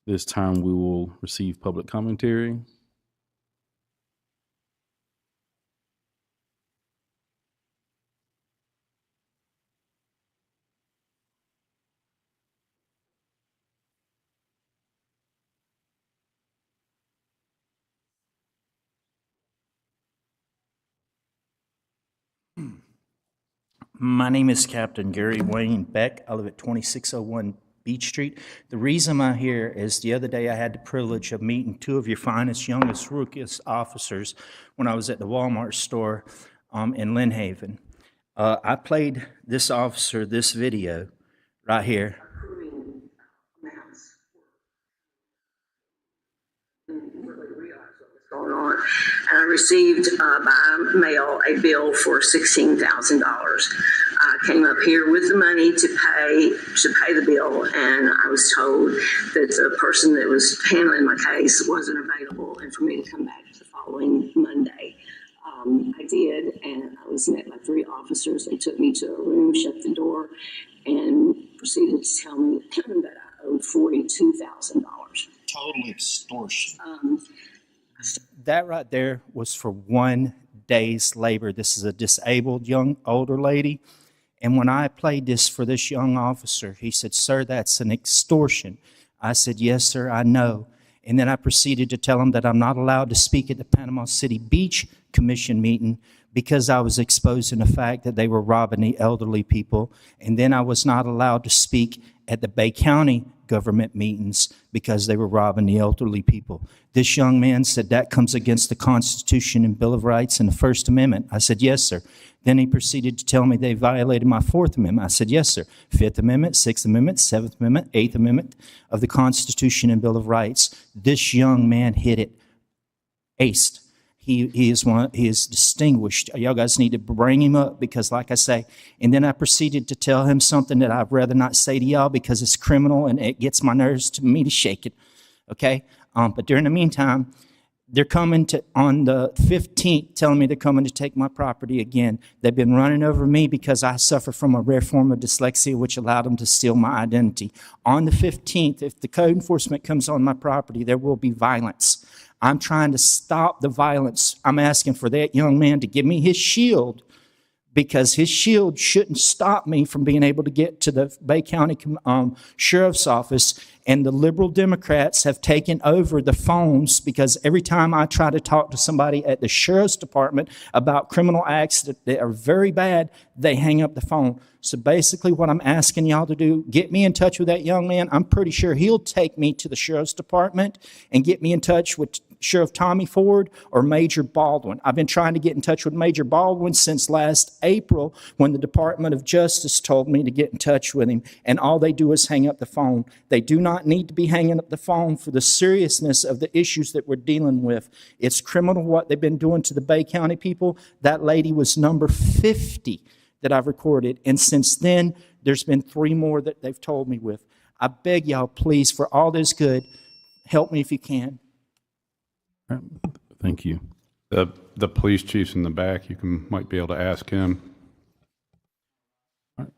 This time we will receive public commentary. My name is Captain Gary Wayne Beck. I live at 2601 Beach Street. The reason I'm here is the other day I had the privilege of meeting two of your finest, youngest, rookiest officers when I was at the Walmart store in Lynn Haven. I played this officer this video right here. Going on. And I received by mail a bill for $16,000. I came up here with the money to pay the bill, and I was told that the person that was handling my case wasn't available and for me to come back the following Monday. I did, and I was met by three officers. They took me to a room, shut the door, and proceeded to tell me that I owed $42,000. Total extortion. That right there was for 1 day's labor. This is a disabled young older lady. And when I played this for this young officer, he said, "Sir, that's an extortion." I said, "Yes, sir, I know." And then I proceeded to tell him that I'm not allowed to speak at the Panama City Beach Commission meeting because I was exposing the fact that they were robbing the elderly people. And then I was not allowed to speak at the Bay County government meetings because they were robbing the elderly people. This young man said that comes against the Constitution and Bill of Rights and the First Amendment. I said, "Yes, sir." Then he proceeded to tell me they violated my Fourth Amendment. I said, "Yes, sir." Fifth Amendment, Sixth Amendment, Seventh Amendment, Eighth Amendment of the Constitution and Bill of Rights. This young man hit it aced. He is distinguished. Y'all guys need to bring him up because, like I say, and then I proceeded to tell him something that I'd rather not say to y'all because it's criminal and it gets my nerves to me to shake it. Okay, but during the meantime, they're coming to on the 15th, telling me they're coming to take my property again. They've been running over me because I suffer from a rare form of dyslexia, which allowed them to steal my identity. On the 15th, if the code enforcement comes on my property, there will be violence. I'm trying to stop the violence. I'm asking for that young man to give me his shield because his shield shouldn't stop me from being able to get to the Bay County Sheriff's Office. And the liberal Democrats have taken over the phones because every time I try to talk to somebody at the Sheriff's Department about criminal acts that are very bad, they hang up the phone. So basically what I'm asking y'all to do, get me in touch with that young man. I'm pretty sure he'll take me to the Sheriff's Department and get me in touch with Sheriff Tommy Ford or Major Baldwin. I've been trying to get in touch with Major Baldwin since last April when the Department of Justice told me to get in touch with him, and all they do is hang up the phone. They do not need to be hanging up the phone for the seriousness of the issues that we're dealing with. It's criminal what they've been doing to the Bay County people. That lady was number 50 that I've recorded, and since then, there's been 3 more that they've told me with. I beg y'all, please, for all this good, help me if you can. All right. Thank you. The police chief's in the back. You might be able to ask him. All right.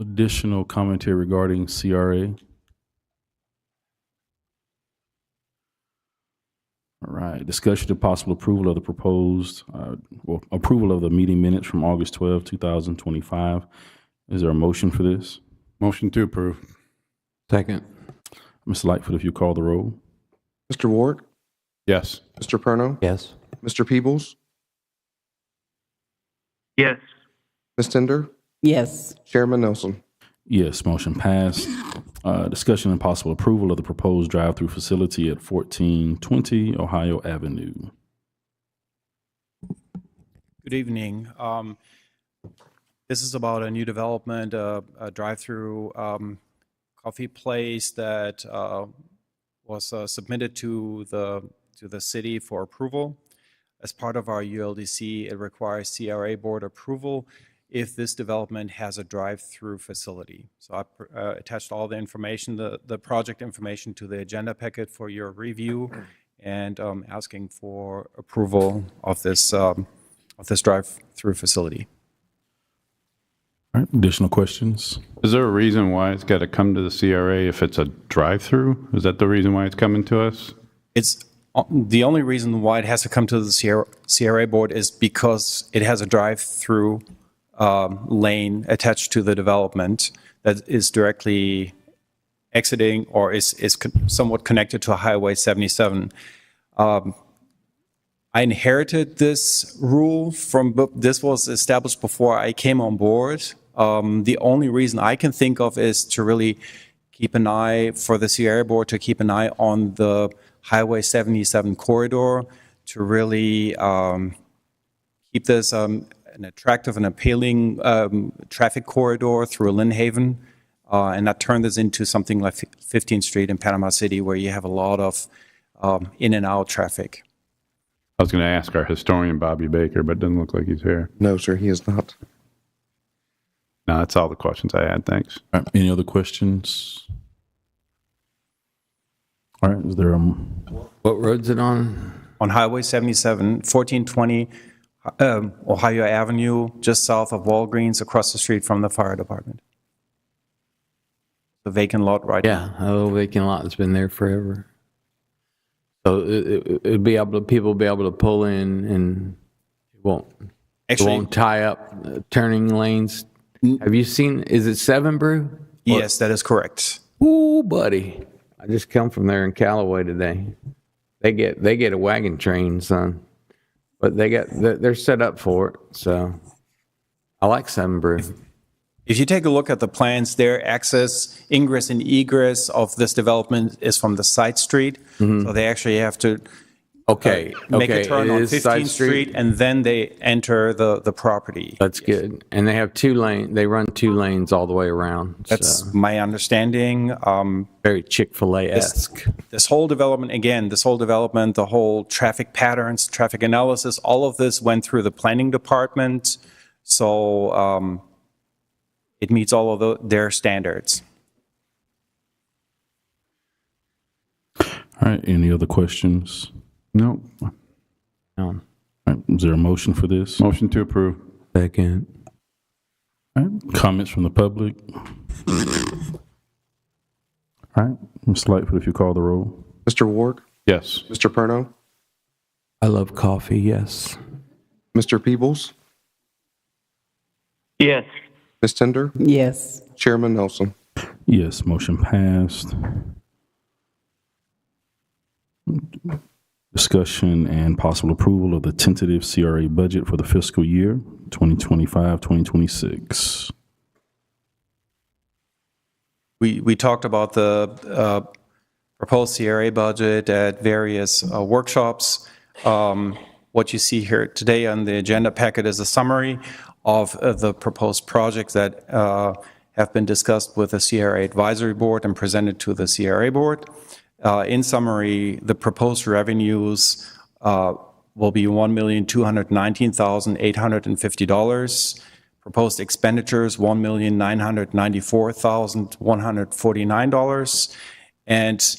Additional commentary regarding CRA. All right. Discussion of possible approval of the proposed, approval of the meeting minutes from August 12, 2025. Is there a motion for this? Motion to approve. Second. Mr. Lightfoot, if you call the roll. Mr. Ward? Yes. Mr. Perno? Yes. Mr. Peebles? Yes. Ms. Tender? Yes. Chairman Nelson? Yes, motion passed. Discussion and possible approval of the proposed drive-through facility at 1420 Ohio Avenue. Good evening. This is about a new development, a drive-through coffee place that was submitted to the city for approval. As part of our ULDC, it requires CRA board approval if this development has a drive-through facility. So I attached all the information, the project information to the agenda packet for your review, and asking for approval of this drive-through facility. All right, additional questions? Is there a reason why it's got to come to the CRA if it's a drive-through? Is that the reason why it's coming to us? It's the only reason why it has to come to the CRA board is because it has a drive-through lane attached to the development that is directly exiting or is somewhat connected to Highway 77. I inherited this rule this was established before I came on board. The only reason I can think of is to really keep an eye for the CRA board to keep an eye on the Highway 77 corridor to really keep this an attractive and appealing traffic corridor through Lynn Haven, and not turn this into something like 15th Street in Panama City where you have a lot of in and out traffic. I was going to ask our historian, Bobby Baker, but it doesn't look like he's here. No, sir, he is not. No, that's all the questions I had. Thanks. All right, any other questions? All right, is there a What road's it on? On Highway 77, 1420 Ohio Avenue, just south of Walgreens, across the street from the fire department. The vacant lot right now. Yeah, a little vacant lot that's been there forever. So it'd be able to, people will be able to pull in and it won't tie up turning lanes. Have you seen, is it 7, Brew? Yes, that is correct. Ooh, buddy. I just come from there in Callaway today. They get a wagon train, son. But they're set up for it. So I like 7, Brew. If you take a look at the plans, their access, ingress and egress of this development is from the side street. So they actually have to make a turn on 15th Street and then they enter the property. That's good. And they have 2 lanes. They run 2 lanes all the way around. That's my understanding. Very Chick-fil-A-esque. This whole development, the whole traffic patterns, traffic analysis, all of this went through the planning department. So it meets all of their standards. all right, any other questions? No. No. All right, is there a motion for this? All Motion to approve. Second. right, comments from the public? All right, Ms. Lightfoot, if you call the roll. Mr. Ward, Yes. Mr. Perno, I love coffee, yes. Mr. Peebles, Yes. Ms. Tender, Yes. Chairman Nelson. Yes, motion passed. Discussion and possible approval of the tentative CRA budget for the fiscal year 2025-2026. We talked about the proposed CRA budget at various workshops. What you see here today on the agenda packet is a summary of the proposed projects that have been discussed with the CRA Advisory Board and presented to the CRA Board. In summary, the proposed revenues will be $1,219,850. Proposed expenditures, $1,994,149. And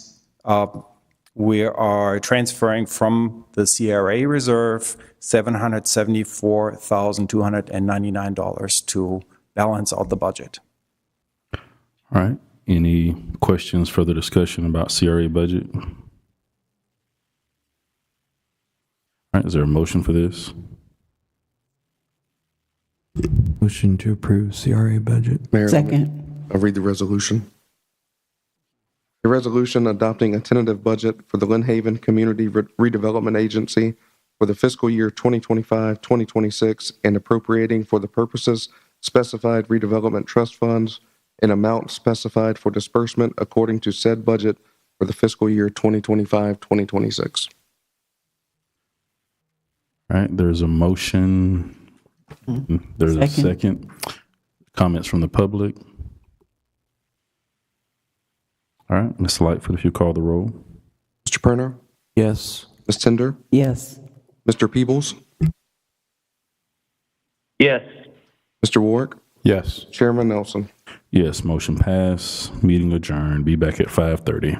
we are transferring from the CRA reserve $774,299 to balance out the budget. All right, any questions, further discussion about CRA budget? All right, is there a motion for this? Motion to approve CRA budget. Mayor, Second. I'll read the resolution. A resolution adopting a tentative budget for the Lynn Haven Community Redevelopment Agency for the fiscal year 2025-2026 and appropriating for the purposes specified redevelopment trust funds in amount specified for disbursement according to said budget for the fiscal year 2025-2026. All right, there's a motion. There's a second. Comments from the public? All right, Ms. Lightfoot, if you call the roll. Mr. Perno, Yes. Ms. Tender, Yes. Mr. Peebles, Yes. Mr. Ward, Yes. Chairman Nelson. Yes, motion passed. Meeting adjourned. Be back at 5:30.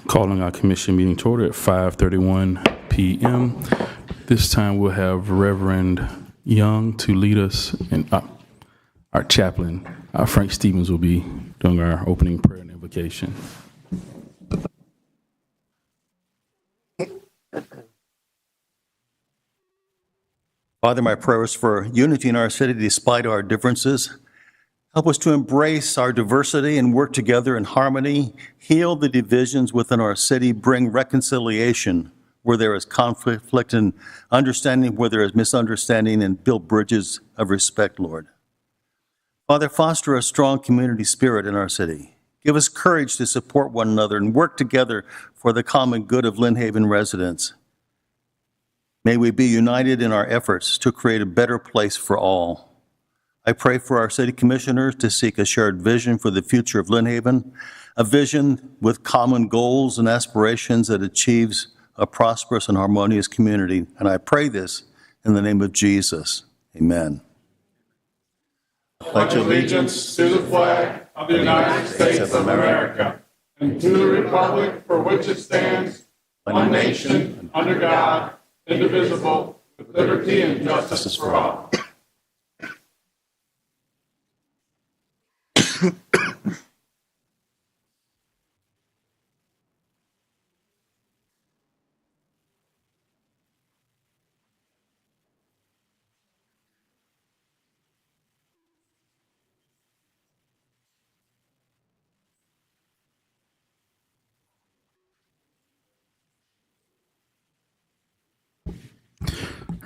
Calling our commission meeting to order at 5:31 p.m. This time we'll have Reverend Young to lead us, and our chaplain, Frank Stevens, will be doing our opening prayer and invocation. Father, my prayer is for unity in our city despite our differences. Help us to embrace our diversity and work together in harmony, heal the divisions within our city, bring reconciliation where there is conflict and understanding where there is misunderstanding, and build bridges of respect, Lord. Father, foster a strong community spirit in our city. Give us courage to support one another and work together for the common good of Lynn Haven residents. May we be united in our efforts to create a better place for all. I pray for our city commissioners to seek a shared vision for the future of Lynn Haven, a vision with common goals and aspirations that achieves a prosperous and harmonious community. And I pray this in the name of Jesus. Amen. Pledge allegiance to the flag of the United States of America and to the republic for which it stands, one nation, under God, indivisible, with liberty and justice for all.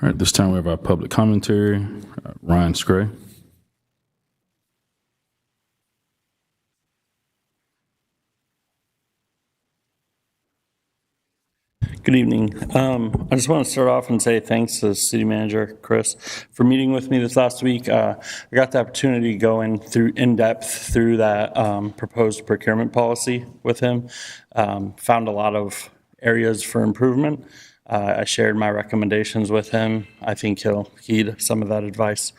All right, this time we have our public commentary. Ryan Scray. Good evening. I just want to start off and say thanks to City Manager Chris for meeting with me this last week. I got the opportunity to go in depth through that proposed procurement policy with him. Found a lot of areas for improvement. I shared my recommendations with him. I think he'll heed some of that advice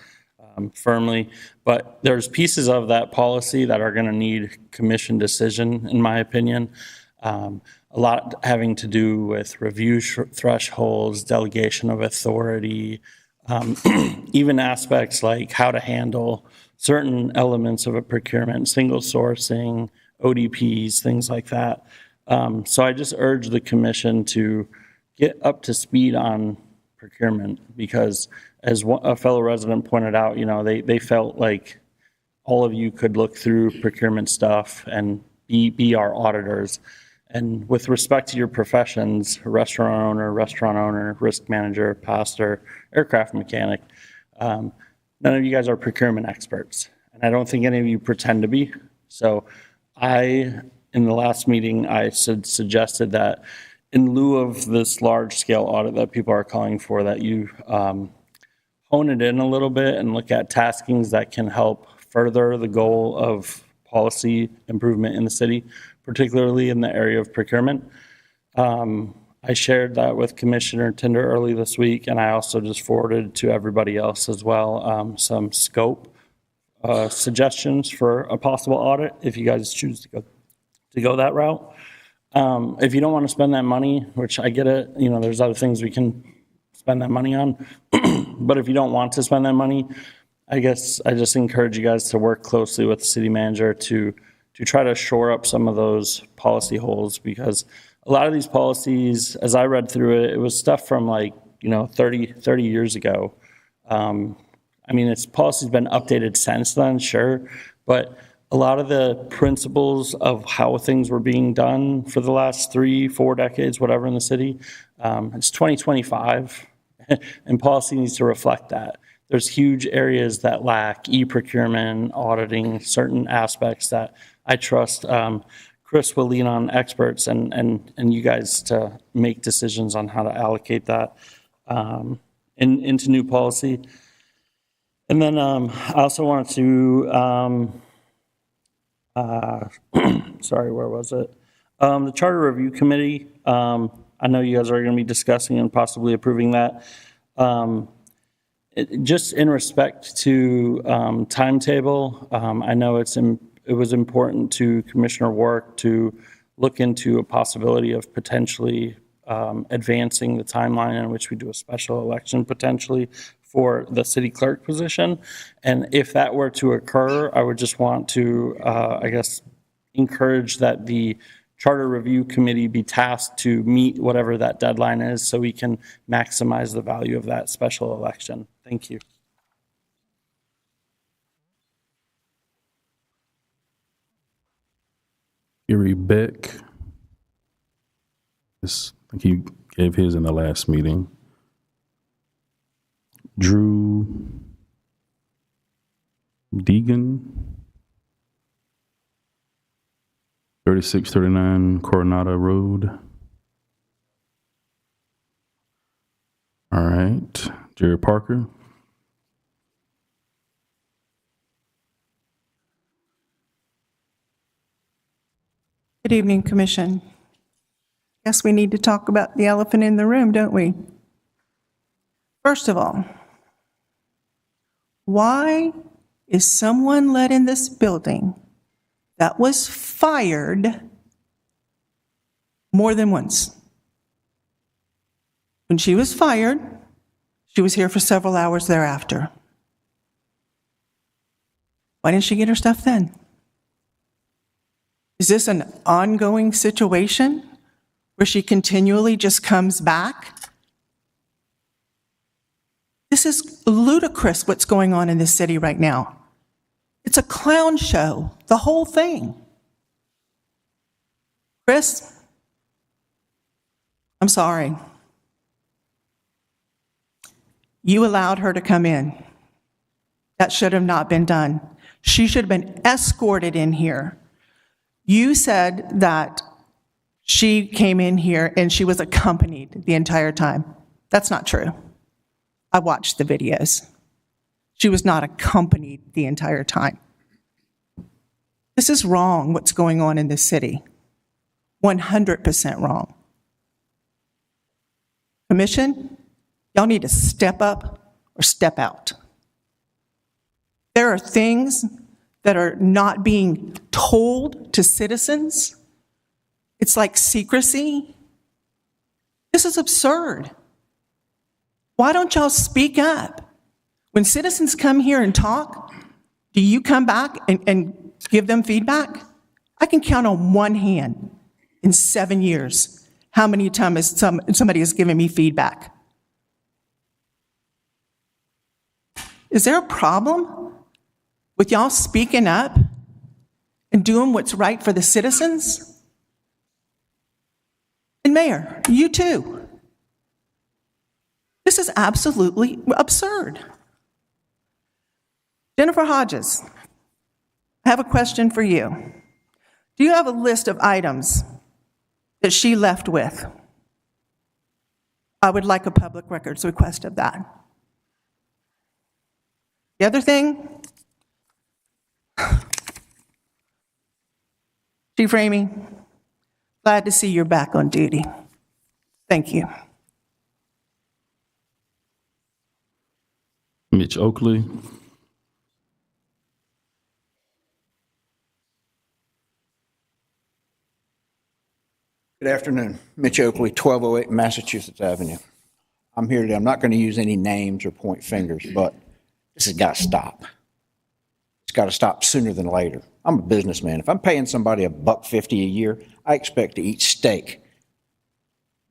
firmly. But there's pieces of that policy that are going to need commission decision, in my opinion. A lot having to do with review thresholds, delegation of authority, even aspects like how to handle certain elements of a procurement, single sourcing, ODPs, things like that. So I just urge the commission to get up to speed on procurement, because as a fellow resident pointed out, they felt like all of you could look through procurement stuff and be our auditors. And with respect to your professions, restaurant owner, risk manager, pastor, aircraft mechanic, none of you guys are procurement experts. And I don't think any of you pretend to be. So in the last meeting, I suggested that in lieu of this large scale audit that people are calling for, that you hone it in a little bit and look at taskings that can help further the goal of policy improvement in the city, particularly in the area of procurement. I shared that with Commissioner Tinder early this week, and I also just forwarded to everybody else as well some scope suggestions for a possible audit if you guys choose to go that route. If you don't want to spend that money, which I get it, there's other things we can spend that money on. But if you don't want to spend that money, I guess I just encourage you guys to work closely with the city manager to try to shore up some of those policy holes, because a lot of these policies, as I read through it, it was stuff from 30 years ago. Its policy's been updated since then, sure, but a lot of the principles of how things were being done for the last 3-4 decades, whatever, in the city, it's 2025, and policy needs to reflect that. There's huge areas that lack e-procurement, auditing, certain aspects that I trust Chris will lean on experts and you guys to make decisions on how to allocate that into new policy. And then I also wanted to, sorry, where was it? The Charter Review Committee, I know you guys are going to be discussing and possibly approving that. Just in respect to timetable, I know it was important to Commissioner Wark to look into a possibility of potentially advancing the timeline in which we do a special election potentially for the city clerk position. And if that were to occur, I would just want to, I guess, encourage that the Charter Review Committee be tasked to meet whatever that deadline is so we can maximize the value of that special election. Thank you. Erie Beck. I think he gave his in the last meeting. Drew Deegan, 3639 Coronado Road. All right. Jerry Parker. Good evening, Commission. Guess we need to talk about the elephant in the room, don't we? First of all, why is someone let in this building that was fired more than once? When she was fired, she was here for several hours thereafter. Why didn't she get her stuff then? Is this an ongoing situation where she continually just comes back? This is ludicrous what's going on in this city right now. It's a clown show, the whole thing. Chris, I'm sorry. You allowed her to come in. That should have not been done. She should have been escorted in here. You said that she came in here and she was accompanied the entire time. That's not true. I watched the videos. She was not accompanied the entire time. This is wrong, what's going on in this city. 100% wrong. Commission, y'all need to step up or step out. There are things that are not being told to citizens. It's like secrecy. This is absurd. Why don't y'all speak up? When citizens come here and talk, do you come back and give them feedback? I can count on one hand in 7 years how many times somebody has given me feedback. Is there a problem with y'all speaking up and doing what's right for the citizens? And Mayor, you too. This is absolutely absurd. Jennifer Hodges, I have a question for you. Do you have a list of items that she left with? I would like a public records request of that. The other thing, Chief Ramey, glad to see you're back on duty. Thank you. Mitch Oakley. Good afternoon. Mitch Oakley, 1208 Massachusetts Avenue. I'm here today. I'm not going to use any names or point fingers, but this has got to stop. It's got to stop sooner than later. I'm a businessman. If I'm paying somebody $1.50 a year, I expect to eat steak,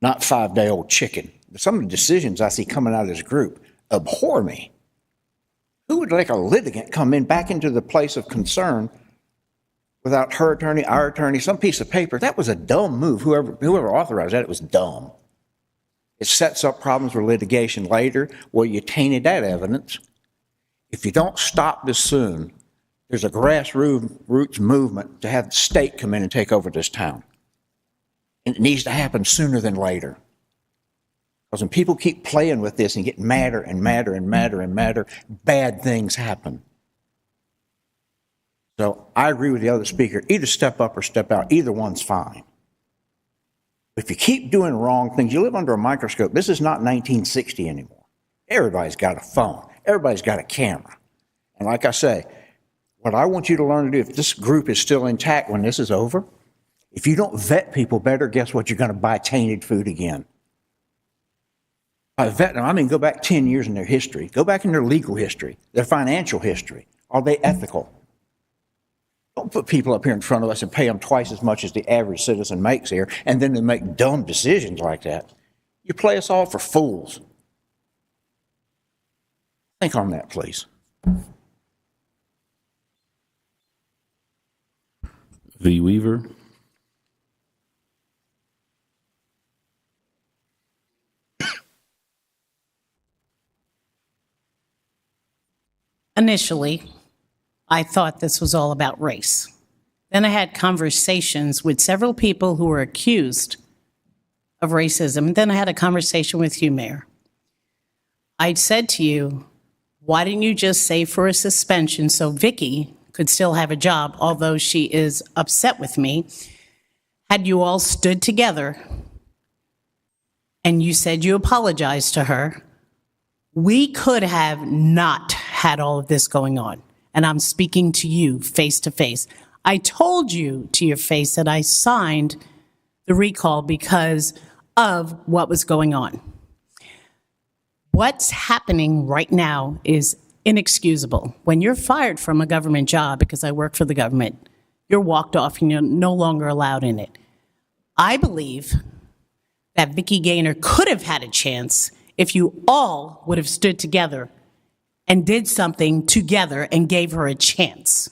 not 5-day-old chicken. Some of the decisions I see coming out of this group abhor me. Who would let a litigant come in back into the place of concern without her attorney, our attorney, some piece of paper? That was a dumb move. Whoever authorized that, it was dumb. It sets up problems for litigation later where you tainted that evidence. If you don't stop this soon, there's a grassroots movement to have the state come in and take over this town. And it needs to happen sooner than later. Because when people keep playing with this and get madder and madder and madder and madder, bad things happen. So I agree with the other speaker. Either step up or step out. Either one's fine. If you keep doing wrong things, you live under a microscope. This is not 1960 anymore. Everybody's got a phone. Everybody's got a camera. And like I say, what I want you to learn to do, if this group is still intact when this is over, If you don't vet people better, guess what? You're going to buy tainted food again. By vet them, I mean go back 10 years in their history. Go back in their legal history, their financial history. Are they ethical? Don't put people up here in front of us and pay them twice as much as the average citizen makes here, and then they make dumb decisions like that. You play us all for fools. Think on that, please. V. Weaver. Initially, I thought this was all about race. Then I had conversations with several people who were accused of racism. Then I had a conversation with you, Mayor. I said to you, why didn't you just say for a suspension so Vicky could still have a job, although she is upset with me? Had you all stood together and you said you apologized to her, we could have not had all of this going on. And I'm speaking to you face to face. I told you to your face that I signed the recall because of what was going on. What's happening right now is inexcusable. When you're fired from a government job, because I work for the government, you're walked off and you're no longer allowed in it. I believe that Vicki Gaynor could have had a chance if you all would have stood together and did something together and gave her a chance.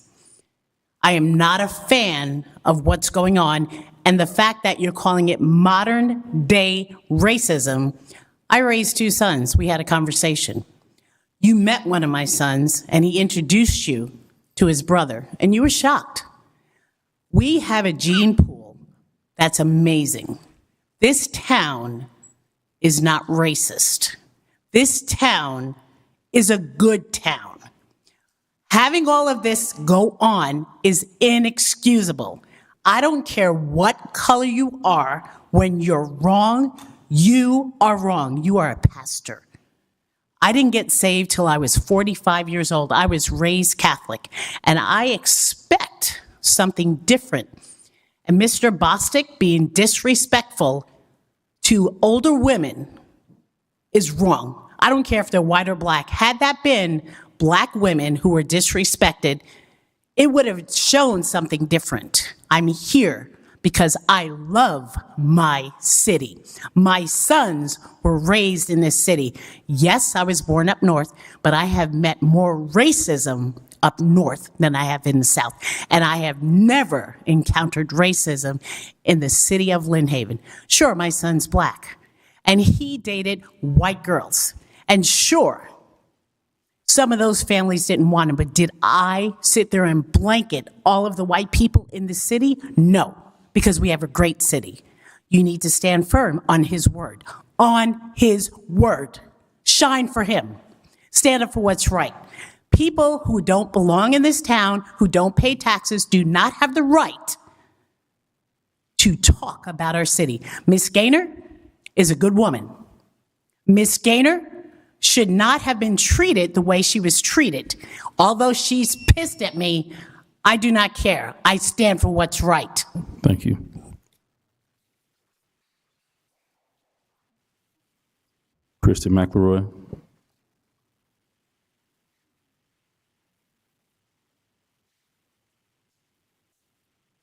I am not a fan of what's going on, and the fact that you're calling it modern day racism. I raised 2 sons. We had a conversation. You met one of my sons, and he introduced you to his brother, and you were shocked. We have a gene pool that's amazing. This town is not racist. This town is a good town. Having all of this go on is inexcusable. I don't care what color you are. When you're wrong, you are wrong. You are a pastor. I didn't get saved till I was 45 years old. I was raised Catholic, and I expect something different. And Mr. Bostic being disrespectful to older women is wrong. I don't care if they're white or black. Had that been black women who were disrespected, it would have shown something different. I'm here because I love my city. My sons were raised in this city. Yes, I was born up north, but I have met more racism up north than I have in the south. And I have never encountered racism in the city of Lynn Haven. Sure, my son's black, and he dated white girls. And sure, some of those families didn't want him, but did I sit there and blanket all of the white people in the city? No, because we have a great city. You need to stand firm on his word. On his word. Shine for him. Stand up for what's right. People who don't belong in this town, who don't pay taxes, do not have the right to talk about our city. Miss Gaynor is a good woman. Miss Gaynor should not have been treated the way she was treated. Although she's pissed at me, I do not care. I stand for what's right. Thank you. Kristen McElroy.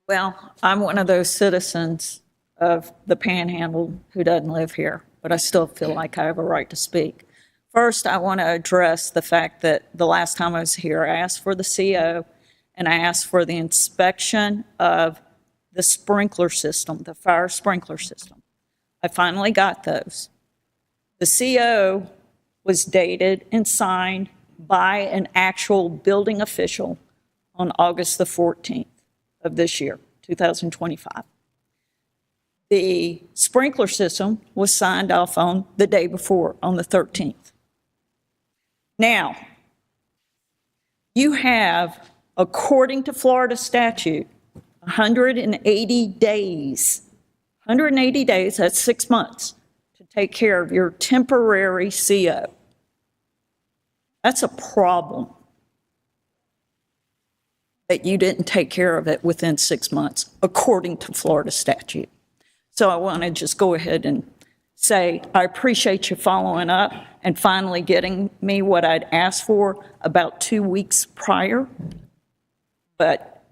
Well, I'm one of those citizens of the Panhandle who doesn't live here, but I still feel like I have a right to speak. First, I want to address the fact that the last time I was here, I asked for the CO and I asked for the inspection of the sprinkler system, the fire sprinkler system. I finally got those. The CO was dated and signed by an actual building official on August the 14th of this year, 2025. The sprinkler system was signed off on the day before, on the 13th. Now, you have, according to Florida statute, 180 days. 180 days, that's 6 months, to take care of your temporary CO. That's a problem. that you didn't take care of it within 6 months, according to Florida statute. So I want to just go ahead and say, I appreciate you following up and finally getting me what I'd asked for about 2 weeks prior. But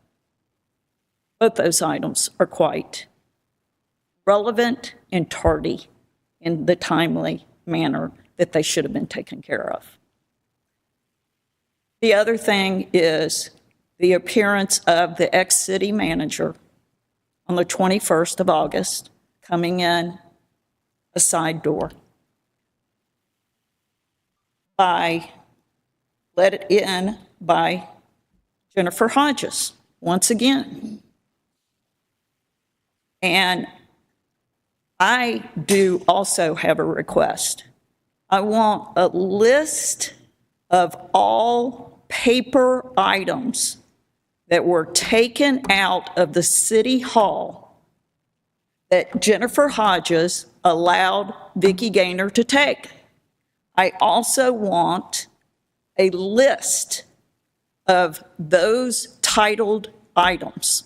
both those items are quite relevant and tardy in the timely manner that they should have been taken care of. The other thing is the appearance of the ex-city manager on the 21st of August, coming in a side door. Let in by Jennifer Hodges, once again. And I do also have a request. I want a list of all paper items that were taken out of the city hall that Jennifer Hodges allowed Vicki Gaynor to take. I also want a list of those titled items.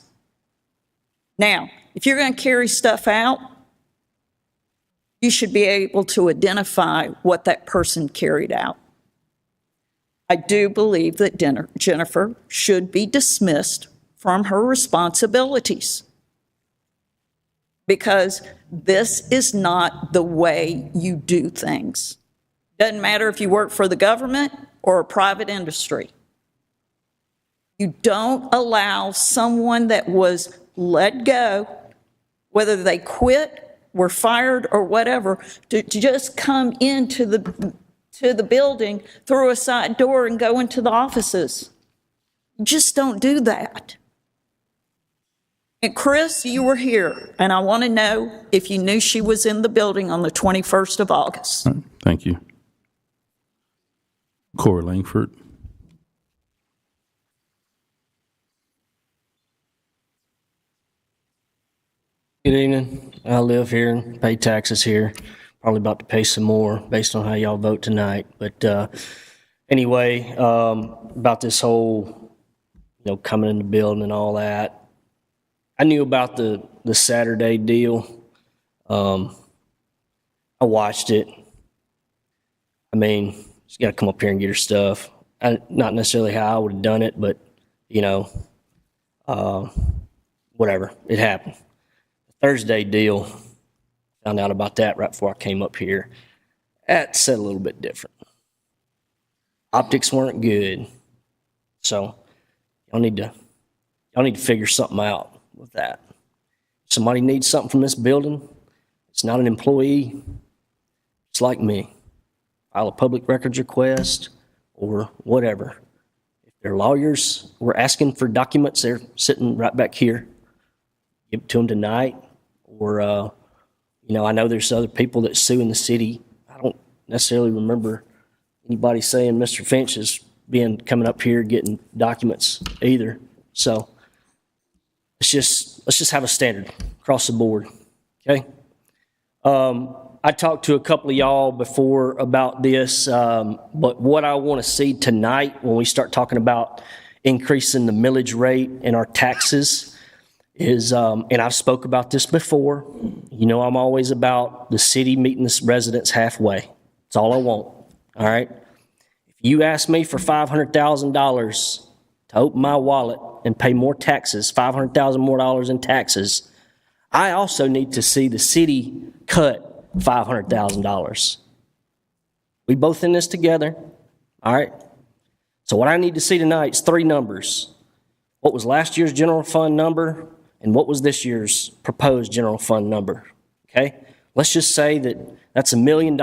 Now, if you're going to carry stuff out, you should be able to identify what that person carried out. I do believe that Jennifer should be dismissed from her responsibilities, because this is not the way you do things. Doesn't matter if you work for the government or a private industry. You don't allow someone that was let go, whether they quit, were fired, or whatever, to just come into the building through a side door and go into the offices. Just don't do that. And Chris, you were here, and I want to know if you knew she was in the building on the 21st of August. All right, thank you. Corey Langford. Good evening. I live here and pay taxes here. Probably about to pay some more based on how y'all vote tonight. But anyway, about this whole, coming in the building and all that. I knew about the Saturday deal. I watched it. I mean, she's got to come up here and get her stuff. Not necessarily how I would have done it, but, whatever. It happened. Thursday deal, found out about that right before I came up here. That said a little bit different. Optics weren't good. So y'all need to figure something out with that. If somebody needs something from this building, it's not an employee, it's like me. File a public records request or whatever. If their lawyers were asking for documents, they're sitting right back here. Give it to them tonight. Or, I know there's other people that sue in the city. I don't necessarily remember anybody saying Mr. Finch is coming up here getting documents either. So let's just have a standard across the board, okay? I talked to a couple of y'all before about this, but what I want to see tonight when we start talking about increasing the millage rate in our taxes is, and I've spoke about this before, I'm always about the city meeting the residents halfway. That's all I want, all right? If you ask me for $500,000 to open my wallet and pay more taxes, $500,000 more dollars in taxes, I also need to see the city cut $500,000. We both in this together, all right? So what I need to see tonight is three numbers. What was last year's general fund number? And what was this year's proposed general fund number, okay? Let's just say that's $1 million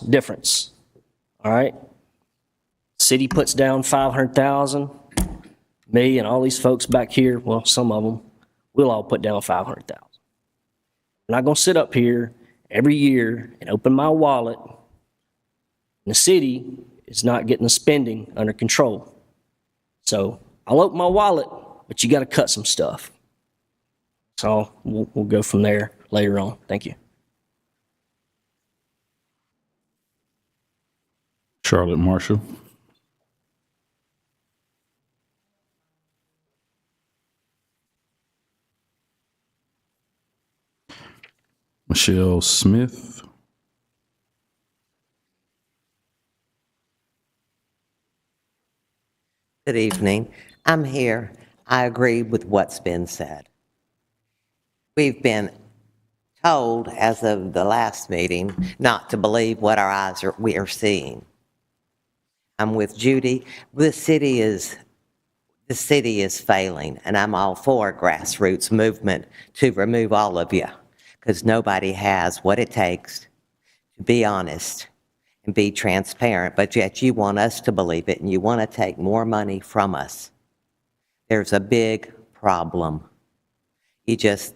difference, all right? City puts down $500,000. Me and all these folks back here, well, some of them, we'll all put down $500,000. I'm not going to sit up here every year and open my wallet, and the city is not getting the spending under control. So I'll open my wallet, but you got to cut some stuff. So we'll go from there later on. Thank you. Charlotte Marshall. Michelle Smith. Good evening. I'm here. I agree with what's been said. We've been told as of the last meeting not to believe what we are seeing. I'm with Judy. The city is failing, and I'm all for a grassroots movement to remove all of you, because nobody has what it takes to be honest and be transparent, but yet you want us to believe it and you want to take more money from us. There's a big problem. You just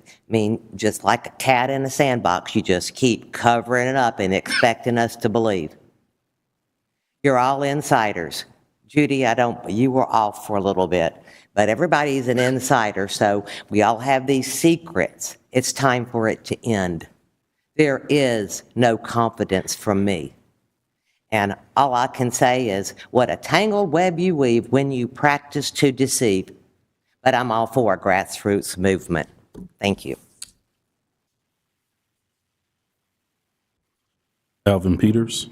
like a cat in a sandbox, you just keep covering it up and expecting us to believe. You're all insiders. Judy, you were off for a little bit, but everybody's an insider, so we all have these secrets. It's time for it to end. There is no confidence from me. And all I can say is, what a tangled web you weave when you practice to deceive. But I'm all for a grassroots movement. Thank you. Alvin Peters.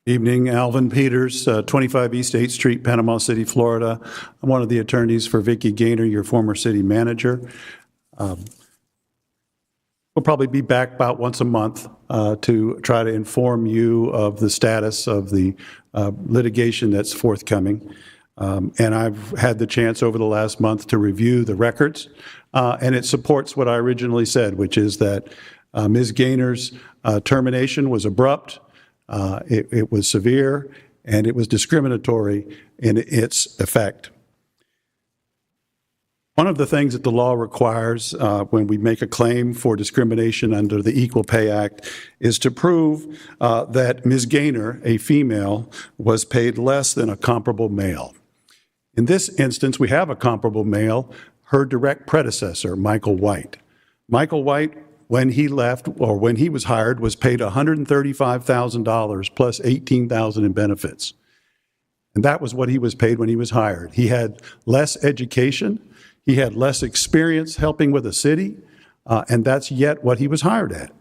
Evening, Alvin Peters, 25 East 8th Street, Panama City, Florida. I'm one of the attorneys for Vicki Gaynor, your former city manager. We'll probably be back about once a month to try to inform you of the status of the litigation that's forthcoming. And I've had the chance over the last month to review the records, and it supports what I originally said, which is that Ms. Gaynor's termination was abrupt, it was severe, and it was discriminatory in its effect. One of the things that the law requires when we make a claim for discrimination under the Equal Pay Act is to prove that Ms. Gaynor, a female, was paid less than a comparable male. In this instance, we have a comparable male, her direct predecessor, Michael White. Michael White, when he left, or when he was hired, was paid $135,000 plus $18,000 in benefits. And that was what he was paid when he was hired. He had less education. He had less experience helping with a city, and that's yet what he was hired at.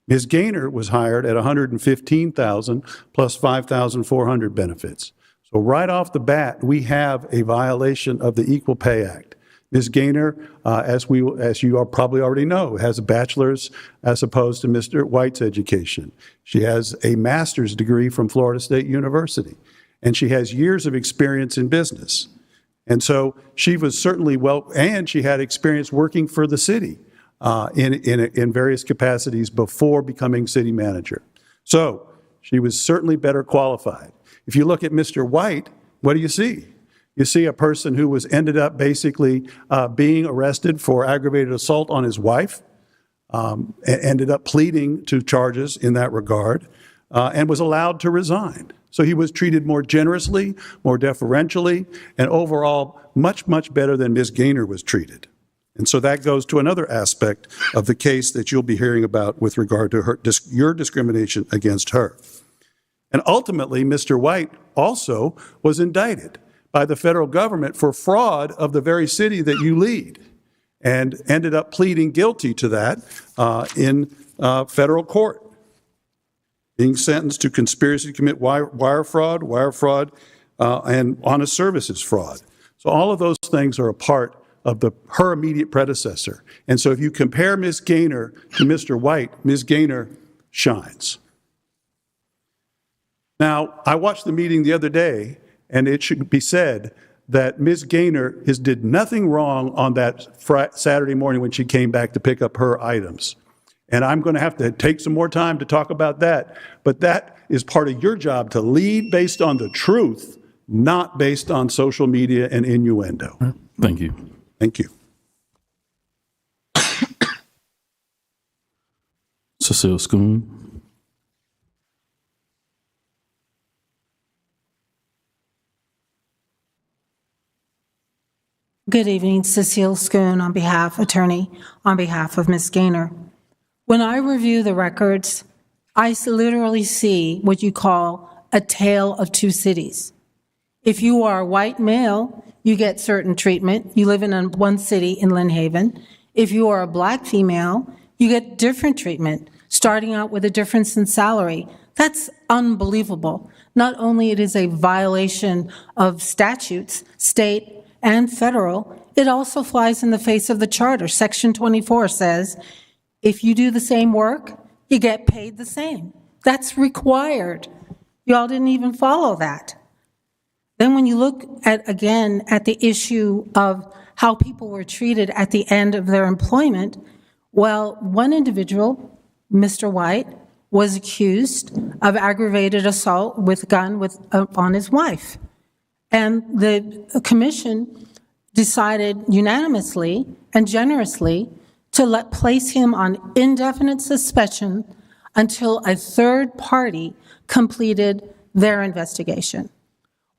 Ms. Gaynor was hired at $115,000 plus $5,400 benefits. So right off the bat, we have a violation of the Equal Pay Act. Ms. Gaynor, as you probably already know, has a bachelor's as opposed to Mr. White's education. She has a master's degree from Florida State University, and she has years of experience in business. And so she was certainly and she had experience working for the city in various capacities before becoming city manager. So she was certainly better qualified. If you look at Mr. White, what do you see? You see a person who ended up basically being arrested for aggravated assault on his wife, and ended up pleading to charges in that regard, and was allowed to resign. So he was treated more generously, more deferentially, and overall much, much better than Ms. Gaynor was treated. And so that goes to another aspect of the case that you'll be hearing about with regard to your discrimination against her. And ultimately, Mr. White also was indicted by the federal government for fraud of the very city that you lead, and ended up pleading guilty to that in federal court, being sentenced to conspiracy to commit wire fraud, and honest services fraud. So all of those things are a part of her immediate predecessor. And so if you compare Ms. Gaynor to Mr. White, Ms. Gaynor shines. Now, I watched the meeting the other day, and it should be said that Ms. Gaynor did nothing wrong on that Saturday morning when she came back to pick up her items. And I'm going to have to take some more time to talk about that. But that is part of your job, to lead based on the truth, not based on social media and innuendo. Thank you. Thank you. Cecile Schoon. Good evening, Cecile Schoon on behalf of Ms. Gaynor. When I review the records, I literally see what you call a tale of two cities. If you are a white male, you get certain treatment. You live in one city in Lynn Haven. If you are a black female, you get different treatment, starting out with a difference in salary. That's unbelievable. Not only it is a violation of statutes, state and federal, it also flies in the face of the charter. Section 24 says, if you do the same work, you get paid the same. That's required. Y'all didn't even follow that. Then when you look at, again, at the issue of how people were treated at the end of their employment, well, one individual, Mr. White, was accused of aggravated assault with a gun on his wife. And the commission decided unanimously and generously to place him on indefinite suspension until a third party completed their investigation.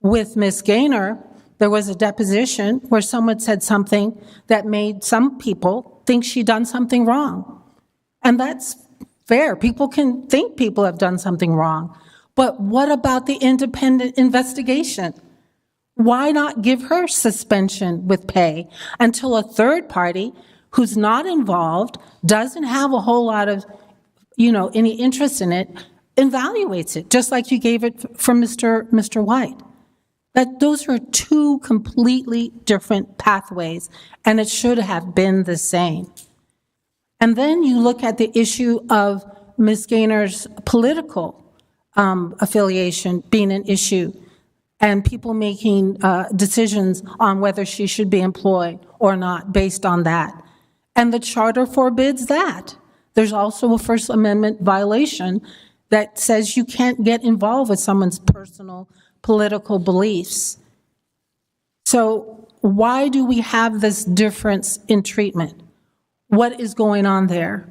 With Ms. Gaynor, there was a deposition where someone said something that made some people think she'd done something wrong. And that's fair. People can think people have done something wrong. But what about the independent investigation? Why not give her suspension with pay until a third party who's not involved, doesn't have a whole lot of, any interest in it, evaluates it, just like you gave it for Mr. White? That those are two completely different pathways, and it should have been the same. And then you look at the issue of Ms. Gaynor's political affiliation being an issue, and people making decisions on whether she should be employed or not based on that. And the charter forbids that. There's also a First Amendment violation that says you can't get involved with someone's personal political beliefs. So why do we have this difference in treatment? What is going on there?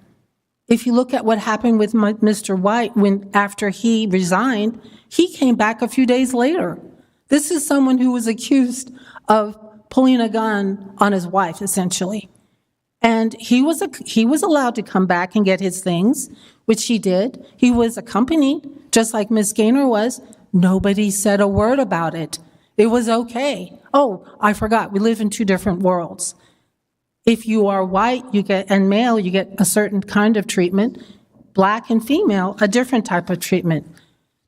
If you look at what happened with Mr. White, after he resigned, he came back a few days later. This is someone who was accused of pulling a gun on his wife, essentially. And he was allowed to come back and get his things, which he did. He was accompanied, just like Ms. Gaynor was. Nobody said a word about it. It was okay. Oh, I forgot, we live in two different worlds. If you are white, and male, you get a certain kind of treatment. Black and female, a different type of treatment.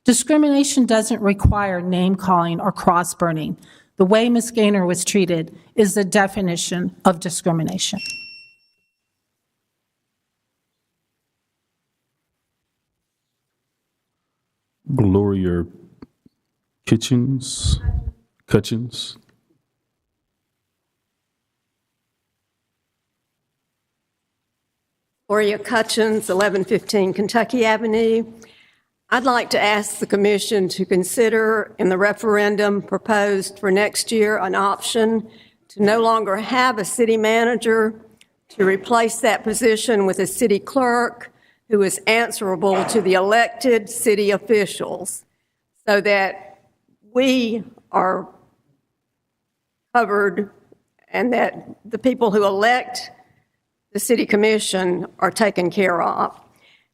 Discrimination doesn't require name-calling or cross-burning. The way Ms. Gaynor was treated is the definition of discrimination. Gloria Cutchins. Gloria Cutchins, 1115 Kentucky Avenue. I'd like to ask the Commission to consider in the referendum proposed for next year an option to no longer have a city manager, to replace that position with a city clerk who is answerable to the elected city officials, so that we are covered and that the people who elect the City Commission are taken care of.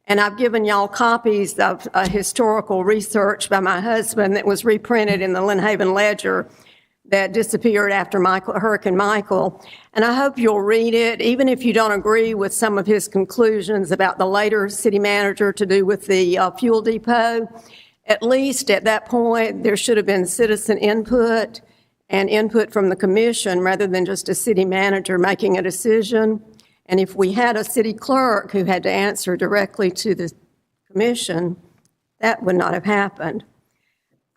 And I've given y'all copies of a historical research by my husband that was reprinted in the Lynn Haven Ledger that disappeared after Hurricane Michael. And I hope you'll read it, even if you don't agree with some of his conclusions about the later city manager to do with the fuel depot. At least at that point, there should have been citizen input and input from the commission rather than just a city manager making a decision. And if we had a city clerk who had to answer directly to the commission, that would not have happened.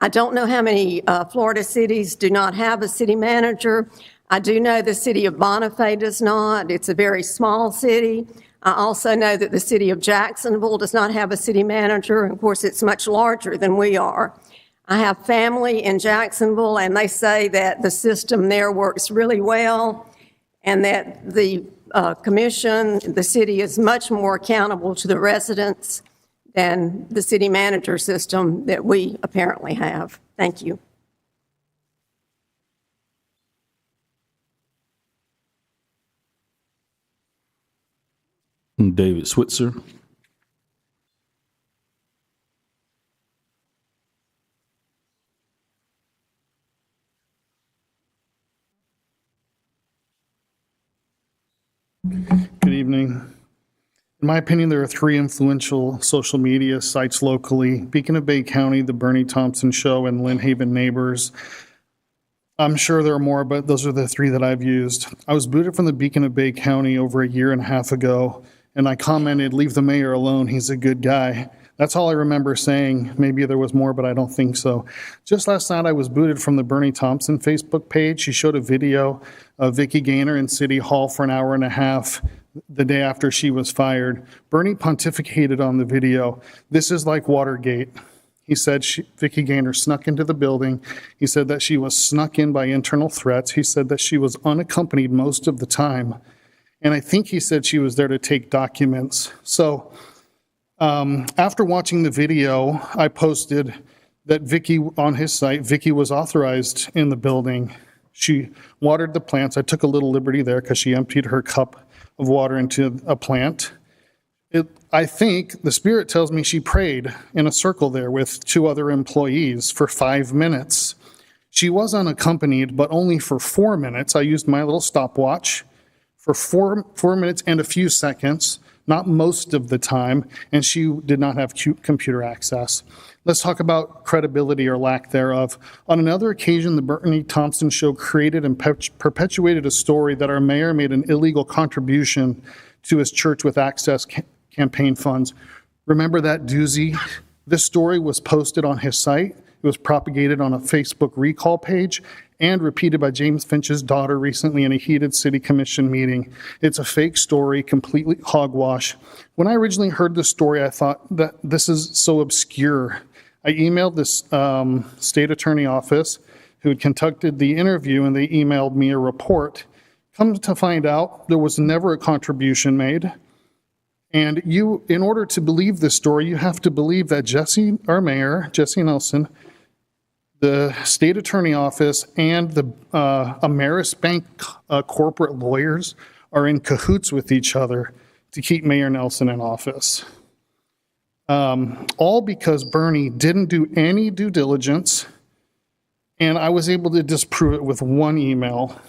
I don't know how many Florida cities do not have a city manager. I do know the city of Bonifay does not. It's a very small city. I also know that the city of Jacksonville does not have a city manager. And of course, it's much larger than we are. I have family in Jacksonville, and they say that the system there works really well and that the commission, the city is much more accountable to the residents than the city manager system that we apparently have. Thank you. David Switzer. evening. In my opinion, there are 3 influential social media sites locally: Beacon of Bay County, The Bernie Thompson Show, and Lynn Haven Neighbors. I'm sure there are more, but those are the 3 that I've used. I was booted from the Beacon of Bay County over a year and a half ago, and I commented, "Leave the mayor alone, he's a good guy." That's all I remember saying. Maybe there was more, but I don't think so. Just last night, I was booted from the Bernie Thompson Facebook page. She showed a video of Vicki Gaynor in City Hall for an hour and a half the day after she was fired. Bernie pontificated on the video. "This is like Watergate." He said Vicki Gaynor snuck into the building. He said that she was snuck in by internal threats. He said that she was unaccompanied most of the time. And I think he said she was there to take documents. So after watching the video, I posted that Vicki, on his site, Vicki was authorized in the building. She watered the plants. I took a little liberty there because she emptied her cup of water into a plant. I think the Spirit tells me she prayed in a circle there with 2 other employees for 5 minutes. She was unaccompanied, but only for 4 minutes. I used my little stopwatch for 4 minutes and a few seconds, not most of the time, and she did not have computer access. Let's talk about credibility or lack thereof. On another occasion, the Bernie Thompson Show created and perpetuated a story that our mayor made an illegal contribution to his church with access campaign funds. Remember that doozy? This story was posted on his site. It was propagated on a Facebook recall page and repeated by James Finch's daughter recently in a heated city commission meeting. It's a fake story, completely hogwash. When I originally heard the story, I thought that this is so obscure. I emailed this state attorney office who had conducted the interview, and they emailed me a report. Come to find out, there was never a contribution made. And you, in order to believe this story, you have to believe that Jesse, our mayor, Jesse Nelson, the state attorney office, and the Ameris Bank corporate lawyers are in cahoots with each other to keep Mayor Nelson in office. All because Bernie didn't do any due diligence, and I was able to disprove it with 1 email.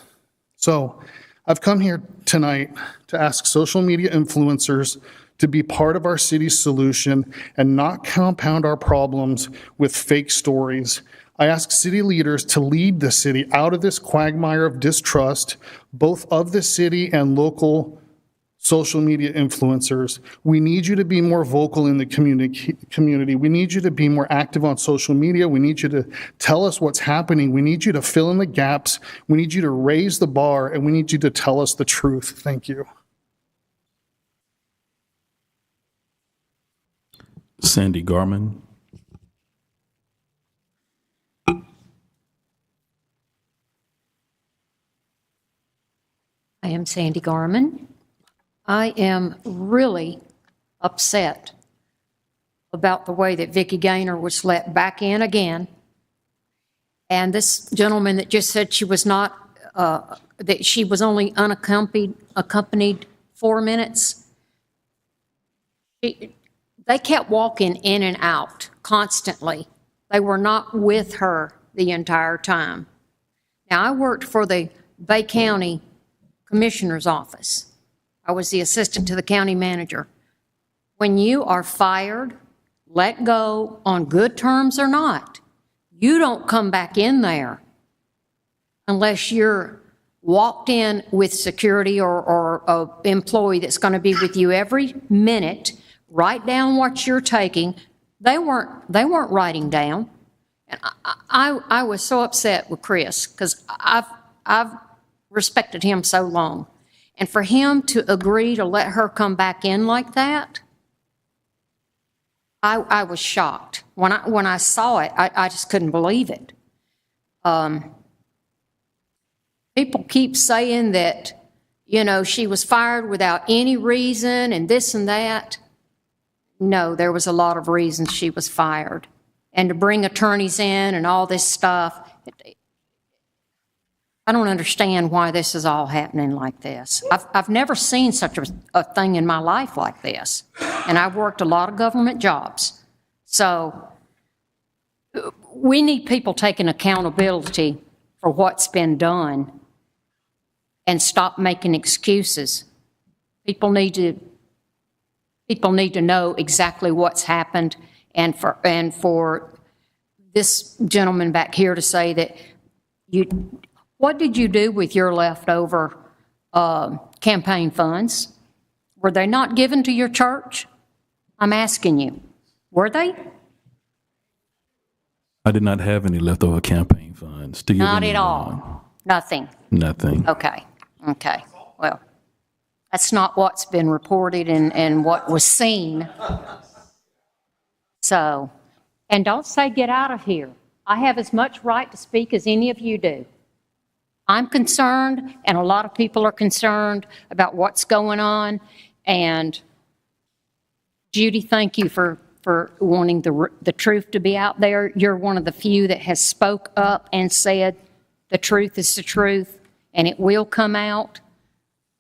So I've come here tonight to ask social media influencers to be part of our city's solution and not compound our problems with fake stories. I ask city leaders to lead the city out of this quagmire of distrust, both of the city and local social media influencers. We need you to be more vocal in the community. We need you to be more active on social media. We need you to tell us what's happening. We need you to fill in the gaps. We need you to raise the bar, and we need you to tell us the truth. Thank you. Sandy Garman. I am Sandy Garman. I am really upset about the way that Vicki Gaynor was let back in again. And this gentleman that just said she was not, that she was only accompanied 4 minutes. They kept walking in and out constantly. They were not with her the entire time. Now, I worked for the Bay County Commissioner's office. I was the assistant to the county manager. When you are fired, let go on good terms or not, you don't come back in there unless you're walked in with security or an employee that's going to be with you every minute, write down what you're taking. They weren't writing down. And I was so upset with Chris because I've respected him so long. And for him to agree to let her come back in like that, I was shocked. When I saw it, I just couldn't believe it. People keep saying that, you know, she was fired without any reason and this and that. No, there was a lot of reasons she was fired. And to bring attorneys in and all this stuff, I don't understand why this is all happening like this. I've never seen such a thing in my life like this. And I've worked a lot of government jobs. So we need people taking accountability for what's been done and stop making excuses. People need to know exactly what's happened, and for this gentleman back here to say that what did you do with your leftover campaign funds? Were they not given to your church? I'm asking you, were they? I did not have any leftover campaign funds to give Not at anyone. all. Nothing. Nothing. Okay. Well, that's not what's been reported and what was seen. So, and don't say get out of here. I have as much right to speak as any of you do. I'm concerned, and a lot of people are concerned about what's going on. And Judy, thank you for wanting the truth to be out there. You're one of the few that has spoke up and said the truth is the truth, and it will come out.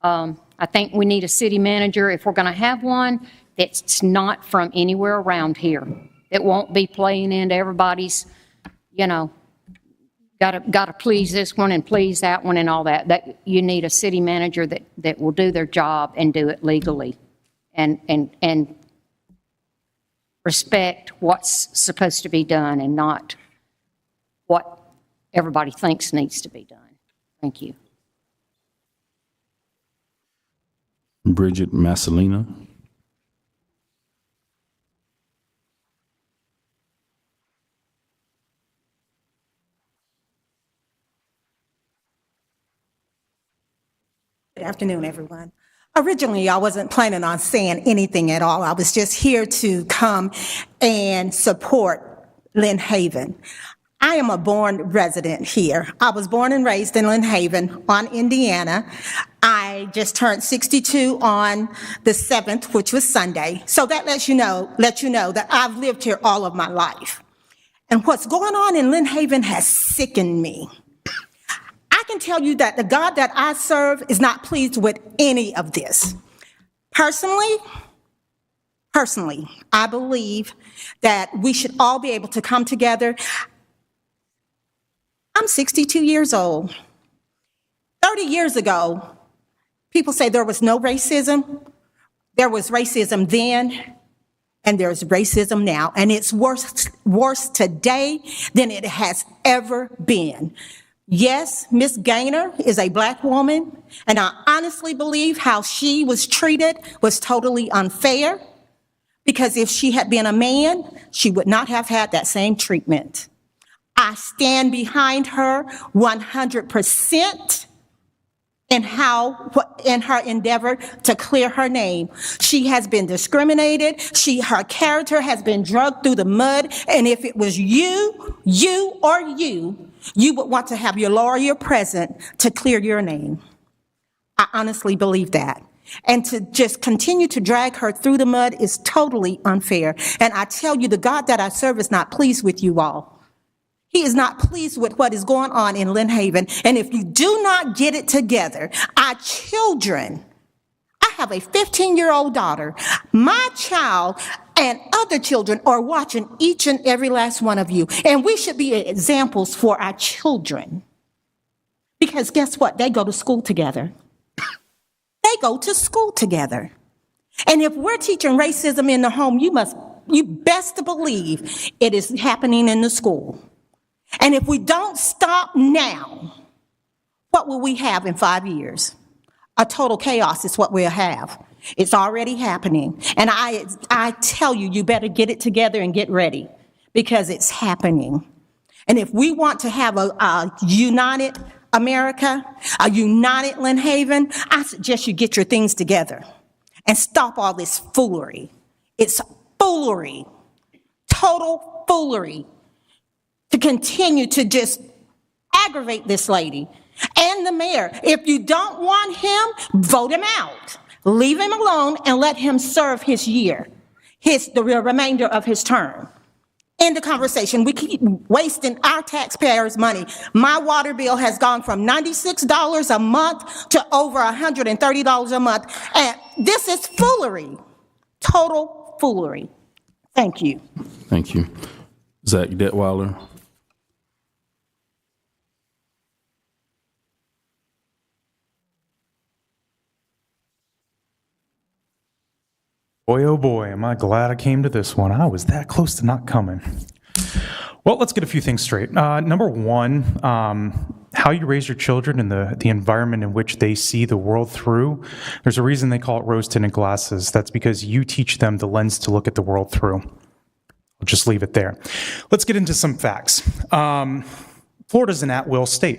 I think we need a city manager, if we're going to have one, that's not from anywhere around here. It won't be playing into everybody's, got to please this one and please that one and all that. That you need a city manager that will do their job and do it legally and respect what's supposed to be done and not what everybody thinks needs to be done. Thank you. Bridget Massalina. Good afternoon, everyone. Originally, I wasn't planning on saying anything at all. I was just here to come and support Lynn Haven. I am a born resident here. I was born and raised in Lynn Haven on Indiana. I just turned 62 on the 7th, which was Sunday. So that let you know that I've lived here all of my life. And what's going on in Lynn Haven has sickened me. I can tell you that the God that I serve is not pleased with any of this. Personally, I believe that we should all be able to come together. I'm 62 years old. 30 years ago, people say there was no racism. There was racism then, and there's racism now. And it's worse today than it has ever been. Yes, Miss Gaynor is a black woman, and I honestly believe how she was treated was totally unfair, because if she had been a man, she would not have had that same treatment. I stand behind her 100% in her endeavor to clear her name. She has been discriminated. Her character has been dragged through the mud. And if it was you would want to have your lawyer present to clear your name. I honestly believe that. And to just continue to drag her through the mud is totally unfair. And I tell you, the God that I serve is not pleased with you all. He is not pleased with what is going on in Lynn Haven. And if you do not get it together, our children, I have a 15-year-old daughter, my child and other children are watching each and every last one of you. And we should be examples for our children. Because guess what? They go to school together. They go to school together. And if we're teaching racism in the home, you best to believe it is happening in the school. And if we don't stop now, what will we have in 5 years? A total chaos is what we'll have. It's already happening. And I tell you, you better get it together and get ready, because it's happening. And if we want to have a united America, a united Lynn Haven, I suggest you get your things together and stop all this foolery. It's foolery, total foolery, to continue to just aggravate this lady and the mayor. If you don't want him, vote him out. Leave him alone and let him serve his year, the remainder of his term. End the conversation. We keep wasting our taxpayers' money. My water bill has gone from $96 a month to over $130 a month. And this is foolery, total foolery. Thank you. Thank you. Zach Detweiler. Boy, oh boy, am I glad I came to this one. I was that close to not coming. Well, let's get a few things straight. Number one, how you raise your children and the environment in which they see the world through. There's a reason they call it rose-tinted glasses. That's because you teach them the lens to look at the world through. I'll just leave it there. Let's get into some facts. Florida's an at-will state.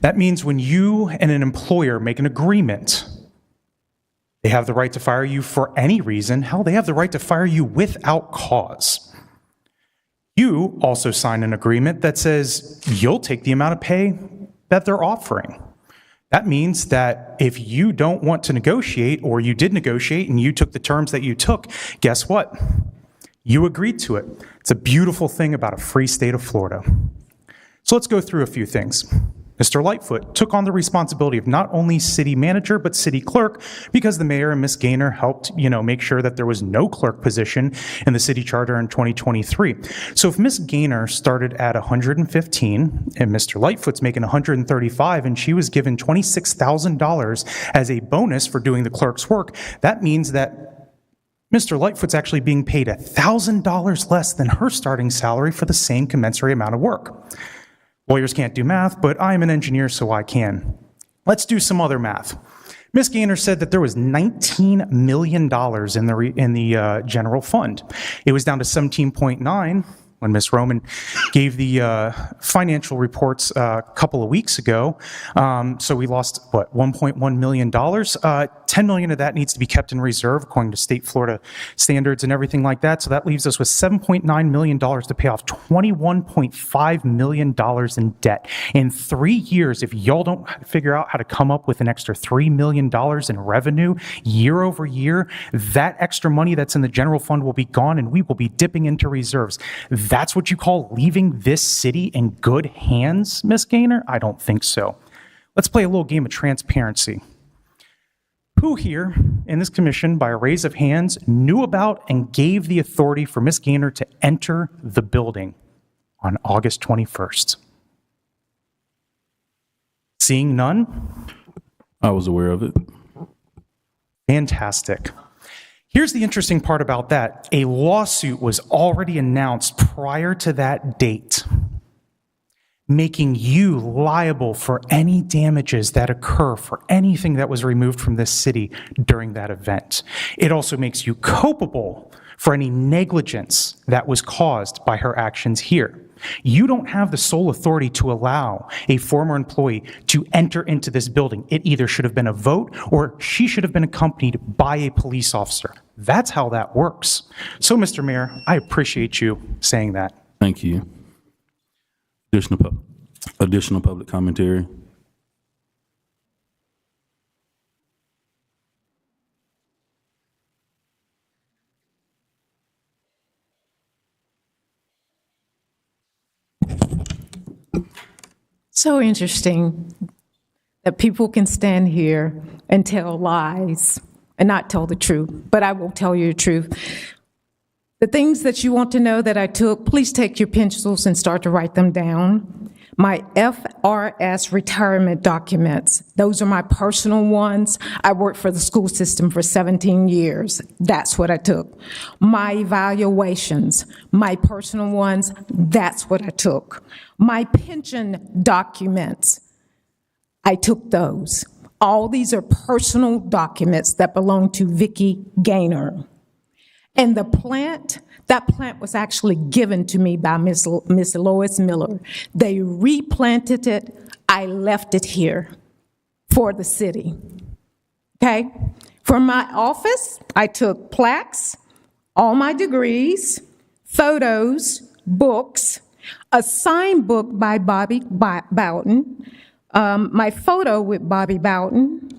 That means when you and an employer make an agreement, they have the right to fire you for any reason. Hell, they have the right to fire you without cause. You also sign an agreement that says you'll take the amount of pay that they're offering. That means that if you don't want to negotiate, or you did negotiate and you took the terms that you took, guess what? You agreed to it. It's a beautiful thing about a free state of Florida. So let's go through a few things. Mr. Lightfoot took on the responsibility of not only city manager, but city clerk, because the mayor and Ms. Gaynor helped, make sure that there was no clerk position in the city charter in 2023. So if Ms. Gaynor started at 115 and Mr. Lightfoot's making 135 and she was given $26,000 as a bonus for doing the clerk's work, that means that Mr. Lightfoot's actually being paid $1,000 less than her starting salary for the same commensurate amount of work. Lawyers can't do math, but I'm an engineer, so I can. Let's do some other math. Ms. Gaynor said that there was $19 million in the general fund. It was down to 17.9 when Ms. Roman gave the financial reports a couple of weeks ago. So we lost, $1.1 million? $10 million of that needs to be kept in reserve according to state Florida standards and everything like that. So that leaves us with $7.9 million to pay off $21.5 million in debt. In 3 years, if y'all don't figure out how to come up with an extra $3 million in revenue year over year, that extra money that's in the general fund will be gone and we will be dipping into reserves. That's what you call leaving this city in good hands, Ms. Gaynor? I don't think so. Let's play a little game of transparency. Who here in this commission, by a raise of hands, knew about and gave the authority for Ms. Gaynor to enter the building on August 21st? Seeing none? I was aware of it. Fantastic. Here's the interesting part about that. A lawsuit was already announced prior to that date, making you liable for any damages that occur for anything that was removed from this city during that event. It also makes you culpable for any negligence that was caused by her actions here. You don't have the sole authority to allow a former employee to enter into this building. It either should have been a vote or she should have been accompanied by a police officer. That's how that works. So, Mr. Mayor, I appreciate you saying that. Thank you. Additional public commentary. So interesting that people can stand here and tell lies and not tell the truth, but I will tell you the truth. The things that you want to know that I took, please take your pencils and start to write them down. My FRS retirement documents, those are my personal ones. I worked for the school system for 17 years. That's what I took. My evaluations, my personal ones, that's what I took. My pension documents, I took those. All these are personal documents that belong to Vicki Gaynor. And the plant, that plant was actually given to me by Miss Lois Miller. They replanted it. I left it here for the city. Okay? From my office, I took plaques, all my degrees, photos, books, a signed book by Bobby Boughton, my photo with Bobby Boughton.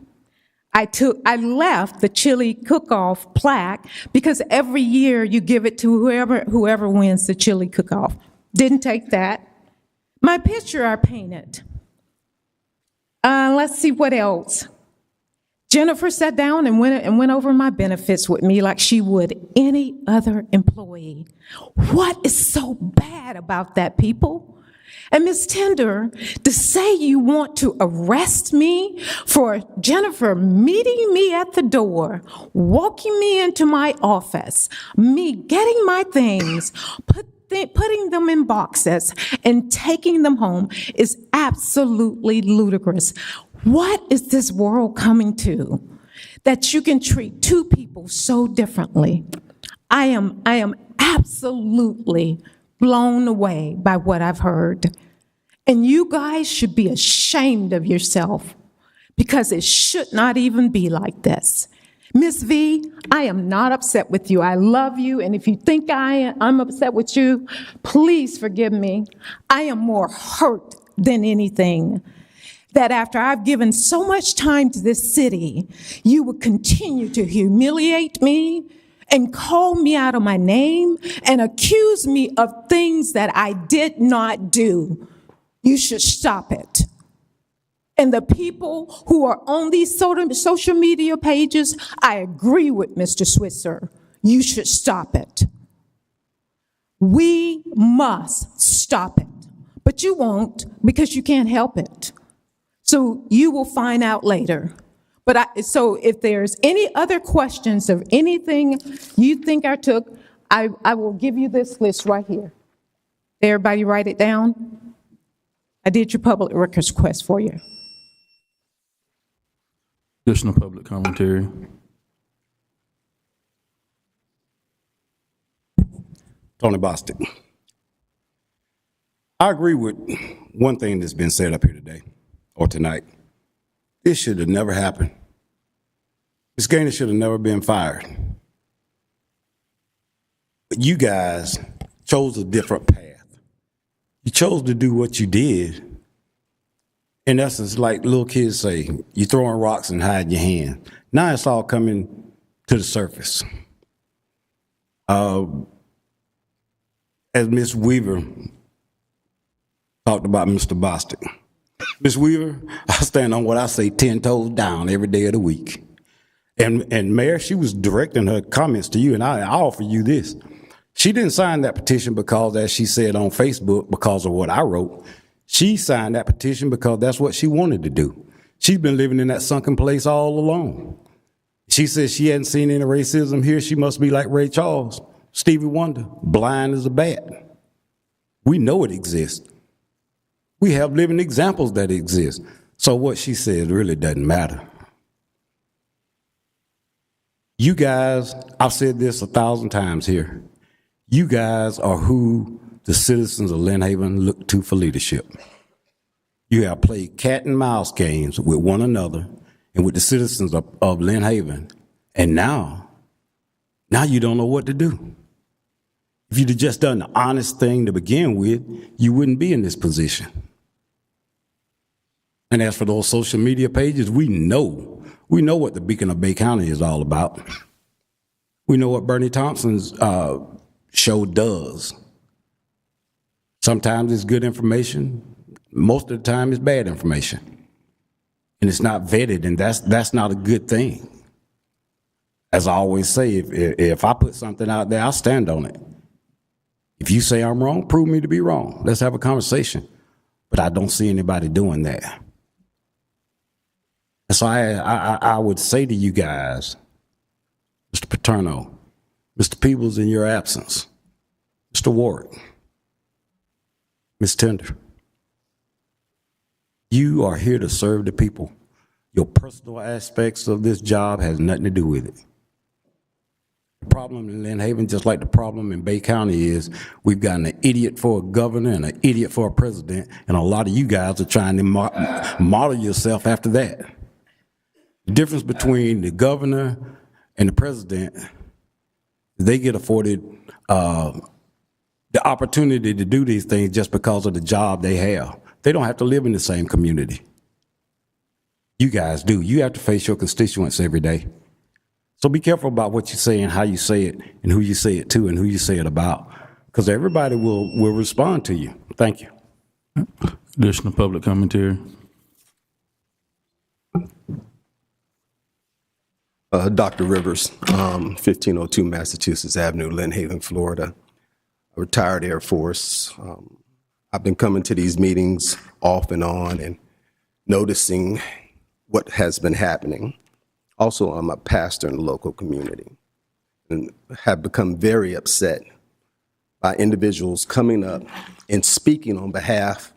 I left the chili cook-off plaque because every year you give it to whoever wins the chili cook-off. Didn't take that. My picture I painted. Let's see what else. Jennifer sat down and went over my benefits with me like she would any other employee. What is so bad about that, people? And Ms. Tender, to say you want to arrest me for Jennifer meeting me at the door, walking me into my office, me getting my things, putting them in boxes and taking them home is absolutely ludicrous. What is this world coming to that you can treat two people so differently? I am absolutely blown away by what I've heard. And you guys should be ashamed of yourself because it should not even be like this. Miss V, I am not upset with you. I love you. And if you think I'm upset with you, please forgive me. I am more hurt than anything. That after I've given so much time to this city, you would continue to humiliate me and call me out of my name and accuse me of things that I did not do. You should stop it. And the people who are on these social media pages, I agree with Mr. Switzer. You should stop it. We must stop it. But you won't because you can't help it. So you will find out later. But so if there's any other questions of anything you think I took, I will give you this list right here. Everybody write it down. I did your public records request for you. Additional public commentary. Tony Bostic. I agree with one thing that's been said up here today or tonight. This should have never happened. Ms. Gaynor should have never been fired. But you guys chose a different path. You chose to do what you did. In essence, like little kids say, you're throwing rocks and hiding your hand. Now it's all coming to the surface. As Ms. Weaver talked about Mr. Bostic. Ms. Weaver, I stand on what I say 10 toes down every day of the week. And Mayor, she was directing her comments to you, and I offer you this. She didn't sign that petition because, as she said on Facebook, because of what I wrote. She signed that petition because that's what she wanted to do. She's been living in that sunken place all along. She says she hadn't seen any racism here. She must be like Ray Charles, Stevie Wonder, blind as a bat. We know it exists. We have living examples that exist. So what she says really doesn't matter. You guys, I've said this 1,000 times here. You guys are who the citizens of Lynn Haven look to for leadership. You have played cat and mouse games with one another and with the citizens of Lynn Haven. And now you don't know what to do. If you'd have just done the honest thing to begin with, you wouldn't be in this position. And as for those social media pages, we know what the Beacon of Bay County is all about. We know what Bernie Thompson's show does. Sometimes it's good information. Most of the time it's bad information. And it's not vetted, and that's not a good thing. As I always say, if I put something out there, I'll stand on it. If you say I'm wrong, prove me to be wrong. Let's have a conversation. But I don't see anybody doing that. And so I would say to you guys, Mr. Paterno, Mr. Peebles in your absence, Mr. Ward, Ms. Tender, you are here to serve the people. Your personal aspects of this job has nothing to do with it. The problem in Lynn Haven, just like the problem in Bay County, is we've got an idiot for a governor and an idiot for a president, and a lot of you guys are trying to model yourself after that. The difference between the governor and the president, they get afforded the opportunity to do these things just because of the job they have. They don't have to live in the same community. You guys do. You have to face your constituents every day. So be careful about what you say and how you say it and who you say it to and who you say it about, because everybody will respond to you. Thank you. Additional public commentary. Dr. Rivers, 1502 Massachusetts Avenue, Lynn Haven, Florida. A retired Air Force. I've been coming to these meetings off and on and noticing what has been happening. Also, I'm a pastor in the local community and have become very upset by individuals coming up and speaking on behalf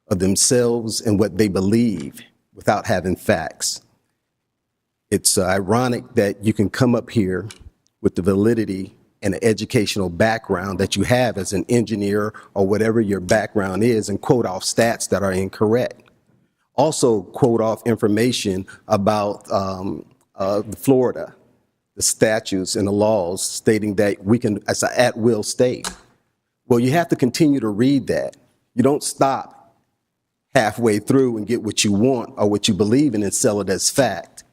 of themselves and what they believe without having facts. It's ironic that you can come up here with the validity and the educational background that you have as an engineer or whatever your background is and quote off stats that are incorrect. Also quote off information about Florida, the statutes and the laws stating that we can, as an at-will state. Well, you have to continue to read that. You don't stop halfway through and get what you want or what you believe in and sell it as fact.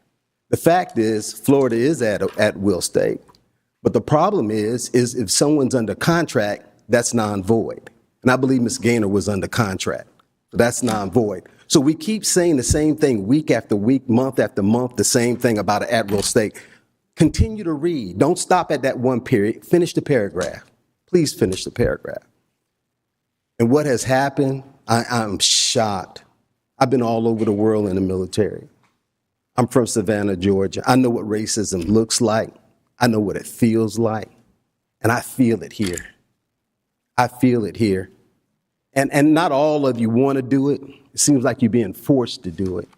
The fact is, Florida is at-will state. But the problem is if someone's under contract, that's non-void. And I believe Ms. Gaynor was under contract. So that's non-void. So we keep saying the same thing week after week, month after month, the same thing about an at-will state. Continue to read. Don't stop at that one period. Finish the paragraph. Please finish the paragraph. And what has happened, I'm shocked. I've been all over the world in the military. I'm from Savannah, Georgia. I know what racism looks like. I know what it feels like. And I feel it here. I feel it here. And not all of you want to do it. It seems like you're being forced to do it.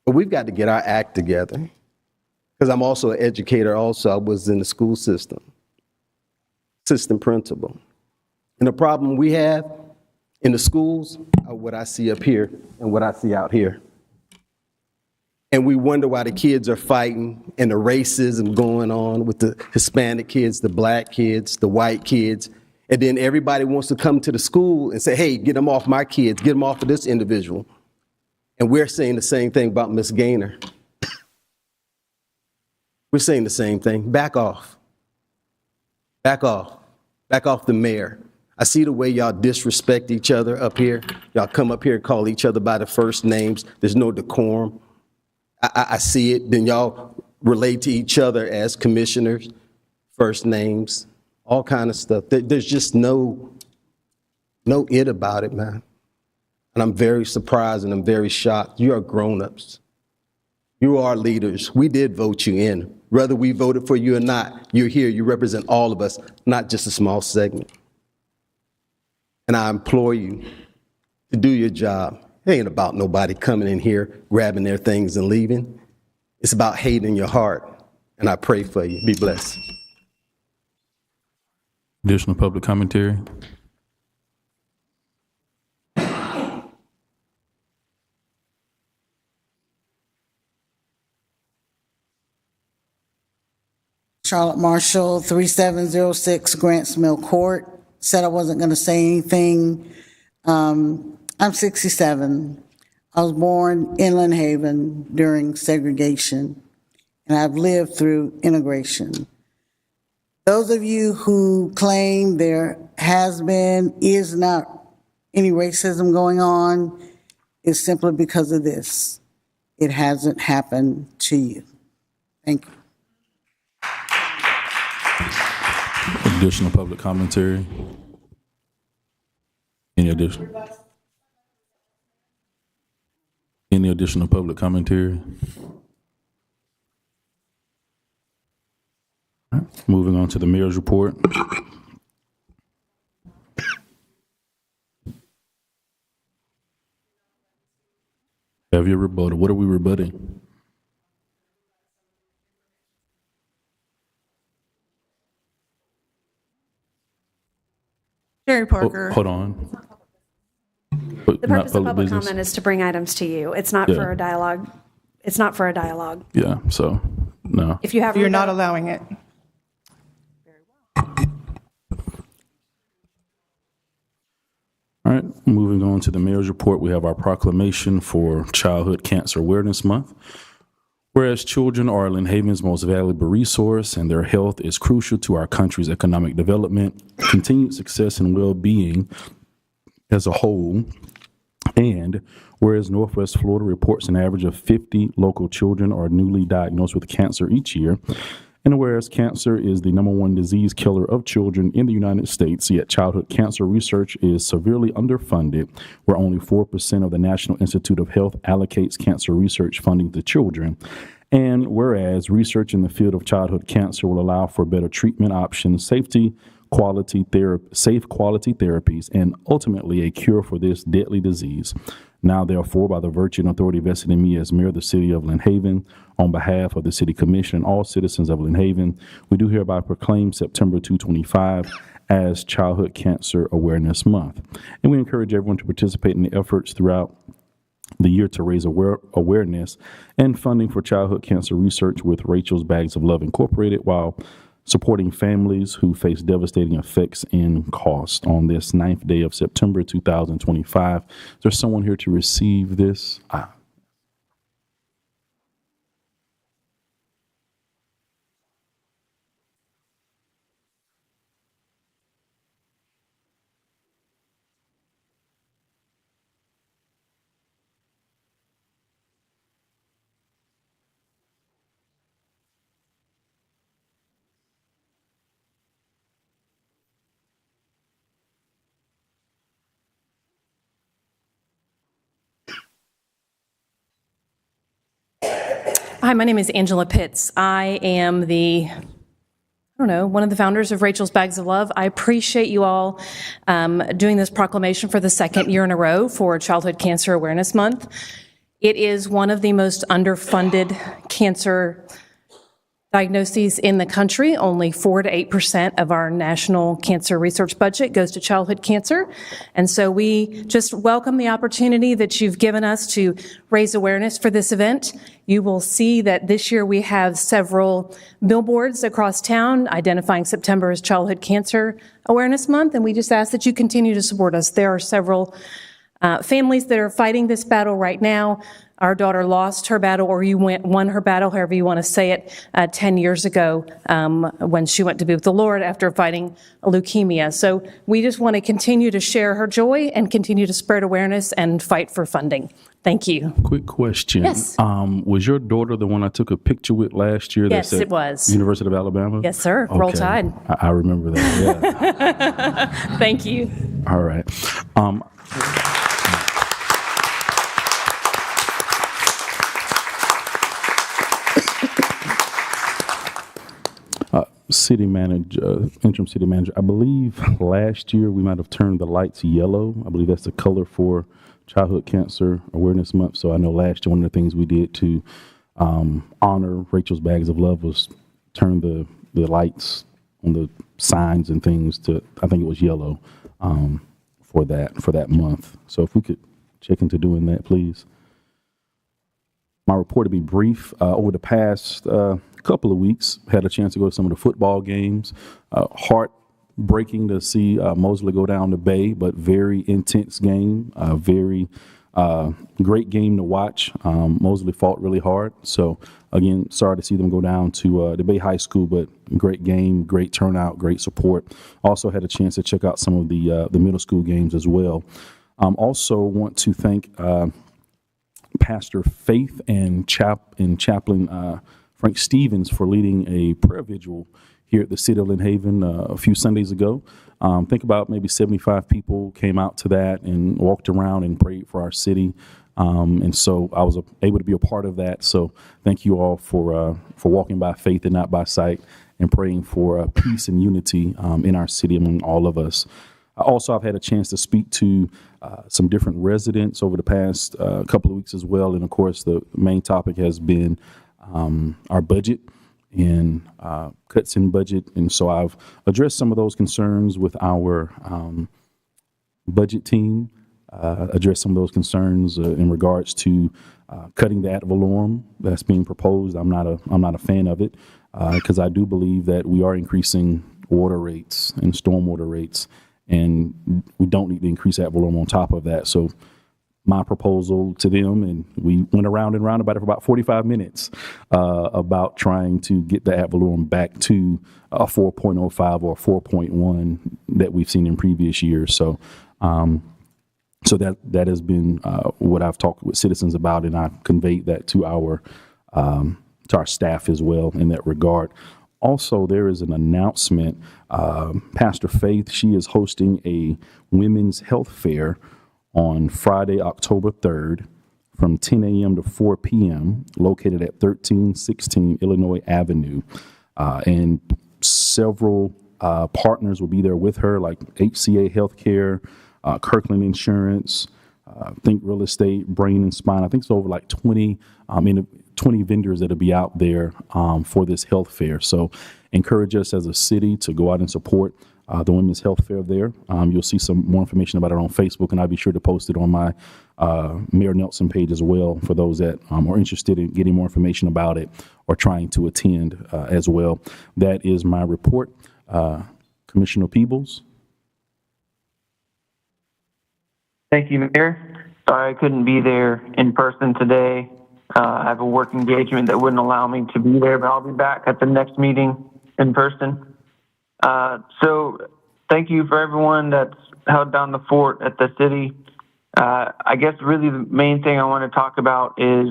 But we've got to get our act together. Because I'm also an educator also. I was in the school system. Assistant principal. And the problem we have in the schools are what I see up here and what I see out here. And we wonder why the kids are fighting and the racism going on with the Hispanic kids, the black kids, the white kids. And then everybody wants to come to the school and say, hey, get them off my kids, get them off of this individual. And we're saying the same thing about Ms. Gaynor. We're saying the same thing. Back off. Back off. Back off the mayor. I see the way y'all disrespect each other up here. Y'all come up here and call each other by the first names. There's no decorum. I see it. Then y'all relate to each other as commissioners, first names, all kind of stuff. There's just no it about it, man. And I'm very surprised and I'm very shocked. You are grown-ups. You are leaders. We did vote you in. Whether we voted for you or not, you're here. You represent all of us, not just a small segment. And I implore you to do your job. It ain't about nobody coming in here, grabbing their things and leaving. It's about hate in your heart. And I pray for you. Be blessed. Additional public commentary. Charlotte Marshall, 3706 Grants Mill Court. Said I wasn't going to say anything. I'm 67. I was born in Lynn Haven during segregation, and I've lived through integration. Those of you who claim there has been, is not any racism going on, is simply because of this. It hasn't happened to you. Thank you. Additional public commentary. Any additional public commentary? All right, moving on to the mayor's report. Have your rebuttal. What are we rebutting? Jerry Parker. Hold on. The purpose of public comment is to bring items to you. It's not for a dialogue. It's not for a dialogue. Yeah, so, no. If you have, You're not allowing it. All right, moving on to the mayor's report, we have our proclamation for Childhood Cancer Awareness Month. Whereas children are Lynn Haven's most valuable resource and their health is crucial to our country's economic development, continued success, and well-being as a whole. And whereas Northwest Florida reports an average of 50 local children are newly diagnosed with cancer each year, And whereas cancer is the #1 disease killer of children in the United States, yet childhood cancer research is severely underfunded, where only 4% of the National Institute of Health allocates cancer research funding to children. And whereas research in the field of childhood cancer will allow for better treatment options, safe quality therapies, and ultimately a cure for this deadly disease. Now, therefore, by the virtue and authority vested in me as mayor of the city of Lynn Haven, on behalf of the city commission and all citizens of Lynn Haven, we do hereby proclaim September 2025 as Childhood Cancer Awareness Month. And we encourage everyone to participate in the efforts throughout the year to raise awareness and funding for childhood cancer research with Rachel's Bags of Love Incorporated, while supporting families who face devastating effects and cost on this 9th day of September 2025. Is there someone here to receive this? Hi, my name is Angela Pitts. I am one of the founders of Rachel's Bags of Love. I appreciate you all doing this proclamation for the second year in a row for Childhood Cancer Awareness Month. It is one of the most underfunded cancer diagnoses in the country. Only 4 to 8% of our national cancer research budget goes to childhood cancer. And so we just welcome the opportunity that you've given us to raise awareness for this event. You will see that this year we have several billboards across town identifying September as Childhood Cancer Awareness Month, and we just ask that you continue to support us. There are several families that are fighting this battle right now. Our daughter lost her battle, or won her battle, however you want to say it, 10 years ago when she went to be with the Lord after fighting leukemia. So we just want to continue to share her joy and continue to spread awareness and fight for funding. Thank you. Quick question. Yes. Was your daughter the one I took a picture with last year? Yes, that's at it was. University of Alabama? Yes, sir. Roll Okay. Tide. I remember that, yeah. Thank you. All right. City manager, interim city manager, I believe last year we might have turned the lights yellow. I believe that's the color for Childhood Cancer Awareness Month. So I know last year one of the things we did to honor Rachel's Bags of Love was turn the lights on the signs and things to, I think it was yellow for that month. So if we could check into doing that, please. My report to be brief. Over the past couple of weeks, had a chance to go to some of the football games. Heartbreaking to see Mosley go down to Bay, but very intense game. Very great game to watch. Mosley fought really hard. So again, sorry to see them go down to the Bay High School, but great game, great turnout, great support. Also had a chance to check out some of the middle school games as well. Also want to thank Pastor Faith and Chaplain Frank Stevens for leading a prayer vigil here at the City of Lynn Haven a few Sundays ago. Think about maybe 75 people came out to that and walked around and prayed for our city. And so I was able to be a part of that. So thank you all for walking by faith and not by sight and praying for peace and unity in our city among all of us. Also, I've had a chance to speak to some different residents over the past couple of weeks as well. And of course, the main topic has been our budget and cuts in budget. And so I've addressed some of those concerns with our budget team, addressed some of those concerns in regards to cutting the ad valorem that's being proposed. I'm not a fan of it because I do believe that we are increasing water rates and stormwater rates, and we don't need to increase ad valorem on top of that. So my proposal to them, and we went around and round about it for about 45 minutes about trying to get the ad valorem back to a 4.05 or 4.1 that we've seen in previous years. So so that has been what I've talked with citizens about, and I conveyed that to our staff as well in that regard. Also, there is an announcement. Pastor Faith, she is hosting a women's health fair on Friday, October 3rd from 10 a.m. to 4 p.m., located at 1316 Illinois Avenue. And several partners will be there with her, like HCA Healthcare, Kirkland Insurance, Think Real Estate, Brain and Spine. I think it's over like 20 vendors that'll be out there for this health fair. So encourage us as a city to go out and support the Women's Health Fair there. You'll see some more information about it on Facebook, and I'll be sure to post it on my Mayor Nelson page as well for those that are interested in getting more information about it or trying to attend as well. That is my report. Commissioner Peebles. Thank you, Mayor. Sorry I couldn't be there in person today. I have a work engagement that wouldn't allow me to be there, but I'll be back at the next meeting in person. So thank you for everyone that's held down the fort at the city. I guess really the main thing I want to talk about is,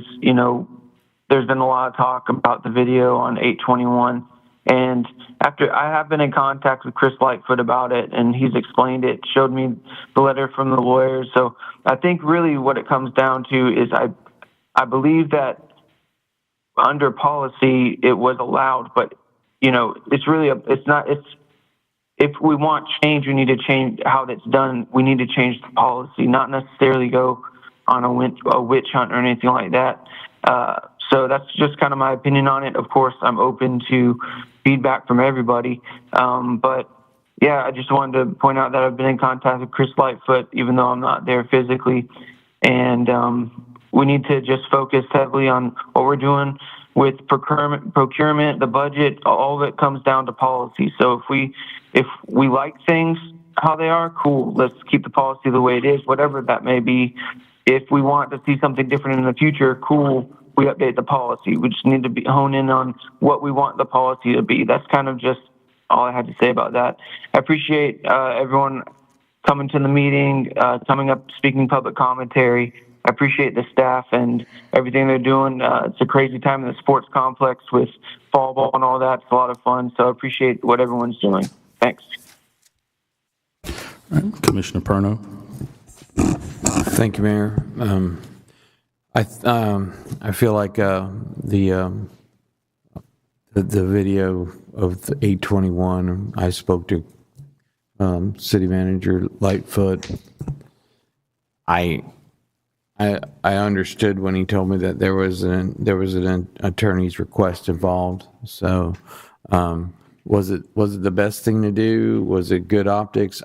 there's been a lot of talk about the video on 821. And after I have been in contact with Chris Lightfoot about it, and he's explained it, showed me the letter from the lawyers. So I think really what it comes down to is I believe that under policy it was allowed, but if we want change, we need to change how that's done. We need to change the policy, not necessarily go on a witch hunt or anything like that. So that's just kind of my opinion on it. Of course, I'm open to feedback from everybody. But yeah, I just wanted to point out that I've been in contact with Chris Lightfoot, even though I'm not there physically. And we need to just focus heavily on what we're doing with procurement, the budget. All of it comes down to policy. So if we like things how they are, cool. Let's keep the policy the way it is, whatever that may be. If we want to see something different in the future, cool. We update the policy. We just need to hone in on what we want the policy to be. That's kind of just all I had to say about that. I appreciate everyone coming to the meeting, coming up, speaking public commentary. I appreciate the staff and everything they're doing. It's a crazy time in the sports complex with fall ball and all that. It's a lot of fun. So I appreciate what everyone's doing. Thanks. All right. Commissioner Perno. Thank you, Mayor. I feel like the video of the 821. I spoke to City Manager Lightfoot. I understood when he told me that there was an attorney's request involved. So was it the best thing to do? Was it good optics?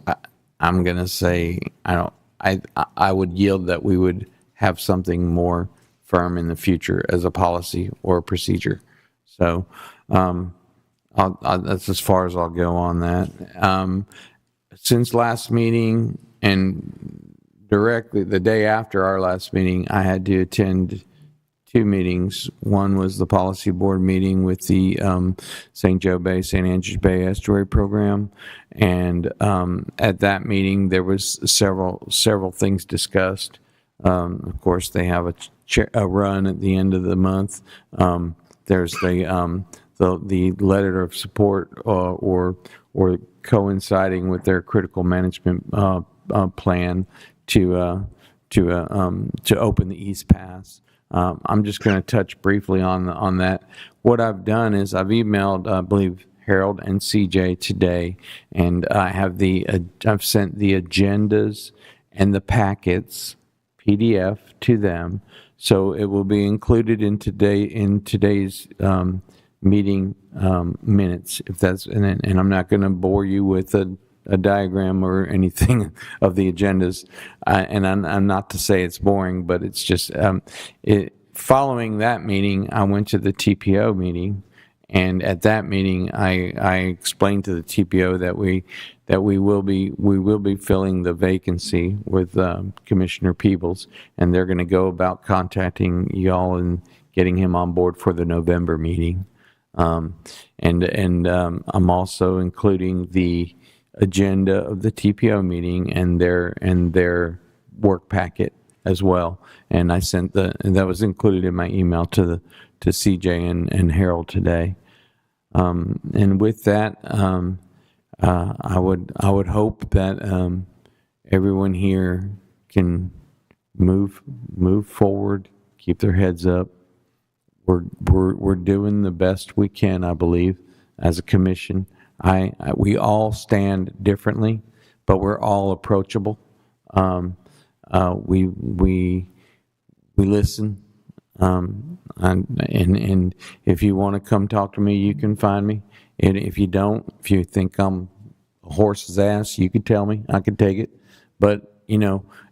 I'm gonna say I would yield that we would have something more firm in the future as a policy or a procedure. So that's as far as I'll go on that. Since last meeting and directly the day after our last meeting, I had to attend two meetings. One was the policy board meeting with the St. Joe Bay, St. Andrews Bay Estuary Program. And at that meeting, there was several things discussed. Of course, they have a run at the end of the month. There's the letter of support or coinciding with their critical management plan to open the East Pass. I'm just going to touch briefly on that. What I've done is I've emailed, I believe, Harold and CJ today, and I've sent the agendas and the packets PDF to them, so it will be included in today's meeting minutes. If that's and I'm not going to bore you with a diagram or anything of the agendas, and I'm not to say it's boring, but it's just following that meeting, I went to the TPO meeting, and at that meeting, I explained to the TPO that we will be filling the vacancy with Commissioner Peebles, and they're going to go about contacting y'all and getting him on board for the November meeting. And I'm also including the agenda of the TPO meeting and their work packet as well. And I sent and that was included in my email to CJ and Harold today. And with that, I would hope that everyone here can move forward, keep their heads up. We're doing the best we can, I believe, as a commission. We all stand differently, but we're all approachable. We listen, and if you want to come talk to me, you can find me. And if you don't, if you think I'm a horse's ass, you could tell me. I could take it. But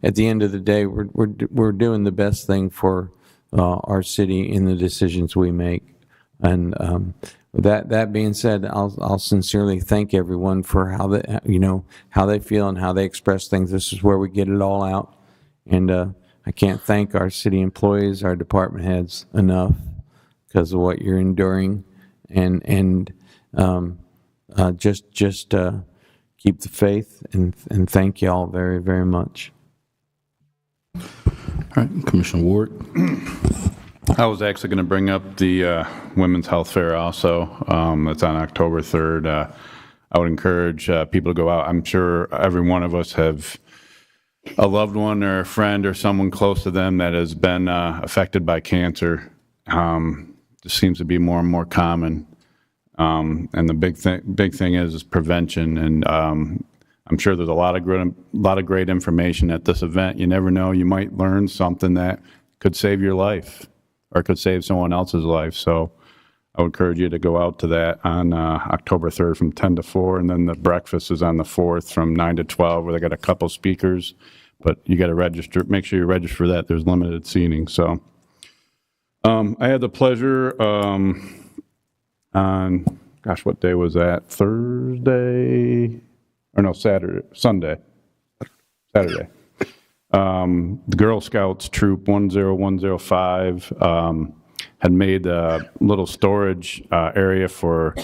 at the end of the day, we're doing the best thing for our city in the decisions we make. And that being said, I'll sincerely thank everyone for how they feel and how they express things. This is where we get it all out. And I can't thank our city employees, our department heads enough because of what you're enduring. And just keep the faith and thank you all very, very much. All right, Commissioner Ward. I was actually going to bring up the Women's Health Fair also. That's on October 3rd. I would encourage people to go out. I'm sure every one of us have a loved one or a friend or someone close to them that has been affected by cancer. This seems to be more and more common. And the big thing is prevention. And I'm sure there's a lot of great information at this event. You never know, you might learn something that could save your life or could save someone else's life. So I would encourage you to go out to that on October 3rd from 10 to 4, and then the breakfast is on the 4th from 9 to 12, where they got a couple speakers, but you got to register. Make sure you register for that. There's limited seating. So I had the pleasure on, gosh, what day was that? Saturday. The Girl Scouts Troop 10105 had made a little storage area for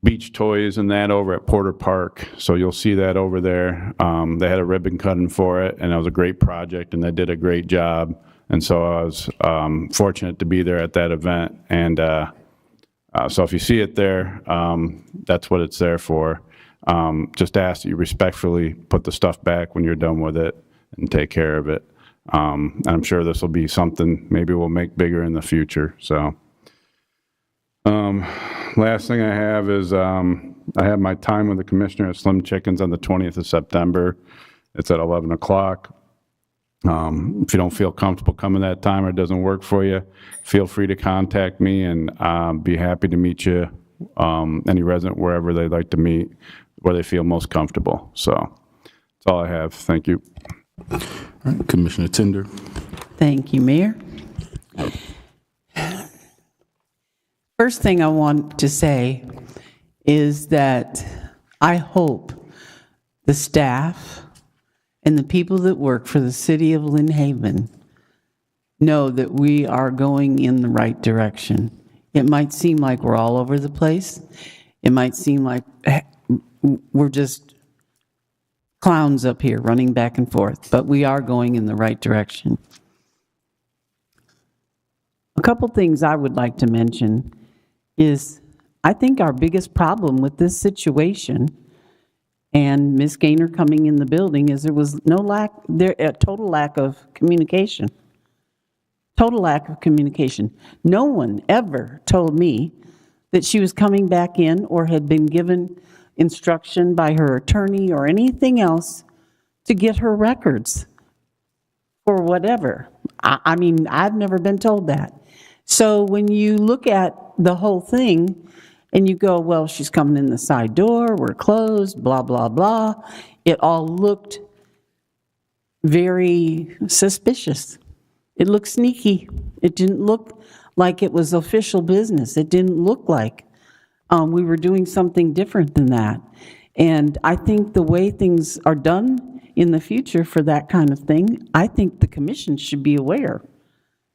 beach toys and that over at Porter Park. So you'll see that over there. They had a ribbon cutting for it, and it was a great project, and they did a great job. And so I was fortunate to be there at that event. And so if you see it there, that's what it's there for. Just ask that you respectfully put the stuff back when you're done with it and take care of it. And I'm sure this will be something maybe we'll make bigger in the future. So last thing I have is I have my time with the commissioner at Slim Chickens on the 20th of September. It's at 11 o'clock. If you don't feel comfortable coming that time or it doesn't work for you, feel free to contact me, and be happy to meet you, any resident, wherever they'd like to meet, where they feel most comfortable. So that's all I have. Thank you. All right, Commissioner Tinder. Thank you, Mayor. First thing I want to say is that I hope the staff and the people that work for the city of Lynn Haven know that we are going in the right direction. It might seem like we're all over the place. It might seem like we're just clowns up here running back and forth, but we are going in the right direction. A couple things I would like to mention is I think our biggest problem with this situation and Ms. Gaynor coming in the building is there was a total lack of communication. Total lack of communication. No one ever told me that she was coming back in or had been given instruction by her attorney or anything else to get her records or whatever. I mean, I've never been told that. So when you look at the whole thing and you go, well, she's coming in the side door, we're closed, blah, blah, blah, it all looked very suspicious. It looked sneaky. It didn't look like it was official business. It didn't look like we were doing something different than that. And I think the way things are done in the future for that kind of thing, I think the commission should be aware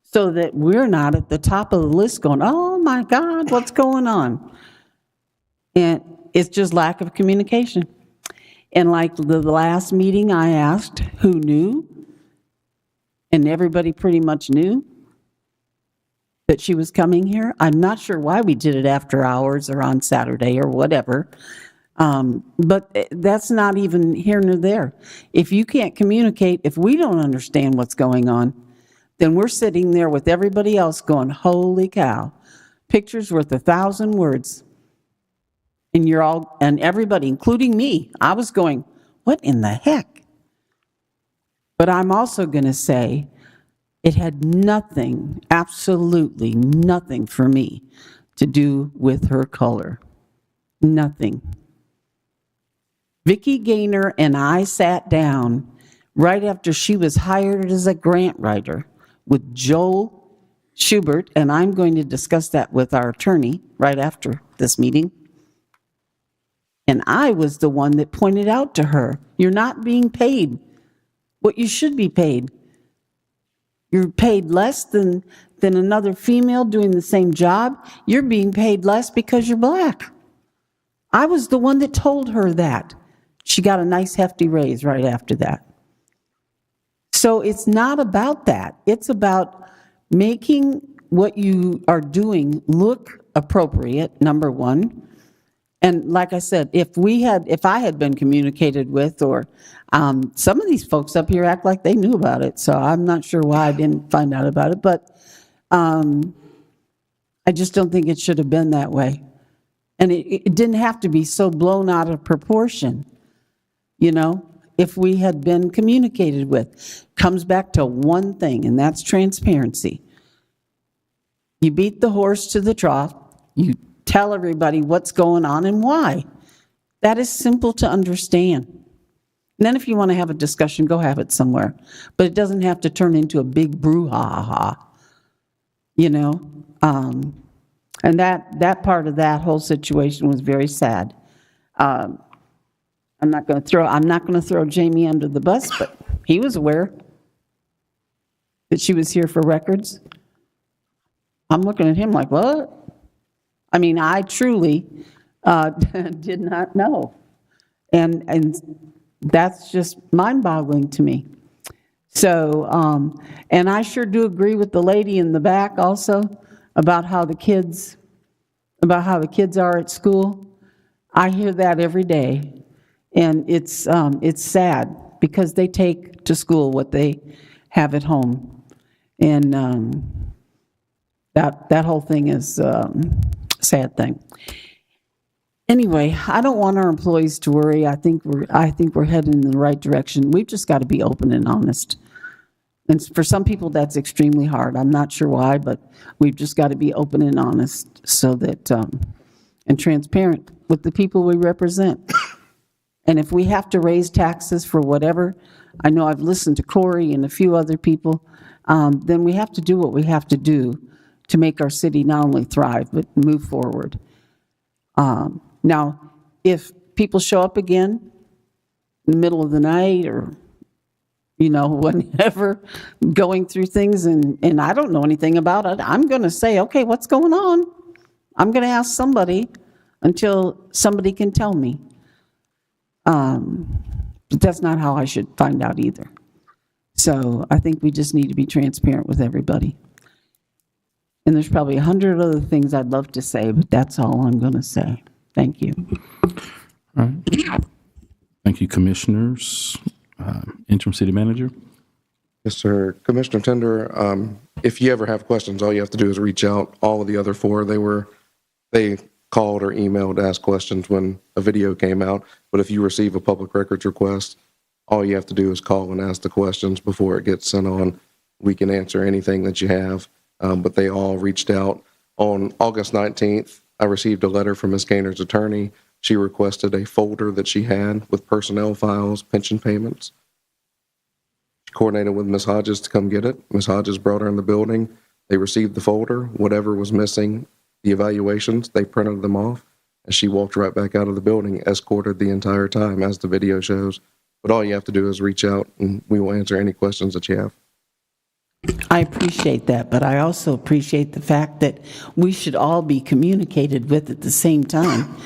so that we're not at the top of the list going, oh my God, what's going on? And it's just lack of communication. And like the last meeting I asked who knew, and everybody pretty much knew. that she was coming here. I'm not sure why we did it after hours or on Saturday or whatever. But that's not even here nor there. If you can't communicate, if we don't understand what's going on, then we're sitting there with everybody else going, holy cow, picture's worth 1,000 words. And you're all, and everybody, including me, I was going, what in the heck? But I'm also going to say it had nothing, absolutely nothing for me to do with her color. Nothing. Vicki Gaynor and I sat down right after she was hired as a grant writer with Joel Schubert, and I'm going to discuss that with our attorney right after this meeting. And I was the one that pointed out to her, you're not being paid what you should be paid. You're paid less than another female doing the same job. You're being paid less because you're black. I was the one that told her that. She got a nice hefty raise right after that. So it's not about that. It's about making what you are doing look appropriate, number one. And like I said, if I had been communicated with, or some of these folks up here act like they knew about it, so I'm not sure why I didn't find out about it, but I just don't think it should have been that way. And it didn't have to be so blown out of proportion, you know, if we had been communicated with. Comes back to one thing, and that's transparency. You beat the horse to the trough. You tell everybody what's going on and why. That is simple to understand. And then if you want to have a discussion, go have it somewhere. But it doesn't have to turn into a big brouhaha, you know. And that part of that whole situation was very sad. I'm not going to throw Jamie under the bus, but he was aware that she was here for records. I'm looking at him like, what? I mean, I truly did not know. And that's just mind-boggling to me. So, and I sure do agree with the lady in the back also about how the kids are at school. I hear that every day. And it's sad because they take to school what they have at home. And that whole thing is a sad thing. Anyway, I don't want our employees to worry. I think we're heading in the right direction. We've just got to be open and honest. And for some people, that's extremely hard. I'm not sure why, but we've just got to be open and honest so that, and transparent with the people we represent. And if we have to raise taxes for whatever, I know I've listened to Corey and a few other people, then we have to do what we have to do to make our city not only thrive, but move forward. Now, if people show up again in the middle of the night or, you know, whenever, going through things and I don't know anything about it, I'm going to say, okay, what's going on? I'm going to ask somebody until somebody can tell me. But that's not how I should find out either. So I think we just need to be transparent with everybody. And there's probably 100 other things I'd love to say, but that's all I'm going to say. Thank you. All right. Thank you, Commissioners. Interim City Manager. Yes, sir. Commissioner Tender, if you ever have questions, all you have to do is reach out. All of the other four, they called or emailed to ask questions when a video came out. But if you receive a public records request, all you have to do is call and ask the questions before it gets sent on. We can answer anything that you have. But they all reached out. On August 19th, I received a letter from Ms. Gaynor's attorney. She requested a folder that she had with personnel files, pension payments. She coordinated with Ms. Hodges to come get it. Ms. Hodges brought her in the building. They received the folder. Whatever was missing, the evaluations, they printed them off. And she walked right back out of the building, escorted the entire time, as the video shows. But all you have to do is reach out, and we will answer any questions that you have. I appreciate that, but I also appreciate the fact that we should all be communicated with at the same time,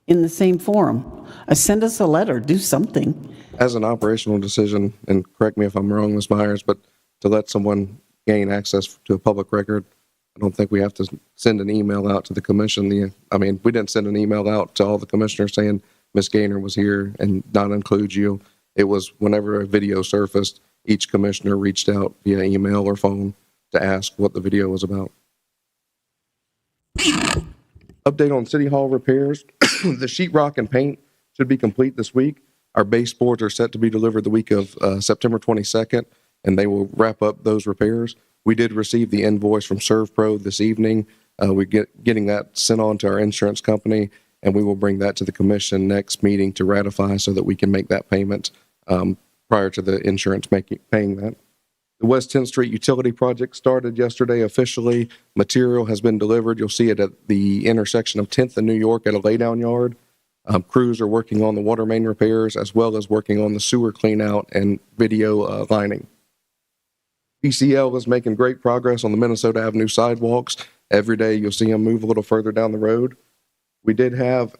in the same forum. Send us a letter, do something. As an operational decision, and correct me if I'm wrong, Ms. Myers, but to let someone gain access to a public record, I don't think we have to send an email out to the commission. We didn't send an email out to all the commissioners saying Ms. Gaynor was here and not include you. It was whenever a video surfaced, each commissioner reached out via email or phone to ask what the video was about. Update on City Hall repairs. The sheetrock and paint should be complete this week. Our baseboards are set to be delivered the week of September 22nd, and they will wrap up those repairs. We did receive the invoice from ServPro this evening. We're getting that sent on to our insurance company, and we will bring that to the commission next meeting to ratify so that we can make that payment prior to the insurance paying that. The West 10th Street utility project started yesterday officially. Material has been delivered. You'll see it at the intersection of 10th and New York at a laydown yard. Crews are working on the water main repairs as well as working on the sewer clean out and video lining. ECL is making great progress on the Minnesota Avenue sidewalks. Every day you'll see them move a little further down the road. We did have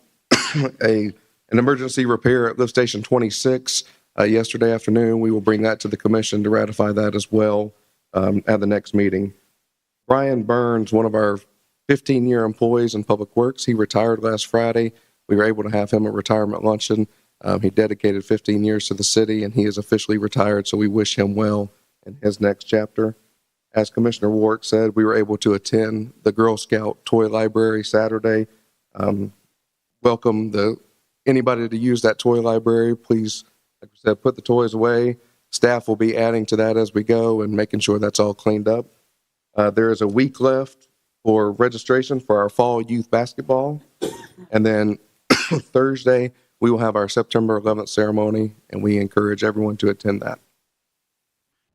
an emergency repair at lift station 26 yesterday afternoon. We will bring that to the commission to ratify that as well at the next meeting. Brian Burns, one of our 15-year employees in Public Works, he retired last Friday. We were able to have him at retirement luncheon. He dedicated 15 years to the city, and he is officially retired, so we wish him well in his next chapter. As Commissioner Warwick said, we were able to attend the Girl Scout toy library Saturday. Welcome anybody to use that toy library. Please, like I said, put the toys away. Staff will be adding to that as we go and making sure that's all cleaned up. There is a week left for registration for our fall youth basketball. And then Thursday, we will have our September 11th ceremony, and we encourage everyone to attend that.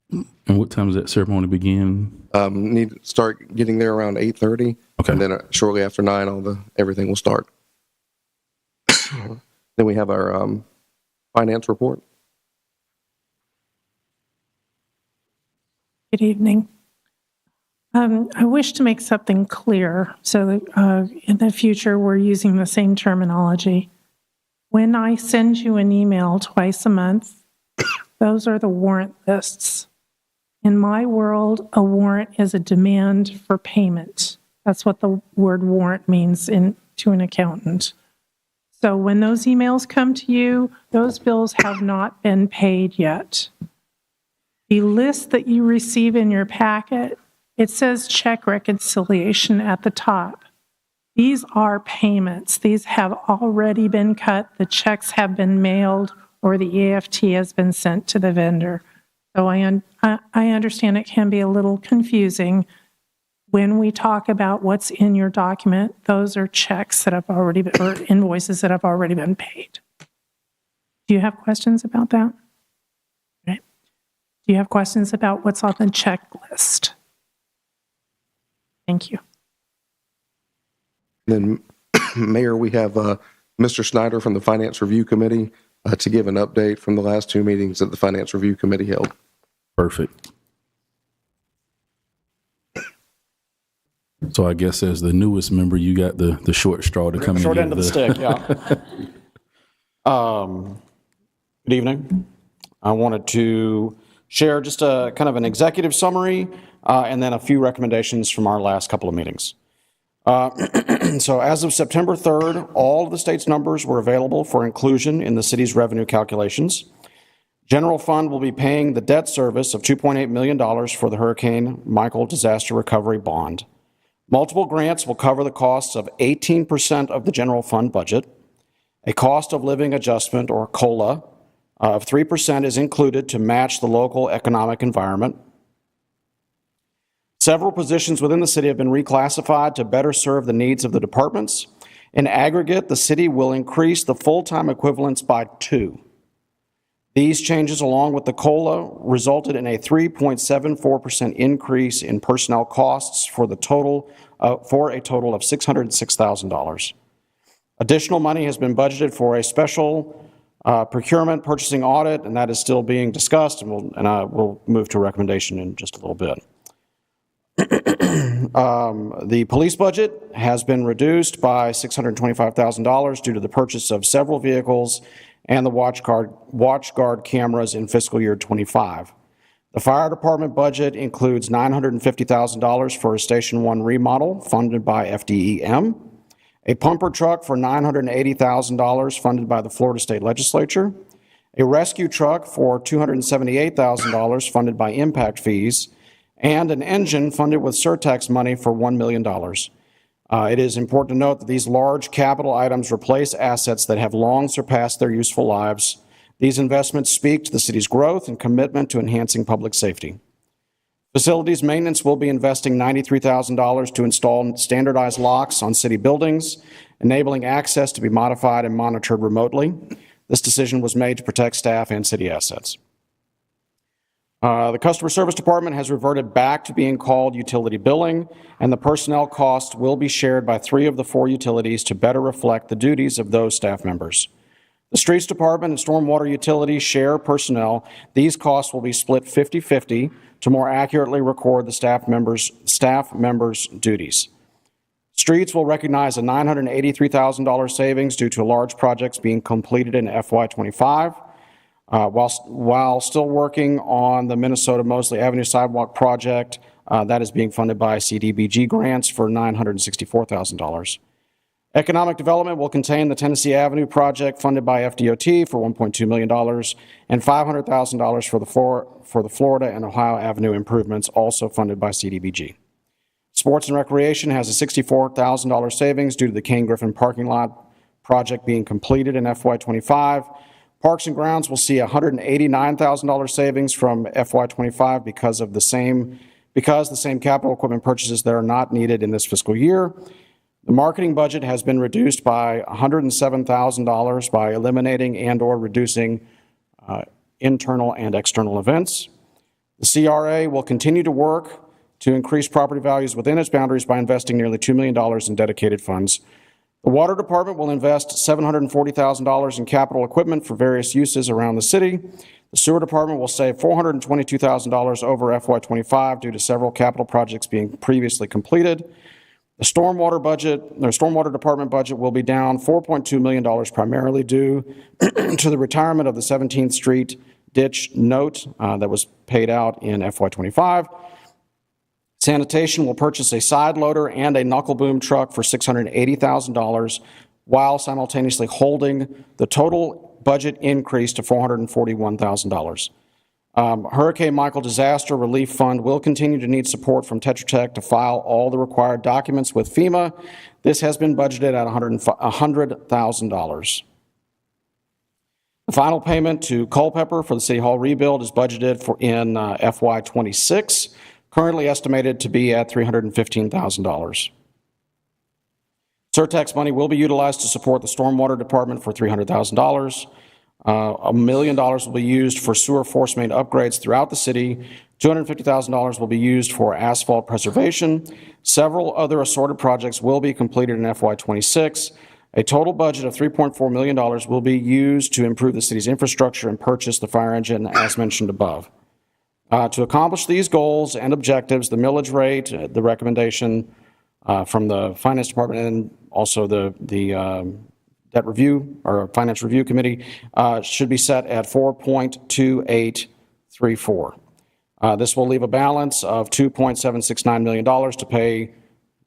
And what time does that ceremony begin? Need to start getting there around 8:30. Okay. And then shortly after 9, everything will start. Then we have our finance report. Good evening. I wish to make something clear so that in the future we're using the same terminology. When I send you an email twice a month, those are the warrant lists. In my world, a warrant is a demand for payment. That's what the word warrant means to an accountant. So when those emails come to you, those bills have not been paid yet. The list that you receive in your packet, it says check reconciliation at the top. These are payments. These have already been cut. The checks have been mailed or the EFT has been sent to the vendor. So I understand it can be a little confusing. When we talk about what's in your document, those are checks that have already been, or invoices that have already been paid. Do you have questions about that? Okay. Do you have questions about what's on the checklist? Thank you. Then, Mayor, we have Mr. Snyder from the Finance Review Committee to give an update from the last 2 meetings that the Finance Review Committee held. Perfect. So I guess as the newest member, you got the short straw to come in. Short end of the stick, yeah. Good evening. I wanted to share just a kind of an executive summary and then a few recommendations from our last couple of meetings. So as of September 3rd, all of the state's numbers were available for inclusion in the city's revenue calculations. General fund will be paying the debt service of $2.8 million for the Hurricane Michael Disaster Recovery Bond. Multiple grants will cover the costs of 18% of the general fund budget. A cost of living adjustment, or COLA, of 3% is included to match the local economic environment. Several positions within the city have been reclassified to better serve the needs of the departments. In aggregate, the city will increase the full-time equivalents by 2. These changes, along with the COLA, resulted in a 3.74% increase in personnel costs for a total of $606,000. Additional money has been budgeted for a special procurement purchasing audit, and that is still being discussed, and we'll move to a recommendation in just a little bit. The police budget has been reduced by $625,000 due to the purchase of several vehicles and the watch guard cameras in fiscal year 25. The fire department budget includes $950,000 for a Station 1 remodel funded by FDEM, a pumper truck for $980,000 funded by the Florida State Legislature, a rescue truck for $278,000 funded by impact fees, and an engine funded with surtax money for $1 million. It is important to note that these large capital items replace assets that have long surpassed their useful lives. These investments speak to the city's growth and commitment to enhancing public safety. Facilities maintenance will be investing $93,000 to install standardized locks on city buildings, enabling access to be modified and monitored remotely. This decision was made to protect staff and city assets. The customer service department has reverted back to being called utility billing, and the personnel cost will be shared by 3 of the 4 utilities to better reflect the duties of those staff members. The streets department and stormwater utilities share personnel. These costs will be split 50-50 to more accurately record the staff members' duties. Streets will recognize a $983,000 savings due to large projects being completed in FY25. While still working on the Minnesota Mosley Avenue sidewalk project, that is being funded by CDBG grants for $964,000. Economic development will contain the Tennessee Avenue project funded by FDOT for $1.2 million and $500,000 for the Florida and Ohio Avenue improvements, also funded by CDBG. Sports and Recreation has a $64,000 savings due to the Kane Griffin parking lot project being completed in FY25. Parks and Grounds will see a $189,000 savings from FY25 because the same capital equipment purchases that are not needed in this fiscal year. The marketing budget has been reduced by $107,000 by eliminating and/or reducing internal and external events. The CRA will continue to work to increase property values within its boundaries by investing nearly $2 million in dedicated funds. The Water Department will invest $740,000 in capital equipment for various uses around the city. The Sewer Department will save $422,000 over FY25 due to several capital projects being previously completed. The Stormwater Department budget will be down $4.2 million, primarily due to the retirement of the 17th Street ditch note that was paid out in FY25. Sanitation will purchase a side loader and a knuckle boom truck for $680,000, while simultaneously holding the total budget increase to $441,000. Hurricane Michael Disaster Relief Fund will continue to need support from Tetra Tech to file all the required documents with FEMA. This has been budgeted at $100,000. The final payment to Culpeper for the City Hall rebuild is budgeted in FY26, currently estimated to be at $315,000. Surtax money will be utilized to support the Stormwater Department for $300,000. $1 million will be used for sewer force main upgrades throughout the city. $250,000 will be used for asphalt preservation. Several other assorted projects will be completed in FY26. A total budget of $3.4 million will be used to improve the city's infrastructure and purchase the fire engine as mentioned above. To accomplish these goals and objectives, the millage rate, the recommendation from the Finance Department and also the Debt Review or Finance Review Committee should be set at 4.2834. This will leave a balance of $2.769 million to pay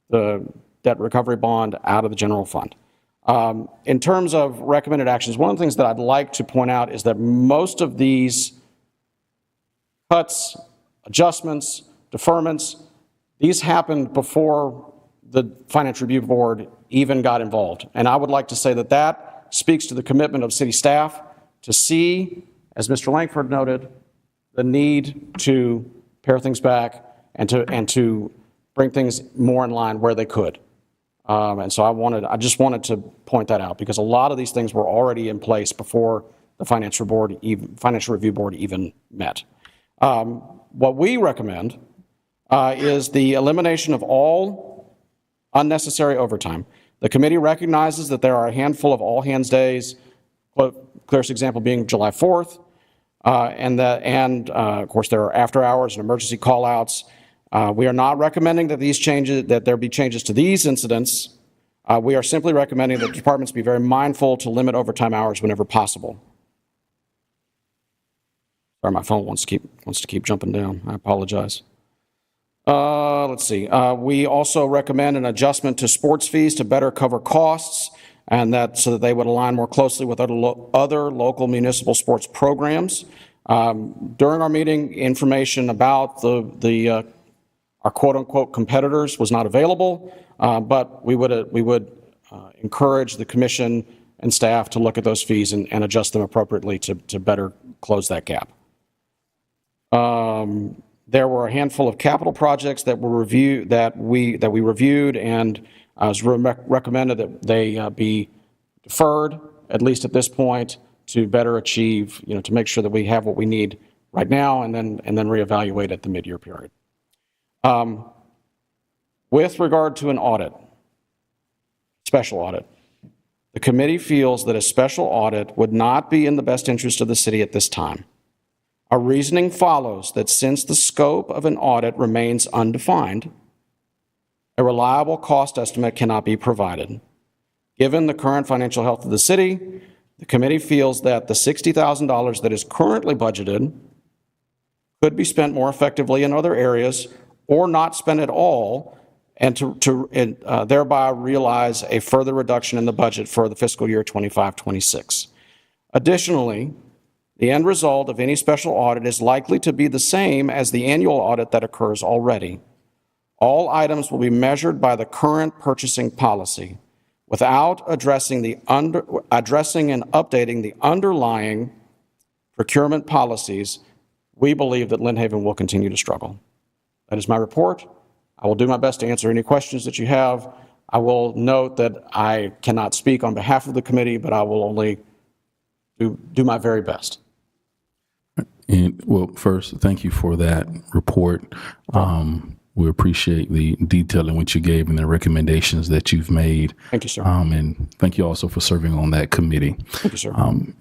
the debt recovery bond out of the general fund. In terms of recommended actions, one of the things that I'd like to point out is that most of these cuts, adjustments, deferments, these happened before the Finance Review Board even got involved. And I would like to say that that speaks to the commitment of city staff to see, as Mr. Langford noted, the need to pare things back and to bring things more in line where they could. And so I just wanted to point that out because a lot of these things were already in place before the Financial Review Board even met. What we recommend is the elimination of all unnecessary overtime. The committee recognizes that there are a handful of all-hands days, clearest example being July 4th, and of course there are after hours and emergency call-outs. We are not recommending that there be changes to these incidents. We are simply recommending that departments be very mindful to limit overtime hours whenever possible. Sorry, my phone wants to keep jumping down. I apologize. Let's see. We also recommend an adjustment to sports fees to better cover costs, and that so that they would align more closely with other local municipal sports programs. During our meeting, information about our quote-unquote competitors was not available, but we would encourage the commission and staff to look at those fees and adjust them appropriately to better close that gap. There were a handful of capital projects that were reviewed that we reviewed, and it was recommended that they be deferred, at least at this point, to better achieve, to make sure that we have what we need right now, and then reevaluate at the mid-year period. With regard to an audit, special audit, the committee feels that a special audit would not be in the best interest of the city at this time. Our reasoning follows that since the scope of an audit remains undefined, a reliable cost estimate cannot be provided. Given the current financial health of the city, the committee feels that the $60,000 that is currently budgeted could be spent more effectively in other areas or not spent at all, and thereby realize a further reduction in the budget for the fiscal year 25-26. Additionally, the end result of any special audit is likely to be the same as the annual audit that occurs already. All items will be measured by the current purchasing policy without addressing and updating the underlying procurement policies. We believe that Lynn Haven will continue to struggle. That is my report. I will do my best to answer any questions that you have. I will note that I cannot speak on behalf of the committee, but I will only do my very best. And well, first, thank you for that report. We appreciate the detail in which you gave and the recommendations that you've made. Thank you, sir. And thank you also for serving on that committee. Thank you, sir.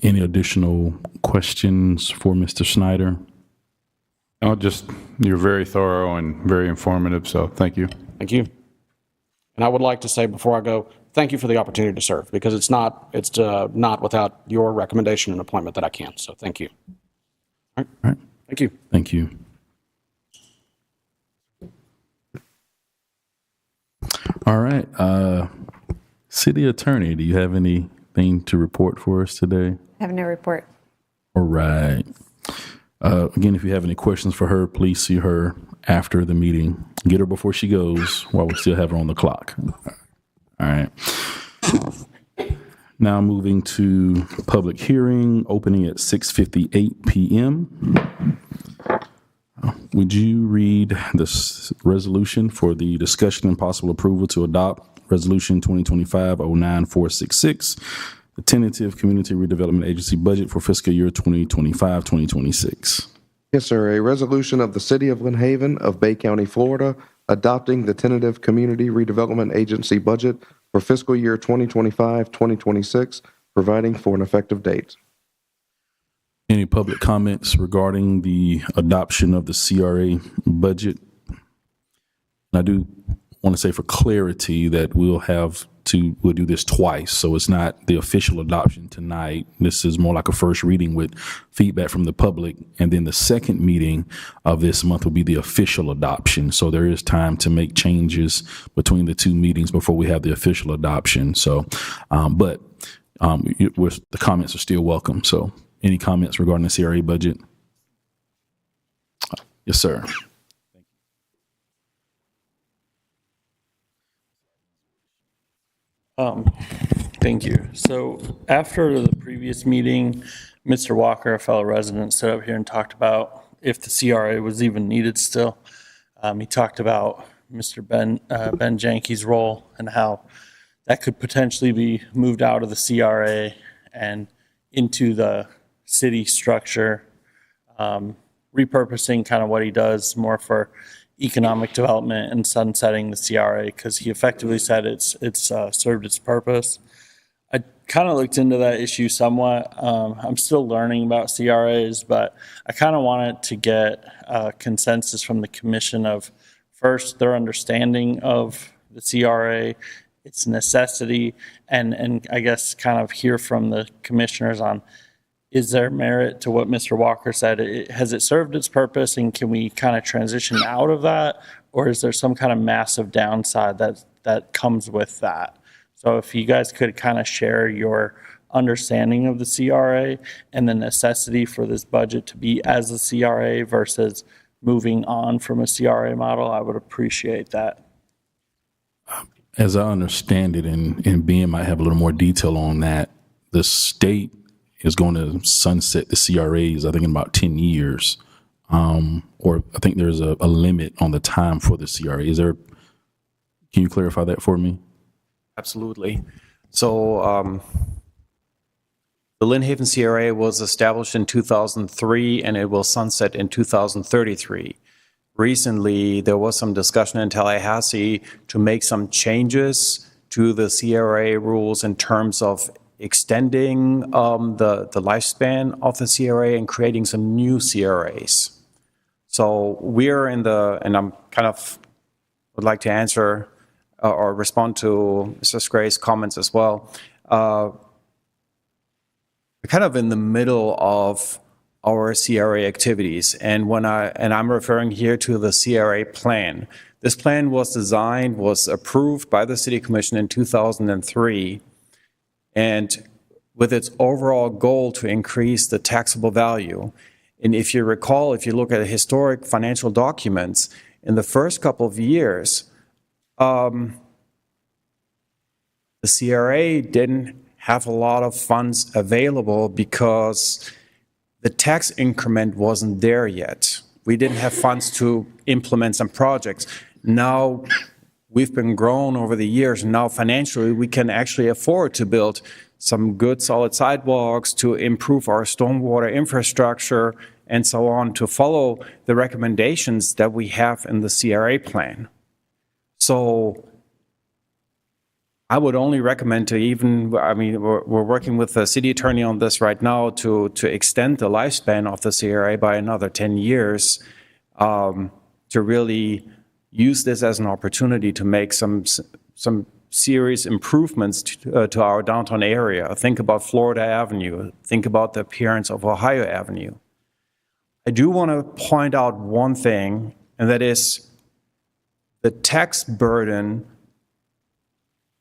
Any additional questions for Mr. Snyder? No, you're very thorough and very informative, so thank you. Thank you. And I would like to say before I go, thank you for the opportunity to serve, because it's not without your recommendation and appointment that I can. So thank you. All right. Thank you. Thank you. All right. City Attorney, do you have anything to report for us today? I have no report. All right. Again, if you have any questions for her, please see her after the meeting. Get her before she goes while we still have her on the clock. All right. Now moving to public hearing, opening at 6:58 p.m. Would you read this resolution for the discussion and possible approval to adopt Resolution 2025-09466, the tentative Community Redevelopment Agency budget for fiscal year 2025-2026? Yes, sir. A resolution of the City of Lynn Haven of Bay County, Florida, adopting the tentative Community Redevelopment Agency budget for fiscal year 2025-2026, providing for an effective date. Any public comments regarding the adoption of the CRA budget? I do want to say for clarity that we'll do this twice. So it's not the official adoption tonight. This is more like a first reading with feedback from the public. And then the second meeting of this month will be the official adoption. So there is time to make changes between the two meetings before we have the official adoption. So, the comments are still welcome. So any comments regarding the CRA budget? Yes, sir. Thank you. So after the previous meeting, Mr. Walker, a fellow resident, stood up here and talked about if the CRA was even needed still. He talked about Mr. Ben Janke's role and how that could potentially be moved out of the CRA and into the city structure, repurposing kind of what he does more for economic development and sunsetting the CRA, because he effectively said it's served its purpose. I kind of looked into that issue somewhat. I'm still learning about CRAs, but I kind of wanted to get a consensus from the commission of, first, their understanding of the CRA, its necessity, and I guess kind of hear from the commissioners on, is there merit to what Mr. Walker said? Has it served its purpose, and can we kind of transition out of that? Or is there some kind of massive downside that comes with that? So if you guys could kind of share your understanding of the CRA and the necessity for this budget to be as a CRA versus moving on from a CRA model, I would appreciate that. As I understand it, and Ben might have a little more detail on that, the state is going to sunset the CRAs, I think, in about 10 years. Or I think there's a limit on the time for the CRA. Can you clarify that for me? Absolutely. So the Lynn Haven CRA was established in 2003 and it will sunset in 2033. Recently, there was some discussion in Tallahassee to make some changes to the CRA rules in terms of extending the lifespan of the CRA and creating some new CRAs. So we're in and I'm kind of would like to answer or respond to Mr. Scray's comments as well. We're kind of in the middle of our CRA activities, and I'm referring here to the CRA plan. This plan was approved by the City Commission in 2003, and with its overall goal to increase the taxable value. And if you recall, if you look at historic financial documents, in the first couple of years, the CRA didn't have a lot of funds available because the tax increment wasn't there yet. We didn't have funds to implement some projects. Now we've been grown over the years, and now financially we can actually afford to build some good solid sidewalks, to improve our stormwater infrastructure, and so on, to follow the recommendations that we have in the CRA plan. So I would only recommend we're working with the city attorney on this right now to extend the lifespan of the CRA by another 10 years, to really use this as an opportunity to make some serious improvements to our downtown area. Think about Florida Avenue. Think about the appearance of Ohio Avenue. I do want to point out one thing, and that is the tax burden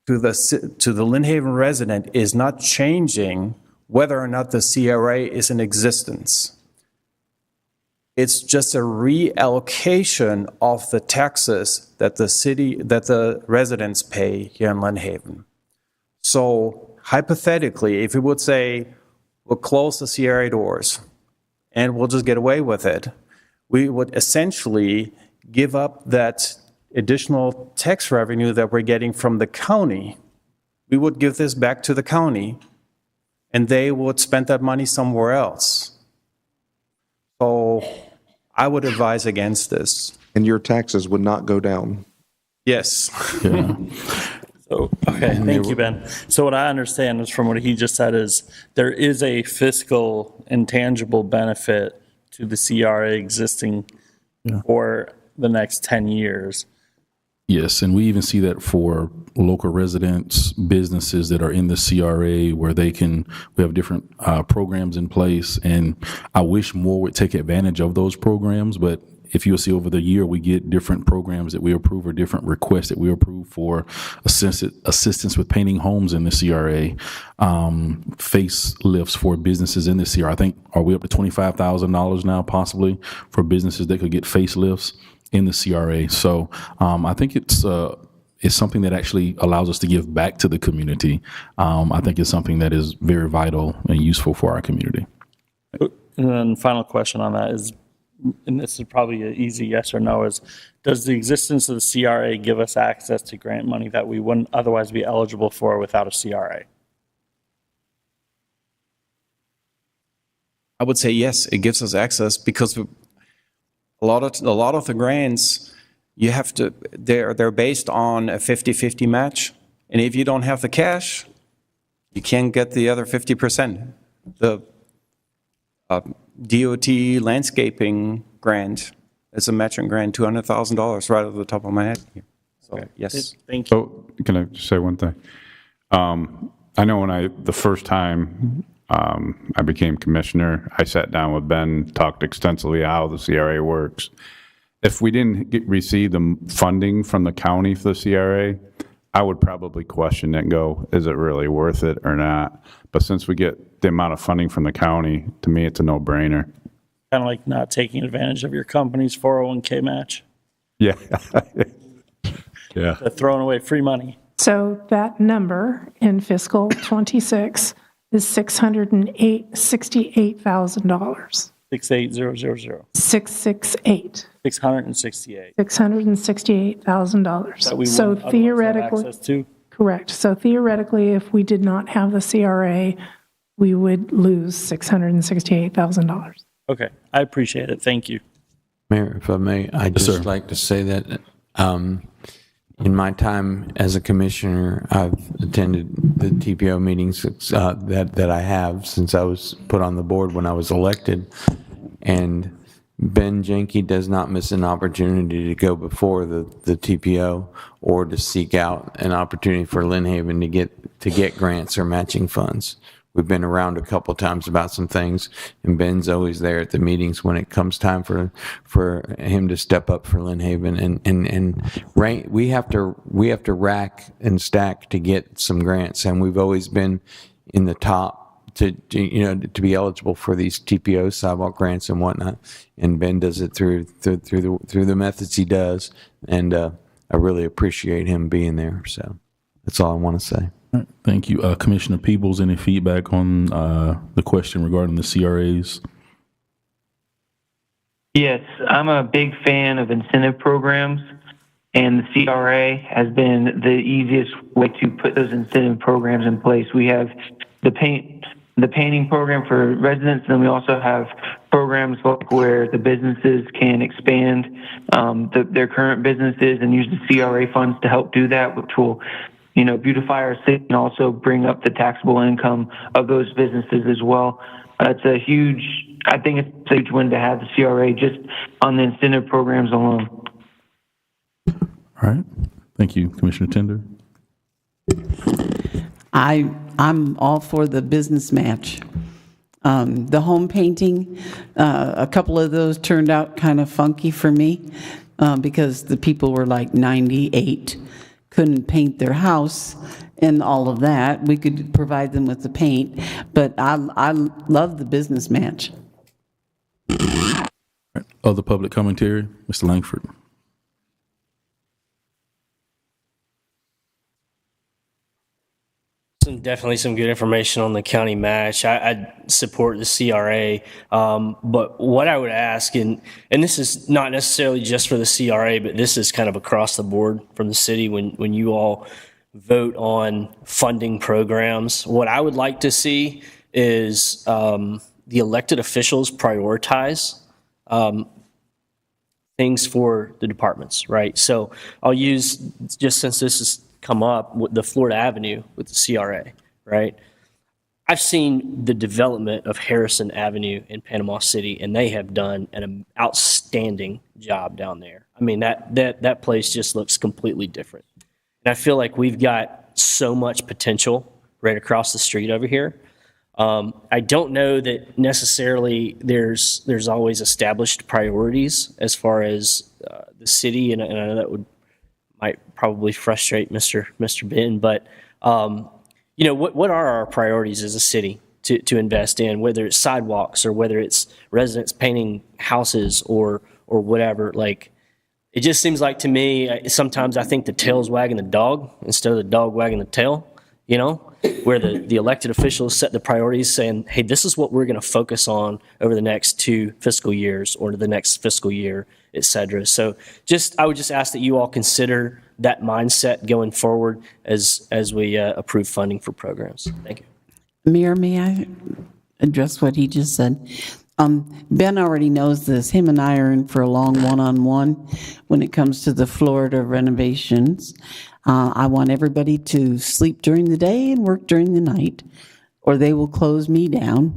to the Lynn Haven resident is not changing whether or not the CRA is in existence. It's just a reallocation of the taxes that the residents pay here in Lynn Haven. So hypothetically, if we would say we'll close the CRA doors and we'll just get away with it, we would essentially give up that additional tax revenue that we're getting from the county. We would give this back to the county, and they would spend that money somewhere else. So I would advise against this. And your taxes would not go down. Yes. Yeah. So, okay, thank you, Ben. So what I understand is from what he just said is there is a fiscal intangible benefit to the CRA existing for the next 10 years. Yes, and we even see that for local residents, businesses that are in the CRA where we have different programs in place, and I wish more would take advantage of those programs, but if you'll see over the year, we get different programs that we approve or different requests that we approve for assistance with painting homes in the CRA, facelifts for businesses in the CRA. I think, are we up to $25,000 now possibly for businesses that could get facelifts in the CRA? So I think it's something that actually allows us to give back to the community. I think it's something that is very vital and useful for our community. And then final question on that is, and this is probably an easy yes or no, is does the existence of the CRA give us access to grant money that we wouldn't otherwise be eligible for without a CRA? I would say yes, it gives us access because a lot of the grants they're based on a 50-50 match, and if you don't have the cash, you can't get the other 50%. The DOT landscaping grant is a matching grant, $200,000 right off the top of my head. So yes, thank you. So can I just say one thing? I know when the first time I became commissioner. I sat down with Ben, talked extensively how the CRA works. If we didn't receive the funding from the county for the CRA, I would probably question it and go, is it really worth it or not? But since we get the amount of funding from the county, to me, it's a no-brainer. Kind of like not taking advantage of your company's 401k match. Yeah. Yeah. They're throwing away free money. So that number in fiscal '26 is $668,000. 68000. 668. 668. $668,000. That we So wouldn't otherwise have theoretically, access to. correct. So theoretically, if we did not have the CRA, we would lose $668,000. Okay, I appreciate it. Thank you. Mayor, if I may, I'd just like to say that in my time as a commissioner, I've attended the TPO meetings that I have since I was put on the board when I was elected. And Ben Jenke does not miss an opportunity to go before the TPO or to seek out an opportunity for Lynn Haven to get grants or matching funds. We've been around a couple of times about some things, and Ben's always there at the meetings when it comes time for him to step up for Lynn Haven. And we have to rack and stack to get some grants, and we've always been in the top to be eligible for these TPO sidewalk grants and whatnot. And Ben does it through the methods he does, and I really appreciate him being there. So that's all I want to say. All right, thank you. Commissioner Peebles, any feedback on the question regarding the CRAs? Yes, I'm a big fan of incentive programs, and the CRA has been the easiest way to put those incentive programs in place. We have the painting program for residents, and then we also have programs like where the businesses can expand their current businesses and use the CRA funds to help do that, which will beautify our city and also bring up the taxable income of those businesses as well. I think it's a huge win to have the CRA just on the incentive programs alone. All right. Thank you, Commissioner Tender. I'm all for the business match. The home painting, a couple of those turned out kind of funky for me because the people were like 98. Couldn't paint their house and all of that. We could provide them with the paint, but I love the business match. Other public commentary, Mr. Langford. Definitely some good information on the county match. I support the CRA, but what I would ask, and this is not necessarily just for the CRA, but this is kind of across the board from the city when you all vote on funding programs, what I would like to see is the elected officials prioritize things for the departments, right? So I'll use, just since this has come up, with the Florida Avenue with the CRA, right? I've seen the development of Harrison Avenue in Panama City, and they have done an outstanding job down there. I mean, that place just looks completely different. And I feel like we've got so much potential right across the street over here. I don't know that necessarily there's always established priorities as far as the city, and I know that might probably frustrate Mr. Ben, but what are our priorities as a city to invest in, whether it's sidewalks or whether it's residents painting houses or whatever? Like, it just seems like to me, sometimes I think the tail's wagging the dog instead of the dog wagging the tail, where the elected officials set the priorities saying, hey, this is what we're going to focus on over the next 2 fiscal years or the next fiscal year, et cetera. So I would just ask that you all consider that mindset going forward as we approve funding for programs. Thank you. Mayor, may I address what he just said? Ben already knows this. Him and I are in for a long one-on-one when it comes to the Florida renovations. I want everybody to sleep during the day and work during the night, or they will close me down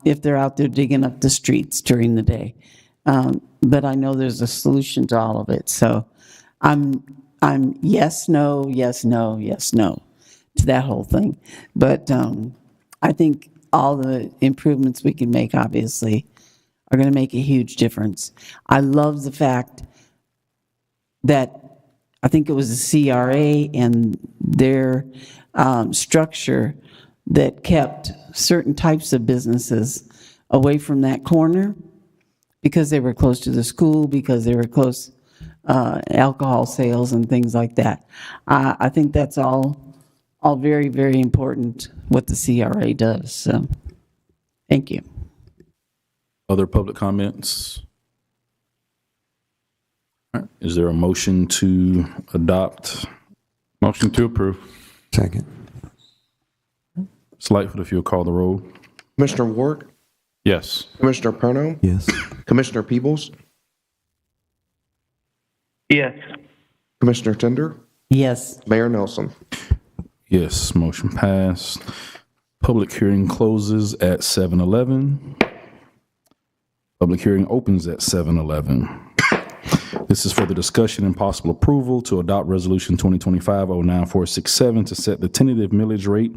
if they're out there digging up the streets during the day. But I know there's a solution to all of it. So I'm yes, no, yes, no, yes, no to that whole thing. But I think all the improvements we can make, obviously, are going to make a huge difference. I love the fact that I think it was the CRA and their structure that kept certain types of businesses away from that corner because they were close to the school, because they were close alcohol sales and things like that. I think that's all very, very important what the CRA does. So, thank you. Other public comments? All right. Is there a motion to adopt? Motion to approve. Second. It's Lightfoot, if you'll call the roll. Commissioner Ward, Yes. Commissioner Perno, Yes. Commissioner Peebles, Yes. Commissioner Tender, Yes. Mayor Nelson. Yes, motion passed. Public hearing closes at 7:11. Public hearing opens at 7:11. This is for the discussion and possible approval to adopt Resolution 2025-09467 to set the tentative millage rate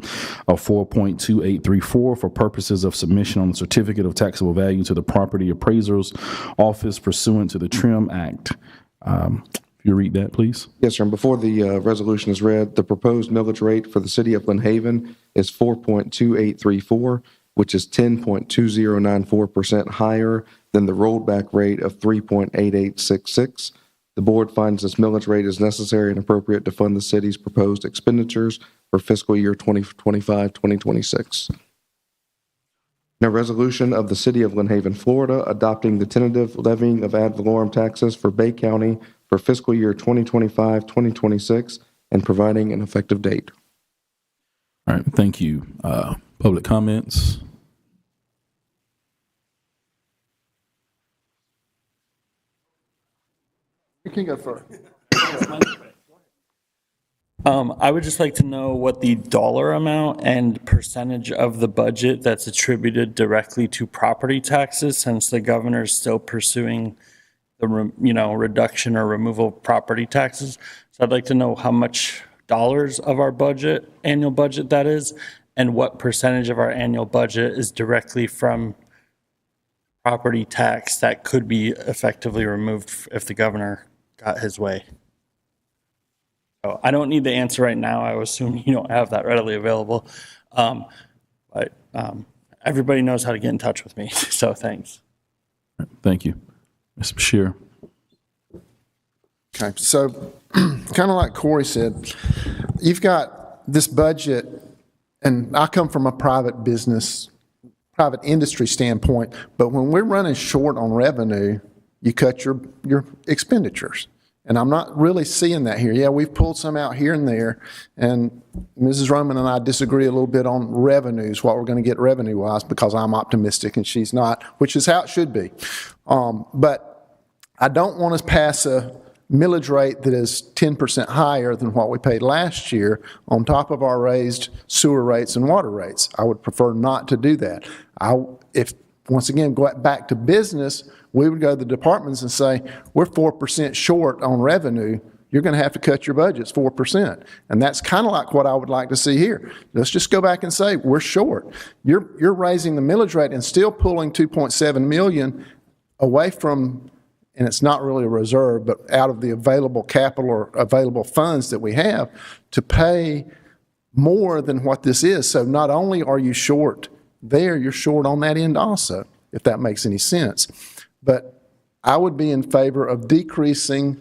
of 4.2834 for purposes of submission on the certificate of taxable value to the property appraiser's office pursuant to the TRIM Act. If you read that, please. Yes, sir. And before the resolution is read, the proposed millage rate for the city of Lynn Haven is 4.2834, which is 10.2094% higher than the rollback rate of 3.8866. The board finds this millage rate is necessary and appropriate to fund the city's proposed expenditures for fiscal year 2025-2026. Now, resolution of the city of Lynn Haven, Florida, adopting the tentative levying of ad valorem taxes for Bay County for fiscal year 2025-2026 and providing an effective date. All right, thank you. Public comments? You can go first. I would just like to know what the dollar amount and percentage of the budget that's attributed directly to property taxes, since the governor is still pursuing the reduction or removal of property taxes. So I'd like to know how much dollars of our budget, annual budget, that is, and what percentage of our annual budget is directly from property tax that could be effectively removed if the governor got his way. So I don't need the answer right now. I assume you don't have that readily available. But everybody knows how to get in touch with me, so thanks. Thank you. Ms. Bashir. Okay, so kind of like Corey said, you've got this budget, and I come from a private business, private industry standpoint, but when we're running short on revenue, you cut your expenditures. And I'm not really seeing that here. Yeah, we've pulled some out here and there, and Mrs. Roman and I disagree a little bit on revenues, what we're going to get revenue-wise, because I'm optimistic and she's not, which is how it should be. But I don't want to pass a millage rate that is 10% higher than what we paid last year on top of our raised sewer rates and water rates. I would prefer not to do that. If, once again, go back to business, we would go to the departments and say, we're 4% short on revenue. You're going to have to cut your budgets 4%. And that's kind of like what I would like to see here. Let's just go back and say, we're short. You're raising the millage rate and still pulling $2.7 million away from, and it's not really a reserve, but out of the available capital or available funds that we have to pay more than what this is. So not only are you short there, you're short on that end also, if that makes any sense. But I would be in favor of decreasing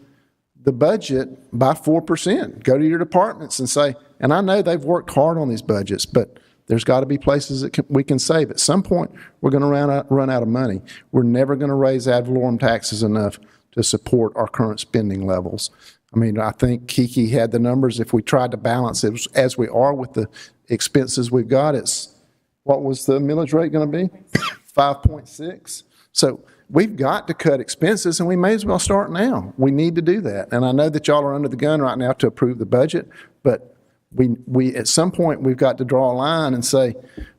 the budget by 4%. Go to your departments and say, and I know they've worked hard on these budgets, but there's got to be places that we can save. At some point, we're going to run out of money. We're never going to raise ad valorem taxes enough to support our current spending levels. I mean, I think Kiki had the numbers. If we tried to balance it as we are with the expenses we've got, what was the millage rate going to be? 5.6. So we've got to cut expenses, and we may as well start now. We need to do that. And I know that y'all are under the gun right now to approve the budget, but we at some point, we've got to draw a line and say,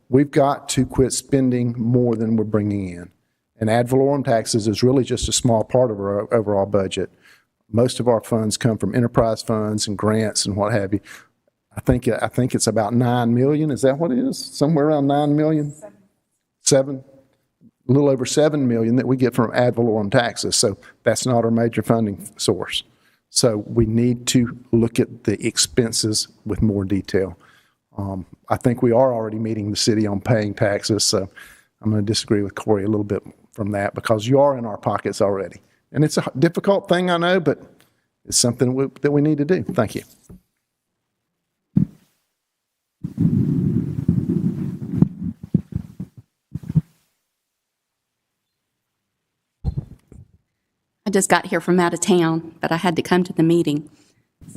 we've got to quit spending more than we're bringing in. And ad valorem taxes is really just a small part of our overall budget. Most of our funds come from enterprise funds and grants and what have you. I think it's about 9 million. Is that what it is? Somewhere around 9 million? 7? A little over 7 million that we get from ad valorem taxes. So that's not our major funding source. So we need to look at the expenses with more detail. I think we are already meeting the city on paying taxes, so I'm going to disagree with Corey a little bit from that because you are in our pockets already. And it's a difficult thing, I know, but it's something that we need to do. Thank you. I just got here from out of town, but I had to come to the meeting.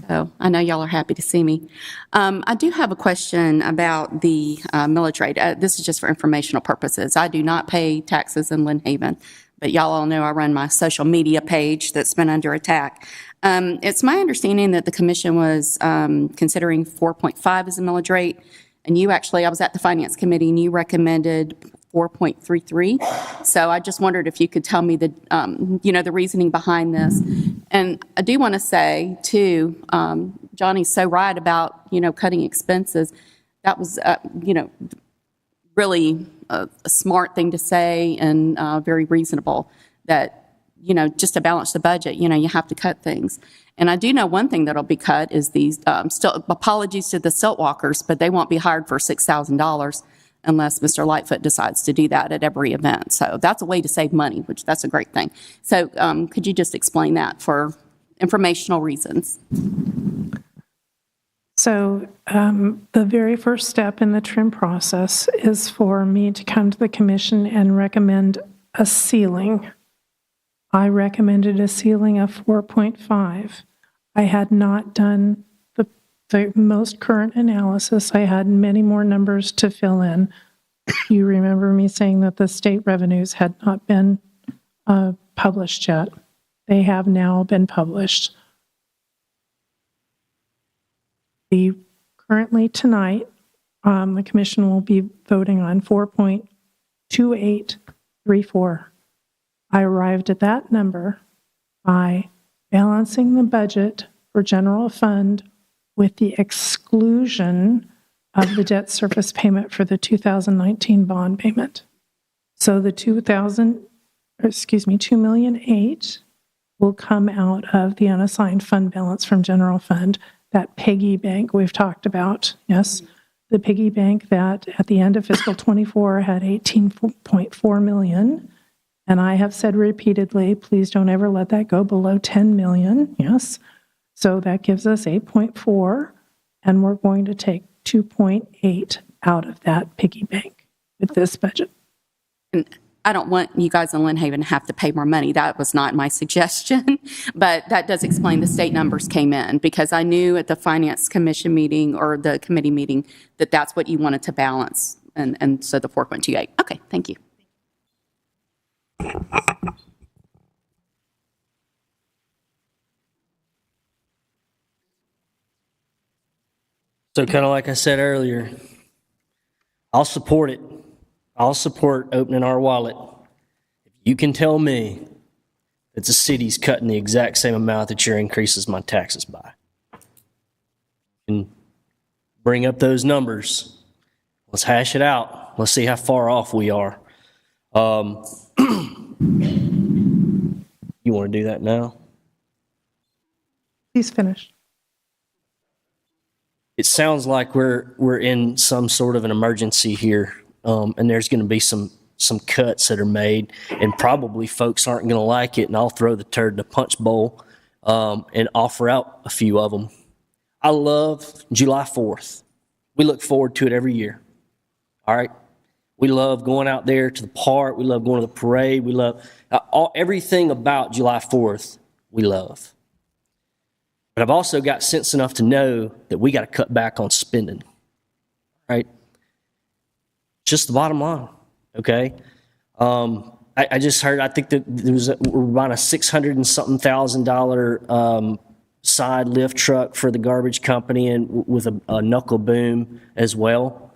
So I know y'all are happy to see me. I do have a question about the millage rate. This is just for informational purposes. I do not pay taxes in Lynn Haven, but y'all all know I run my social media page that's been under attack. It's my understanding that the commission was considering 4.5 as a millage rate, and you actually, I was at the finance committee, and you recommended 4.33. So I just wondered if you could tell me the, the reasoning behind this. And I do want to say, too, Johnny's so right about, cutting expenses. That was, really a smart thing to say and very reasonable that, just to balance the budget, you have to cut things. And I do know one thing that'll be cut is these, apologies to the silt walkers, but they won't be hired for $6,000 unless Mr. Lightfoot decides to do that at every event. So that's a way to save money, which that's a great thing. So could you just explain that for informational reasons? So the very first step in the trim process is for me to come to the commission and recommend a ceiling. I recommended a ceiling of 4.5. I had not done the most current analysis. I had many more numbers to fill in. You remember me saying that the state revenues had not been published yet. They have now been published. Currently tonight, the commission will be voting on 4.2834. I arrived at that number by balancing the budget for general fund with the exclusion of the debt service payment for the 2019 bond payment. So the $2.8 million will come out of the unassigned fund balance from general fund, that piggy bank we've talked about. Yes, the piggy bank that at the end of fiscal 24 had 18.4 million. And I have said repeatedly, please don't ever let that go below 10 million. Yes. So that gives us 8.4, and we're going to take 2.8 out of that piggy bank with this budget. And I don't want you guys in Lynn Haven to have to pay more money. That was not my suggestion, but that does explain the state numbers came in, because I knew at the Finance Commission meeting or the committee meeting that that's what you wanted to balance, and so the 4.28. Okay, thank you. So kind of like I said earlier, I'll support it. I'll support opening our wallet. If you can tell me that the city's cutting the exact same amount that your increases my taxes by, and bring up those numbers. Let's hash it out. Let's see how far off we are. You want to do that now? Please finish. It sounds like we're in some sort of an emergency here, and there's going to be some cuts that are made, and probably folks aren't going to like it, and I'll throw the turd in the punch bowl and offer out a few of them. I love July 4th. We look forward to it every year. All right? We love going out there to the park. We love going to the parade. We love everything about July 4th we love. But I've also got sense enough to know that we got to cut back on spending, right? Just the bottom line, okay? I just heard, I think that we're buying a $600 and something thousand side lift truck for the garbage company, and with a knuckle boom as well.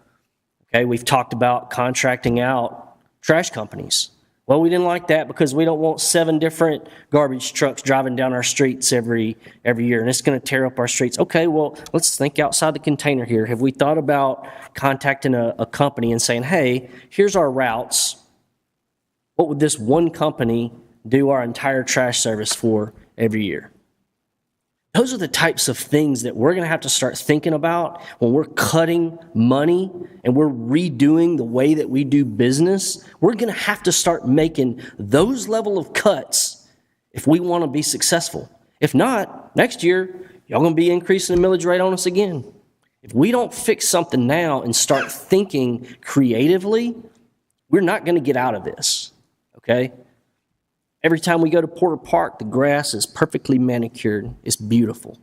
Okay, we've talked about contracting out trash companies. Well, we didn't like that because we don't want 7 different garbage trucks driving down our streets every year, and it's going to tear up our streets. Okay, well, let's think outside the container here. Have we thought about contacting a company and saying, hey, here's our routes. What would this one company do our entire trash service for every year? Those are the types of things that we're going to have to start thinking about when we're cutting money and we're redoing the way that we do business. We're going to have to start making those level of cuts if we want to be successful. If not, next year, y'all going to be increasing the millage rate on us again. If we don't fix something now and start thinking creatively, we're not going to get out of this, okay? Every time we go to Porter Park, the grass is perfectly manicured. It's beautiful,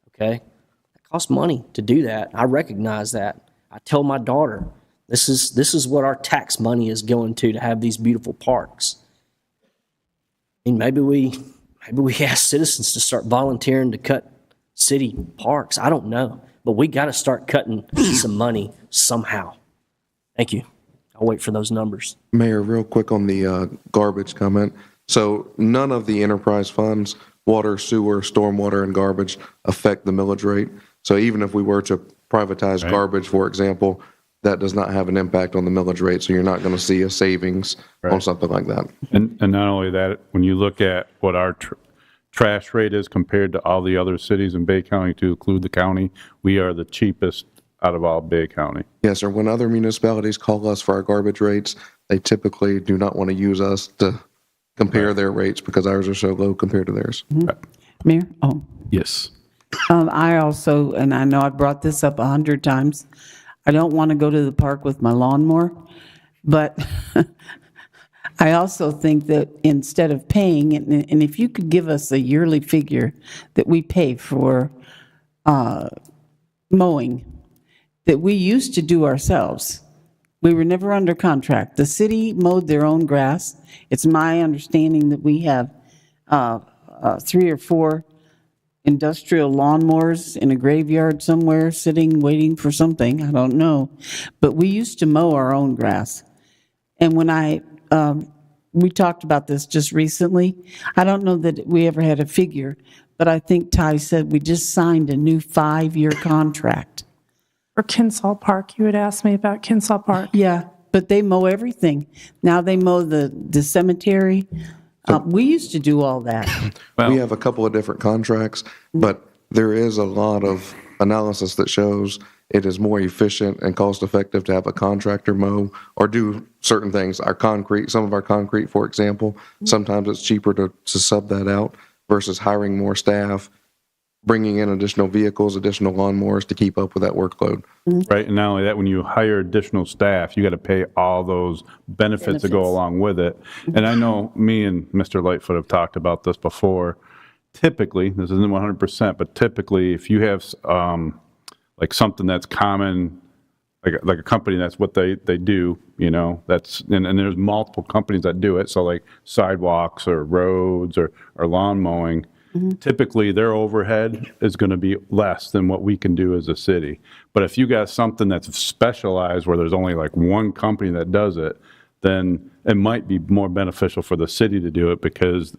okay? It costs money to do that. I recognize that. I tell my daughter, this is what our tax money is going to have these beautiful parks. And maybe we ask citizens to start volunteering to cut city parks. I don't know. But we got to start cutting some money somehow. Thank you. I'll wait for those numbers. Mayor, real quick on the garbage comment. So none of the enterprise funds, water, sewer, stormwater, and garbage affect the millage rate. So even if we were to privatize garbage, for example, that does not have an impact on the millage rate. So you're not going to see a savings on something like that. And not only that, when you look at what our trash rate is compared to all the other cities in Bay County, to include the county, we are the cheapest out of all Bay County. Yes, sir. When other municipalities call us for our garbage rates, they typically do not want to use us to compare their rates because ours are so low compared to theirs. Mayor? Oh. Yes. I also, and I know I brought this up 100 times, I don't want to go to the park with my lawnmower, but I also think that instead of paying, and if you could give us a yearly figure that we pay for mowing, that we used to do ourselves. We were never under contract. The city mowed their own grass. It's my understanding that we have 3 or 4 industrial lawnmowers in a graveyard somewhere sitting, waiting for something. I don't know. But we used to mow our own grass. And when we talked about this just recently, I don't know that we ever had a figure, but I think Ty said we just signed a new 5-year contract. For Kinsall Park, you would ask me about Kinsall Park. Yeah, but they mow everything. Now they mow the cemetery. We used to do all that. We have a couple of different contracts, but there is a lot of analysis that shows it is more efficient and cost effective to have a contractor mow or do certain things. Some of our concrete, for example, sometimes it's cheaper to sub that out versus hiring more staff, bringing in additional vehicles, additional lawnmowers to keep up with that workload. Right, and not only that, when you hire additional staff, you got to pay all those benefits that go along with it. And I know me and Mr. Lightfoot have talked about this before. Typically, this isn't 100%, but typically if you have like something that's common, like a company, that's what they do, you know, and there's multiple companies that do it. So like sidewalks or roads or lawn mowing, typically their overhead is going to be less than what we can do as a city. But if you got something that's specialized where there's only like one company that does it, then it might be more beneficial for the city to do it because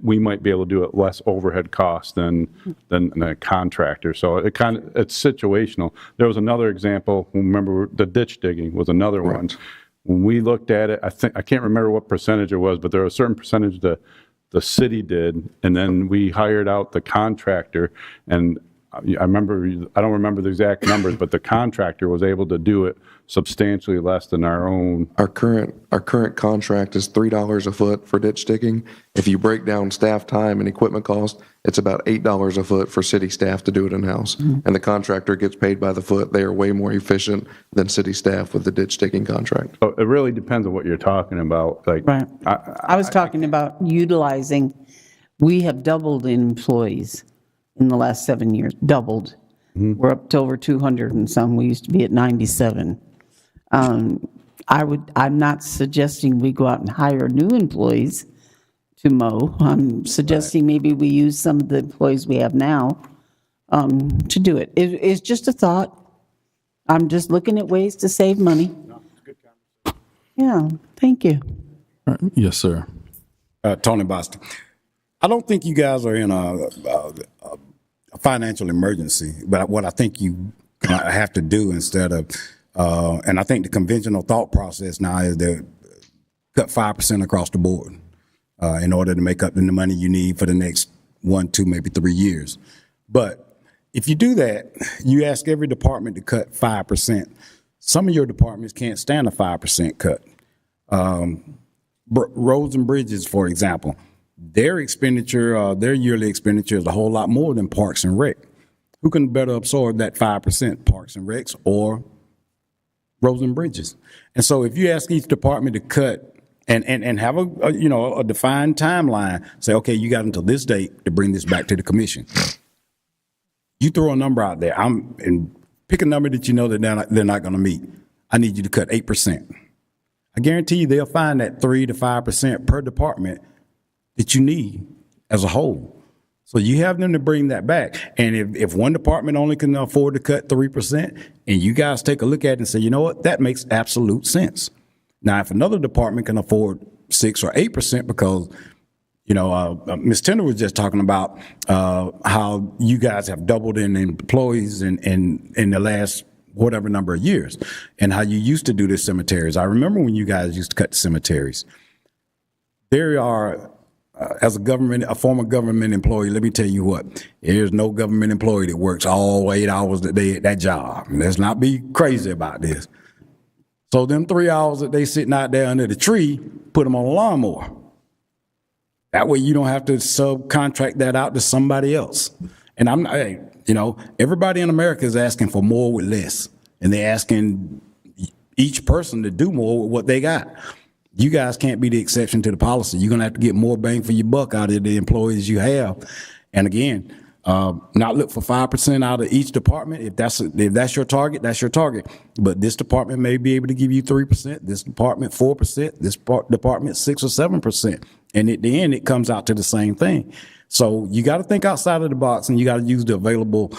we might be able to do it less overhead cost than a contractor. So it's situational. There was another example. Remember, the ditch digging was another one. When we looked at it, I can't remember what percentage it was, but there was a certain percentage that the city did, and then we hired out the contractor, and I don't remember the exact numbers, but the contractor was able to do it substantially less than our own. Our current contract is $3 a foot for ditch digging. If you break down staff time and equipment cost, it's about $8 a foot for city staff to do it in-house. And the contractor gets paid by the foot. They are way more efficient than city staff with the ditch digging contract. So it really depends on what you're talking about. Like, right. I was talking about utilizing, we have doubled in employees in the last 7 years, doubled. We're up to over 200 and some. We used to be at 97. I'm not suggesting we go out and hire new employees to mow. I'm suggesting maybe we use some of the employees we have now to do it. It's just a thought. I'm just looking at ways to save money. Yeah, thank you. Yes, sir. Tony Boston. I don't think you guys are in a financial emergency, but what I think you have to do instead of, and I think the conventional thought process now is to cut 5% across the board in order to make up the money you need for the next 1, 2, maybe 3 years. But if you do that, you ask every department to cut 5%. Some of your departments can't stand a 5% cut. Roads and bridges, for example, their expenditure, their yearly expenditure is a whole lot more than Parks and Rec. Who can better absorb that 5%, Parks and Recs or roads and bridges? And so if you ask each department to cut and have a defined timeline, say, okay, you got until this date to bring this back to the commission. You throw a number out there, and pick a number that you know that they're not going to meet. I need you to cut 8%. I guarantee you they'll find that 3 to 5% per department that you need as a whole. So you have them to bring that back. And if one department only can afford to cut 3%, and you guys take a look at it and say, you know what, that makes absolute sense. Now, if another department can afford 6 or 8% because, Ms. Tender was just talking about how you guys have doubled in employees in the last whatever number of years, and how you used to do the cemeteries. I remember when you guys used to cut the cemeteries. There are, as a former government employee, let me tell you what, there's no government employee that works all 8 hours a day at that job. Let's not be crazy about this. So them 3 hours that they sitting out there under the tree, put them on a lawnmower. That way you don't have to subcontract that out to somebody else. And everybody in America is asking for more with less. And they're asking each person to do more with what they got. You guys can't be the exception to the policy. You're going to have to get more bang for your buck out of the employees you have. And again, not look for 5% out of each department. If that's your target, that's your target. But this department may be able to give you 3%, this department 4%, this department 6 or 7%. And at the end, it comes out to the same thing. So you got to think outside of the box, and you got to use the available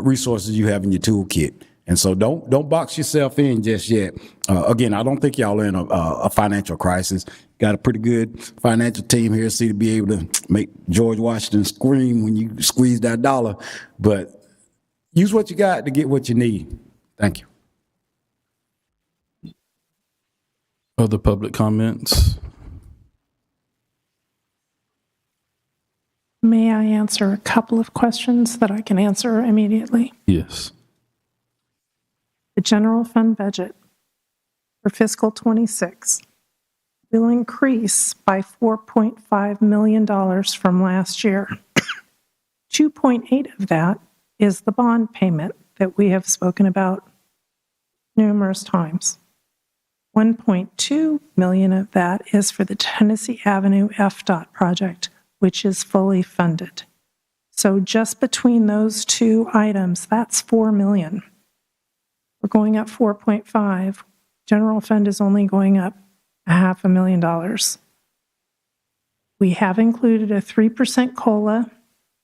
resources you have in your toolkit. And so don't box yourself in just yet. Again, I don't think y'all are in a financial crisis. Got a pretty good financial team here, to be able to make George Washington scream when you squeeze that dollar. But use what you got to get what you need. Thank you. Other public comments? May I answer a couple of questions that I can answer immediately? Yes. The general fund budget for fiscal 26 will increase by $4.5 million from last year. 2.8 of that is the bond payment that we have spoken about numerous times. 1.2 million of that is for the Tennessee Avenue FDOT project, which is fully funded. So just between those two items, that's $4 million. We're going up 4.5. General fund is only going up $500,000. We have included a 3% COLA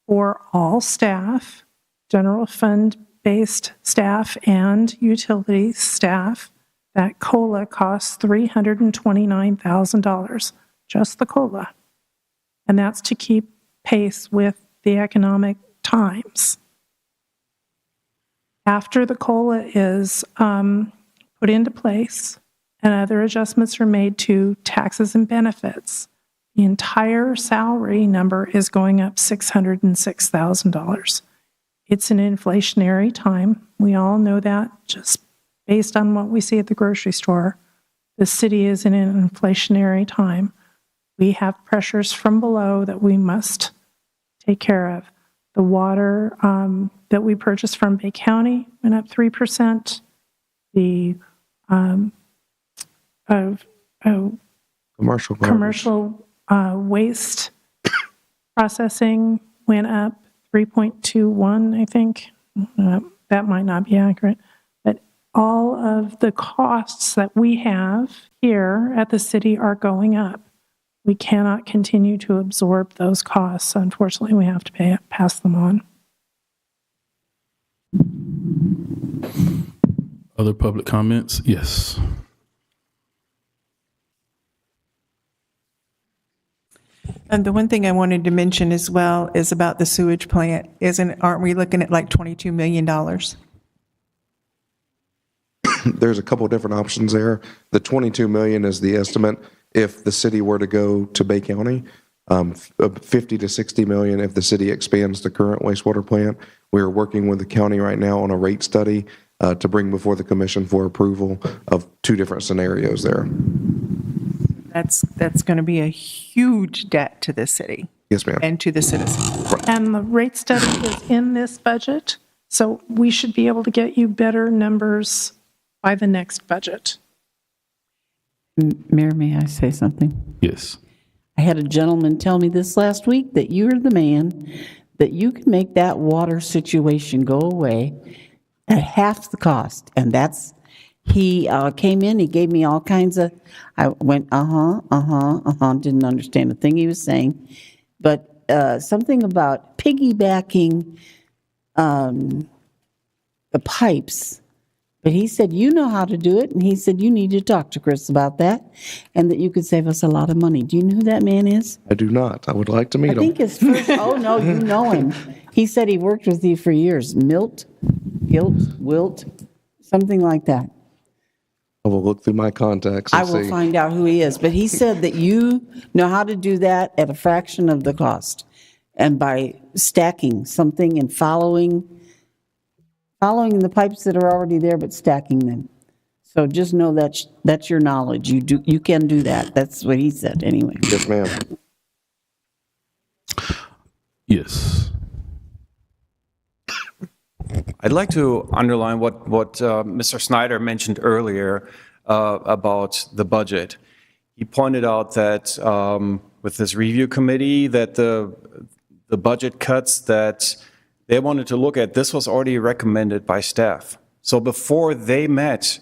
for all staff, general fund-based staff and utility staff. That COLA costs $329,000, just the COLA. And that's to keep pace with the economic times. After the COLA is put into place and other adjustments are made to taxes and benefits, the entire salary number is going up $606,000. It's an inflationary time. We all know that just based on what we see at the grocery store. The city is in an inflationary time. We have pressures from below that we must take care of. The water that we purchased from Bay County went up 3%. The commercial waste processing went up 3.21, I think. That might not be accurate. But all of the costs that we have here at the city are going up. We cannot continue to absorb those costs. Unfortunately, we have to pass them on. Other public comments? Yes. And the one thing I wanted to mention as well is about the sewage plant. Aren't we looking at like $22 million? There's a couple of different options there. The 22 million is the estimate if the city were to go to Bay County. 50 to 60 million if the city expands the current wastewater plant. We are working with the county right now on a rate study to bring before the commission for approval of two different scenarios there. That's going to be a huge debt to the city. Yes, ma'am. And to the citizens. And the rate study is in this budget, so we should be able to get you better numbers by the next budget. Mayor, may I say something? Yes. I had a gentleman tell me this last week that you're the man, that you can make that water situation go away at half the cost. And he came in, he gave me all kinds of, I went, didn't understand a thing he was saying. But something about piggybacking the pipes. But he said, you know how to do it. And he said, you need to talk to Chris about that and that you could save us a lot of money. Do you know who that man is? I do not. I would like to meet him. I think his first, oh no, you know him. He said he worked with you for years. Wilt, something like that. I will look through my contacts and I will see. find out who he is. But he said that you know how to do that at a fraction of the cost. And by stacking something and following the pipes that are already there, but stacking them. So just know that's your knowledge. You can do that. That's what he said anyway. Yes, ma'am. Yes. I'd like to underline what Mr. Snyder mentioned earlier about the budget. He pointed out that with this review committee, that the budget cuts that they wanted to look at, this was already recommended by staff. So before they met,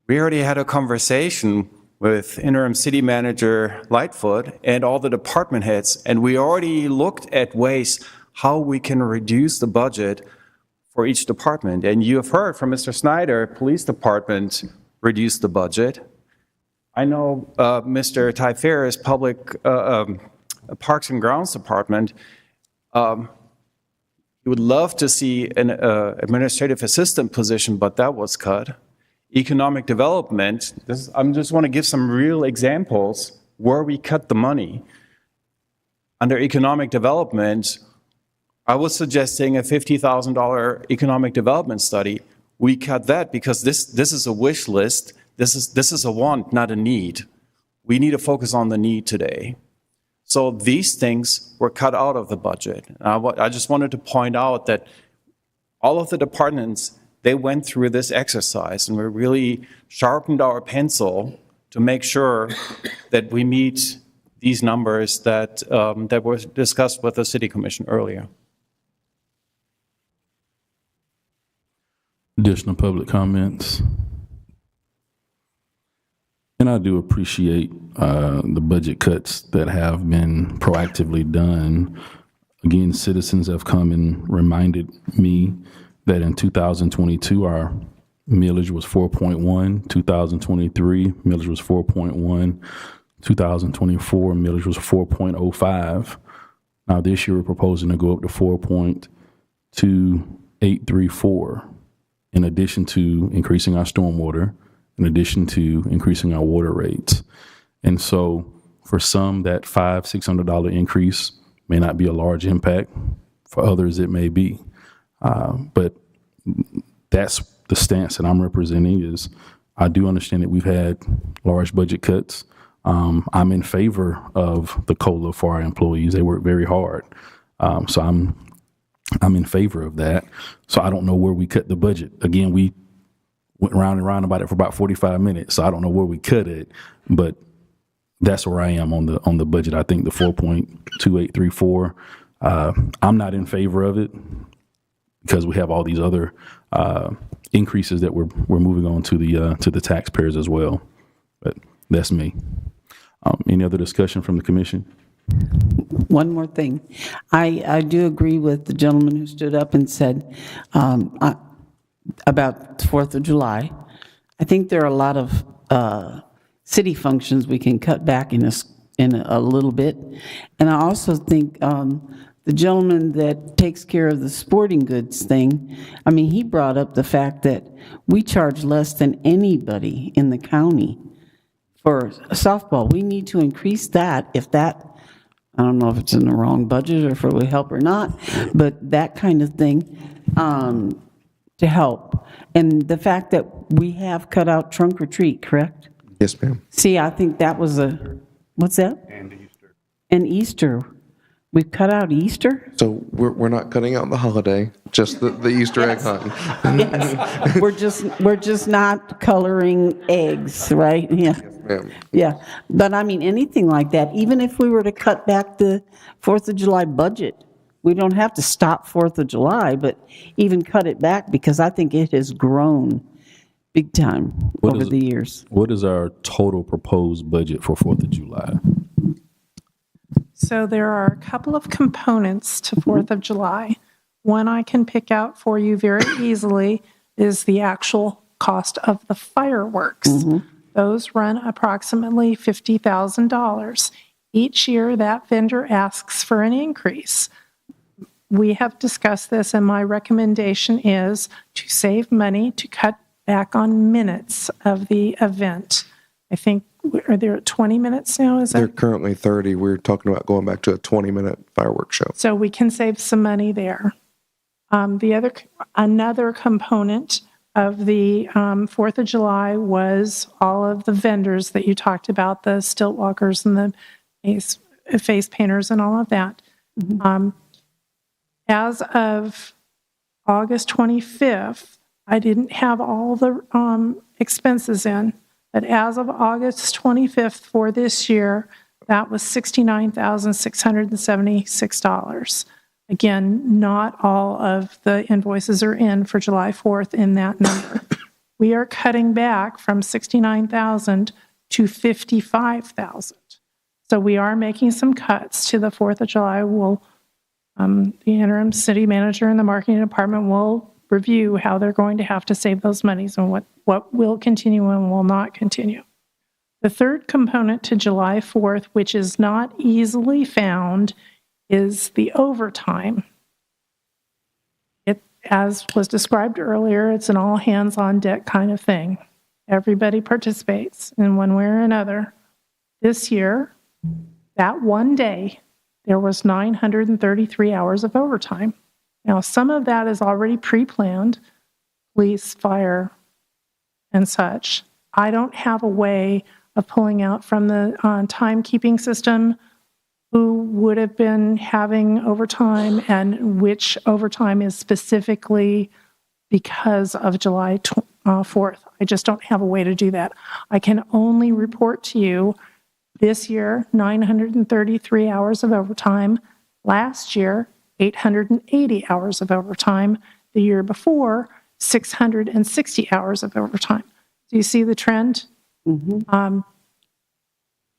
we already had a conversation with interim city manager Lightfoot and all the department heads, and we already looked at ways how we can reduce the budget for each department. And you have heard from Mr. Snyder, police department reduced the budget. I know Mr. Ty Ferris, public Parks and Grounds department, he would love to see an administrative assistant position, but that was cut. Economic development, I just want to give some real examples where we cut the money. Under economic development, I was suggesting a $50,000 economic development study. We cut that because this is a wish list. This is a want, not a need. We need to focus on the need today. So these things were cut out of the budget. I just wanted to point out that all of the departments, they went through this exercise and we really sharpened our pencil to make sure that we meet these numbers that were discussed with the City Commission earlier. Additional public comments? And I do appreciate the budget cuts that have been proactively done. Again, citizens have come and reminded me that in 2022, our millage was 4.1. 2023, millage was 4.1. 2024, millage was 4.05. Now this year, we're proposing to go up to 4.2834, in addition to increasing our stormwater, in addition to increasing our water rates. And so for some, that $500-$600 increase may not be a large impact. For others, it may be. But that's the stance that I'm representing. Is I do understand that we've had large budget cuts. I'm in favor of the COLA for our employees. They work very hard. So I'm in favor of that. So I don't know where we cut the budget. Again, we went round and round about it for about 45 minutes. So I don't know where we cut it, but that's where I am on the budget. I think the 4.2834, I'm not in favor of it because we have all these other increases that we're moving on to the taxpayers as well. But that's me. Any other discussion from the commission? One more thing. I do agree with the gentleman who stood up and said about the 4th of July. I think there are a lot of city functions we can cut back in in a little bit. And I also think the gentleman that takes care of the sporting goods thing, I mean, he brought up the fact that we charge less than anybody in the county for softball. We need to increase that if that, I don't know if it's in the wrong budget or if it would help or not, but that kind of thing to help. And the fact that we have cut out trunk or treat, correct? Yes, ma'am. See, I think that was what's that? And Easter. And Easter. We've cut out Easter? So we're not cutting out the holiday, just the Easter egg hunting. Yes. We're just not coloring eggs, right? Yeah. Yes, ma'am. Yeah. But I mean, anything like that, even if we were to cut back the 4th of July budget, we don't have to stop 4th of July, but even cut it back because I think it has grown big time over the years. What is our total proposed budget for 4th of July? So there are a couple of components to 4th of July. One I can pick out for you very easily is the actual cost of the fireworks. Those run approximately $50,000. Each year, that vendor asks for an increase. We have discussed this, and my recommendation is to save money to cut back on minutes of the event. I think, are there 20 minutes now? They're currently 30. We're talking about going back to a 20-minute fireworks show. So we can save some money there. Another component of the 4th of July was all of the vendors that you talked about, the stilt walkers and the face painters and all of that. As of August 25th, I didn't have all the expenses in, but as of August 25th for this year, that was $69,676. Again, not all of the invoices are in for July 4th in that number. We are cutting back from $69,000 to $55,000. So we are making some cuts to the 4th of July. The interim city manager and the marketing department will review how they're going to have to save those monies and what will continue and will not continue. The third component to July 4th, which is not easily found, is the overtime. As was described earlier, it's an all hands on deck kind of thing. Everybody participates in one way or another. This year, that one day, there was 933 hours of overtime. Now, some of that is already pre-planned, police, fire, and such. I don't have a way of pulling out from the timekeeping system who would have been having overtime and which overtime is specifically because of July 4th. I just don't have a way to do that. I can only report to you this year, 933 hours of overtime. Last year, 880 hours of overtime. The year before, 660 hours of overtime. Do you see the trend?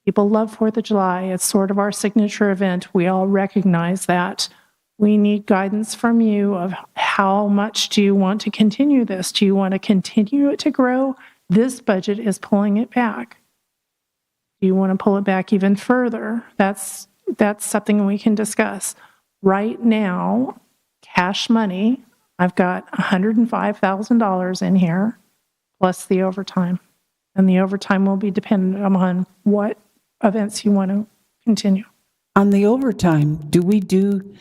People love 4th of July. It's sort of our signature event. We all recognize that. We need guidance from you of how much do you want to continue this? Do you want to continue it to grow? This budget is pulling it back. Do you want to pull it back even further? That's something we can discuss. Right now, cash money, I've got $105,000 in here, plus the overtime. And the overtime will be dependent on what events you want to continue. On the overtime, do we do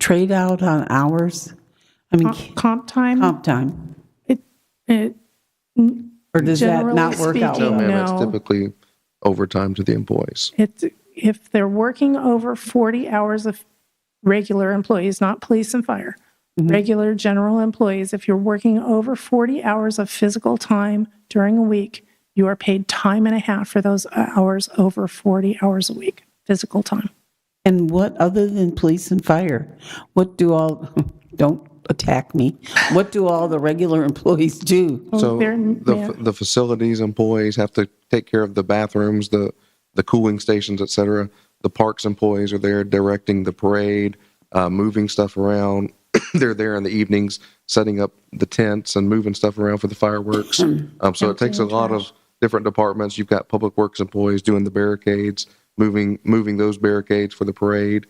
trade out on hours? I mean, comp time? Comp time. Or does that not work out? No, ma'am, it's typically overtime to the employees. If they're working over 40 hours of regular employees, not police and fire, regular general employees, if you're working over 40 hours of physical time during a week, you are paid time and a half for those hours over 40 hours a week, physical time. And what other than police and fire, what do all, don't attack me, what do all the regular employees do? So the facilities employees have to take care of the bathrooms, the cooling stations, et cetera. The parks employees are there directing the parade, moving stuff around. They're there in the evenings, setting up the tents and moving stuff around for the fireworks. So it takes a lot of different departments. You've got public works employees doing the barricades, moving those barricades for the parade.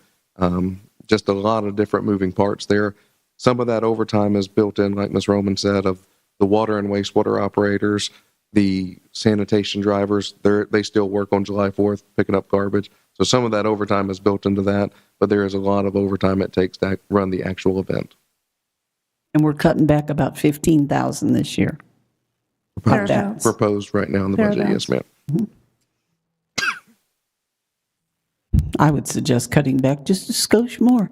Just a lot of different moving parts there. Some of that overtime is built in, like Ms. Roman said, of the water and wastewater operators, the sanitation drivers. They still work on July 4th picking up garbage. So some of that overtime is built into that, but there is a lot of overtime it takes to run the actual event. And we're cutting back about 15,000 this year. Proposed right now in the budget, yes, ma'am. I would suggest cutting back just a skosh more.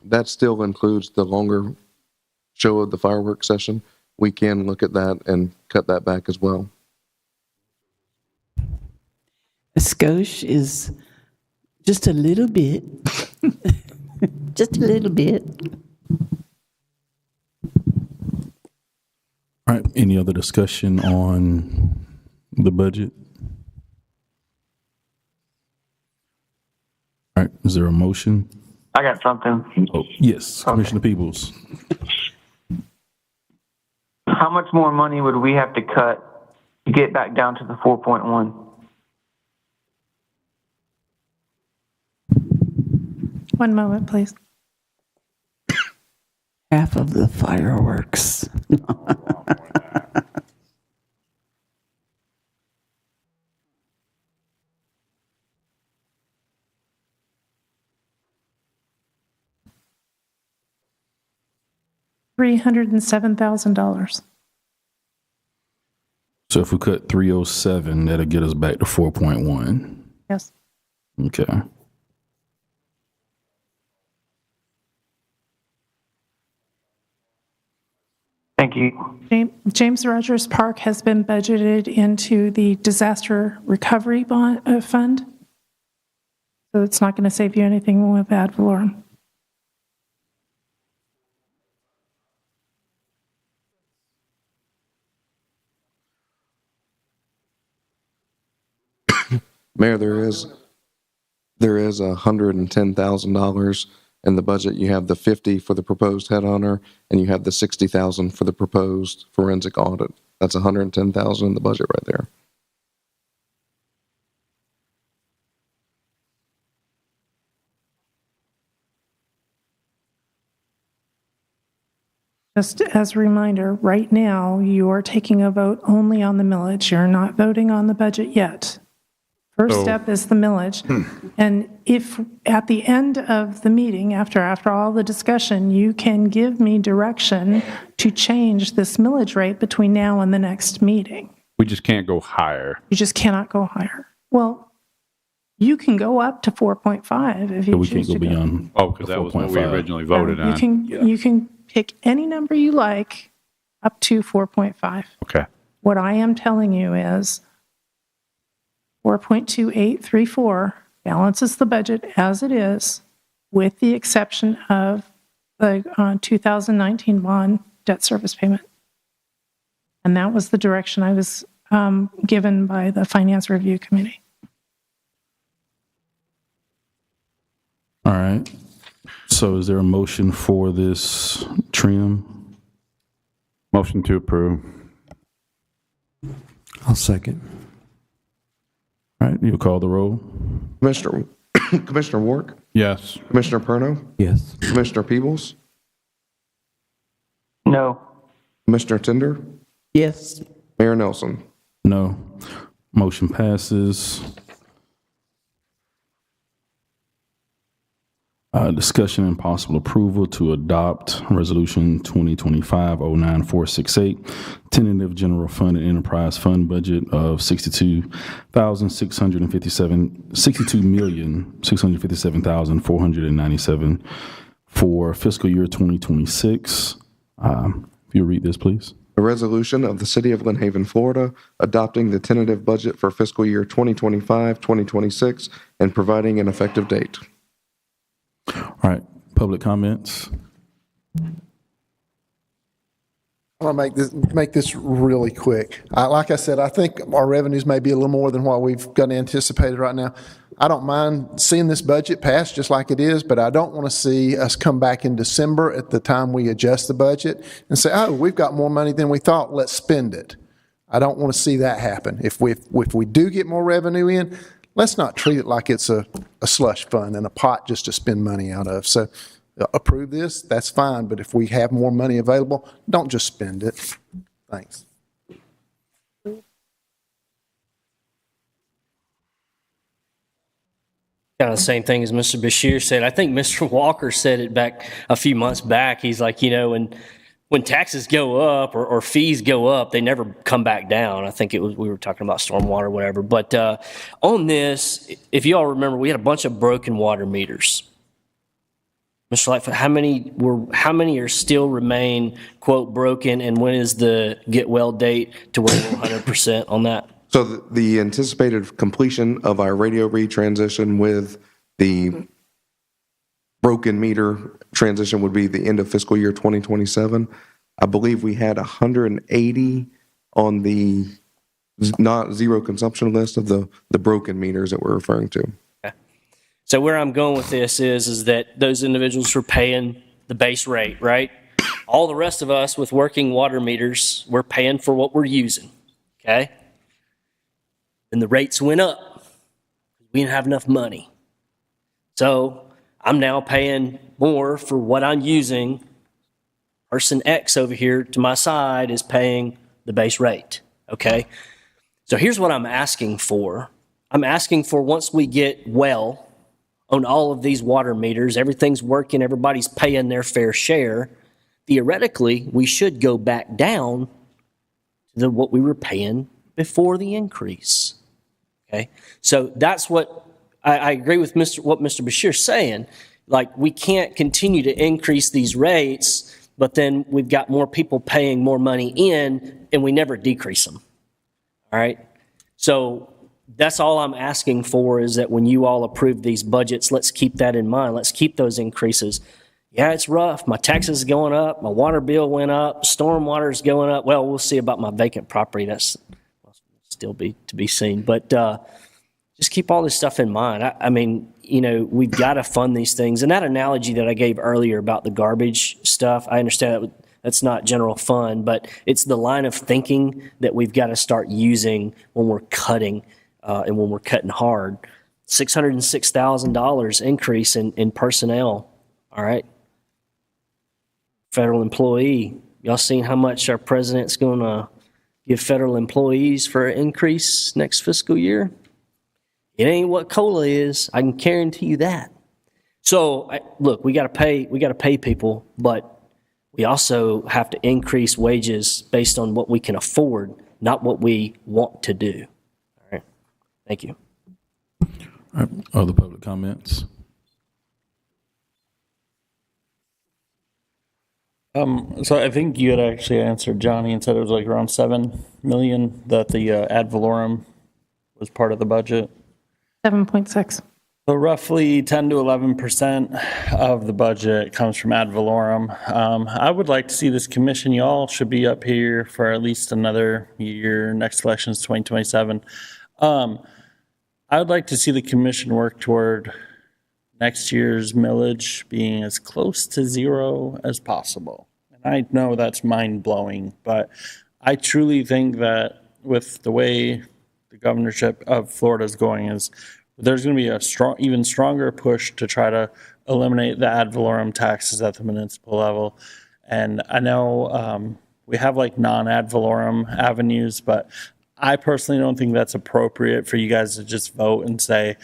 That still includes the longer show of the fireworks session. We can look at that and cut that back as well. A skosh is just a little bit. Just a little bit. All right, any other discussion on the budget? All right, is there a motion? I got something. Oh, yes, Commissioner Peebles. How much more money would we have to cut to get back down to the 4.1? One moment, please. Half of the fireworks. $307,000. So if we cut 307, that'll get us back to 4.1. Yes. Okay. Thank you. James Rogers Park has been budgeted into the disaster recovery fund. So it's not going to save you anything with ad valorem. Mayor, there is $110,000 in the budget. You have the 50 for the proposed head honor, and you have the 60,000 for the proposed forensic audit. That's 110,000 in the budget right there. Just as a reminder, right now you are taking a vote only on the millage. You're not voting on the budget yet. First step is the millage. And if at the end of the meeting, after all the discussion, you can give me direction to change this millage rate between now and the next meeting. We just can't go higher. You just cannot go higher. Well, you can go up to 4.5 if you But we choose can't go to beyond. Oh, because that was what we originally voted on. You can pick any number you like up to 4.5. Okay. What I am telling you is 4.2834 balances the budget as it is, with the exception of the 2019 bond debt service payment. And that was the direction I was given by the Finance Review Committee. All right. So is there a motion for this trim? Motion to approve. I'll second. All right, you'll call the roll. Commissioner Wark? Yes. Commissioner Perno? Yes. Commissioner Peebles? No. Commissioner Tender? Yes. Mayor Nelson? No. Motion passes. Discussion and possible approval to adopt Resolution 2025-09468, tentative general fund and enterprise fund budget of $62,657,497 for fiscal year 2026. If you read this, please. A resolution of the City of Lynn Haven, Florida, adopting the tentative budget for fiscal year 2025-2026 and providing an effective date. All right, public comments. I want to make this really quick. Like I said, I think our revenues may be a little more than what we've got anticipated right now. I don't mind seeing this budget pass just like it is, but I don't want to see us come back in December at the time we adjust the budget and say, oh, we've got more money than we thought, let's spend it. I don't want to see that happen. If we do get more revenue in, let's not treat it like it's a slush fund and a pot just to spend money out of. So approve this, that's fine, but if we have more money available, don't just spend it. Thanks. Kind of the same thing as Mr. Bashir said. I think Mr. Walker said it back a few months back. He's like, when taxes go up or fees go up, they never come back down. I think we were talking about stormwater or whatever. But on this, if you all remember, we had a bunch of broken water meters. Mr. Lightfoot, how many are still remain, quote, broken, and when is the get well date to where we're 100% on that? So the anticipated completion of our radio read transition with the broken meter transition would be the end of fiscal year 2027. I believe we had 180 on the not zero consumption list of the broken meters that we're referring to. Okay. So where I'm going with this is that those individuals were paying the base rate, right? All the rest of us with working water meters, we're paying for what we're using, okay? And the rates went up. We didn't have enough money. So I'm now paying more for what I'm using. Person X over here to my side is paying the base rate, okay? So here's what I'm asking for. I'm asking for, once we get well on all of these water meters, everything's working, everybody's paying their fair share, theoretically, we should go back down to what we were paying before the increase. Okay, so that's what I agree with what Mr. Bashir's saying. Like, we can't continue to increase these rates, but then we've got more people paying more money in, and we never decrease them. All right, so that's all I'm asking for, is that when you all approve these budgets, let's keep that in mind. Let's keep those increases. Yeah, it's rough. My taxes are going up. My water bill went up. Stormwater is going up. Well, we'll see about my vacant property. That's still to be seen. But just keep all this stuff in mind. I mean, we've got to fund these things. And that analogy that I gave earlier about the garbage stuff, I understand that's not general fund, but it's the line of thinking that we've got to start using when we're cutting and when we're cutting hard. $606,000 increase in personnel, all right? Federal employee. Y'all seen how much our president's going to give federal employees for an increase next fiscal year? It ain't what COLA is. I can guarantee you that. So look, we got to pay people, but we also have to increase wages based on what we can afford, not what we want to do. All right. Thank you. All right. Other public comments? So I think you had actually answered Johnny and said it was like around 7 million that the ad valorem was part of the budget. 7.6. So roughly 10 to 11% of the budget comes from ad valorem. I would like to see this commission. Y'all should be up here for at least another year. Next election is 2027. I would like to see the commission work toward next year's millage being as close to zero as possible. And I know that's mind-blowing, but I truly think that with the way the governorship of Florida is going, is there's going to be a even stronger push to try to eliminate the ad valorem taxes at the municipal level. And I know we have like non-ad valorem avenues, but I personally don't think that's appropriate for you guys to just vote and say,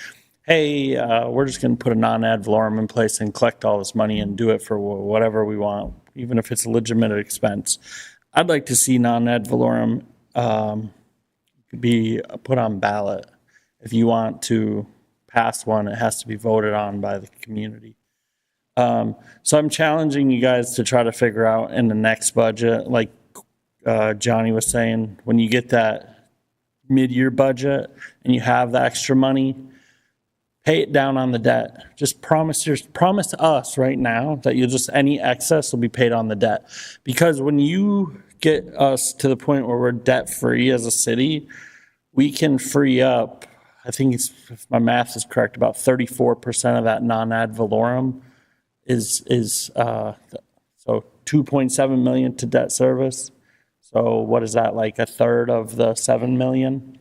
hey, we're just going to put a non-ad valorem in place and collect all this money and do it for whatever we want, even if it's a legitimate expense. I'd like to see non-ad valorem be put on ballot. If you want to pass one, it has to be voted on by the community. So I'm challenging you guys to try to figure out in the next budget, like Johnny was saying, when you get that mid-year budget and you have the extra money, pay it down on the debt. Just promise us right now that any excess will be paid on the debt. Because when you get us to the point where we're debt-free as a city, we can free up, I think if my math is correct, about 34% of that non-ad valorem is so 2.7 million to debt service. So what is that, like a third of the 7 million?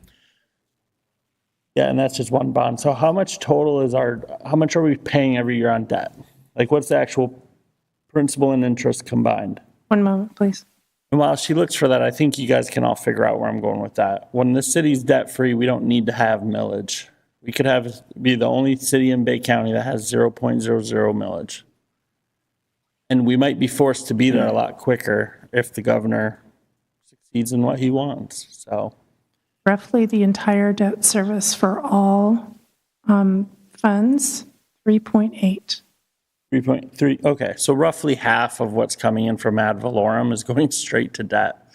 Yeah, and that's just one bond. So how much total is how much are we paying every year on debt? Like, what's the actual principal and interest combined? One moment, please. And while she looks for that, I think you guys can all figure out where I'm going with that. When the city's debt-free, we don't need to have millage. We could be the only city in Bay County that has 0.00 millage. And we might be forced to be there a lot quicker if the governor succeeds in what he wants, so. Roughly the entire debt service for all funds, 3.8. 3.3, okay, so roughly half of what's coming in from ad valorem is going straight to debt.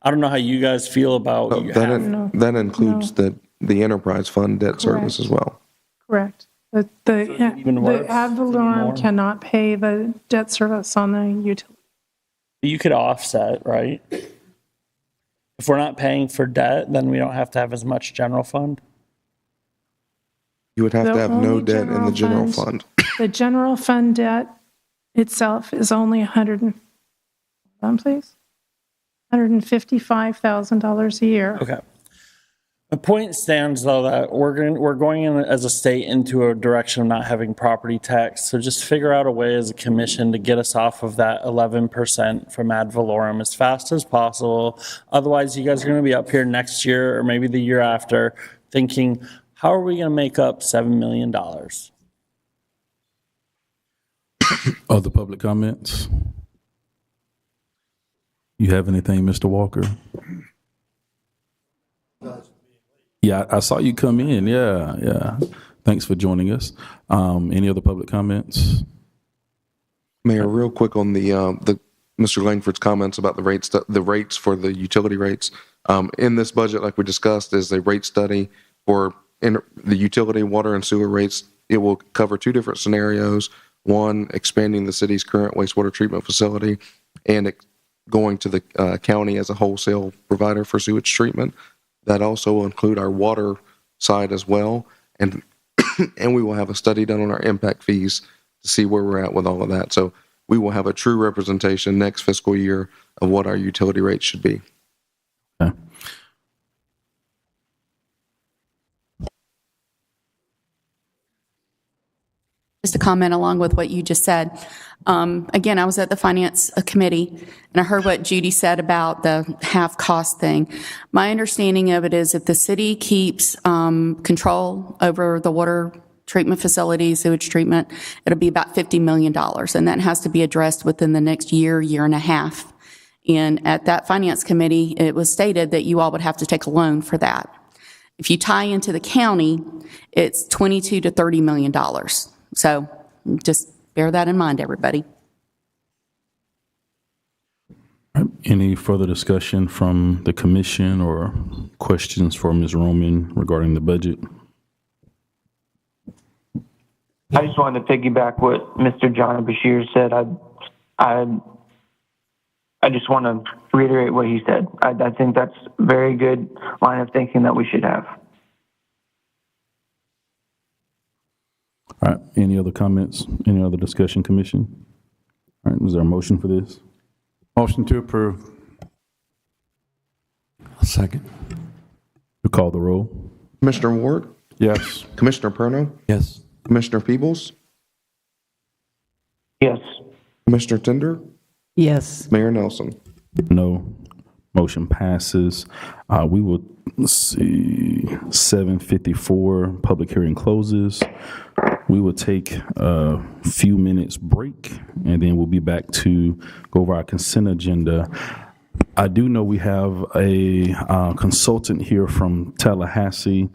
I don't know how you guys feel about. That includes the enterprise fund debt service as well. Correct. The ad valorem cannot pay the debt service on the utility. You could offset, right? If we're not paying for debt, then we don't have to have as much general fund. You would have to have no debt in the general fund. The general fund debt itself is only $155,000 a year. Okay. The point stands, though, that we're going in as a state into a direction of not having property tax. So just figure out a way as a commission to get us off of that 11% from ad valorem as fast as possible. Otherwise, you guys are going to be up here next year or maybe the year after thinking, how are we going to make up $7 million? Other public comments? You have anything, Mr. Walker? Yeah, I saw you come in. Yeah. Thanks for joining us. Any other public comments? Mayor, real quick on the Mr. Langford's comments about the rates for the utility rates. In this budget, like we discussed, is a rate study for the utility, water, and sewer rates. It will cover two different scenarios. One, expanding the city's current wastewater treatment facility and going to the county as a wholesale provider for sewage treatment. That also will include our water side as well. And we will have a study done on our impact fees to see where we're at with all of that. So we will have a true representation next fiscal year of what our utility rates should be. Okay. Just a comment along with what you just said. Again, I was at the Finance Committee, and I heard what Judy said about the half-cost thing. My understanding of it is if the city keeps control over the water treatment facilities, sewage treatment, it'll be about $50 million, and that has to be addressed within the next year and a half. And at that Finance Committee, it was stated that you all would have to take a loan for that. If you tie into the county, it's $22 to $30 million. So just bear that in mind, everybody. Any further discussion from the commission or questions for Ms. Roman regarding the budget? I just wanted to piggyback what Mr. John Bashir said. I just want to reiterate what he said. I think that's a very good line of thinking that we should have. All right. Any other comments? Any other discussion, commission? All right. Is there a motion for this? Motion to approve. Second. You call the roll. Commissioner Ward? Yes. Commissioner Perno? Yes. Commissioner Peebles? Yes. Commissioner Tender? Yes. Mayor Nelson? No. Motion passes. We will, let's see, 7:54, public hearing closes. We will take a few minutes break, and then we'll be back to go over our consent agenda. I do know we have a consultant here from Tallahassee,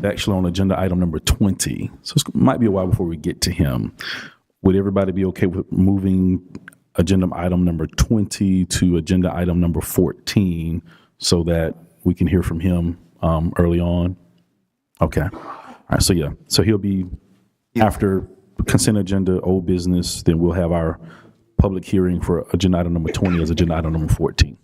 actually on agenda item number 20. So it might be a while before we get to him. Would everybody be okay with moving agenda item number 20 to agenda item number 14 so that we can hear from him early on? Okay. All right. So, yeah. So he'll be after consent agenda, old business, then we'll have our public hearing for agenda item number 20 as agenda item number 14.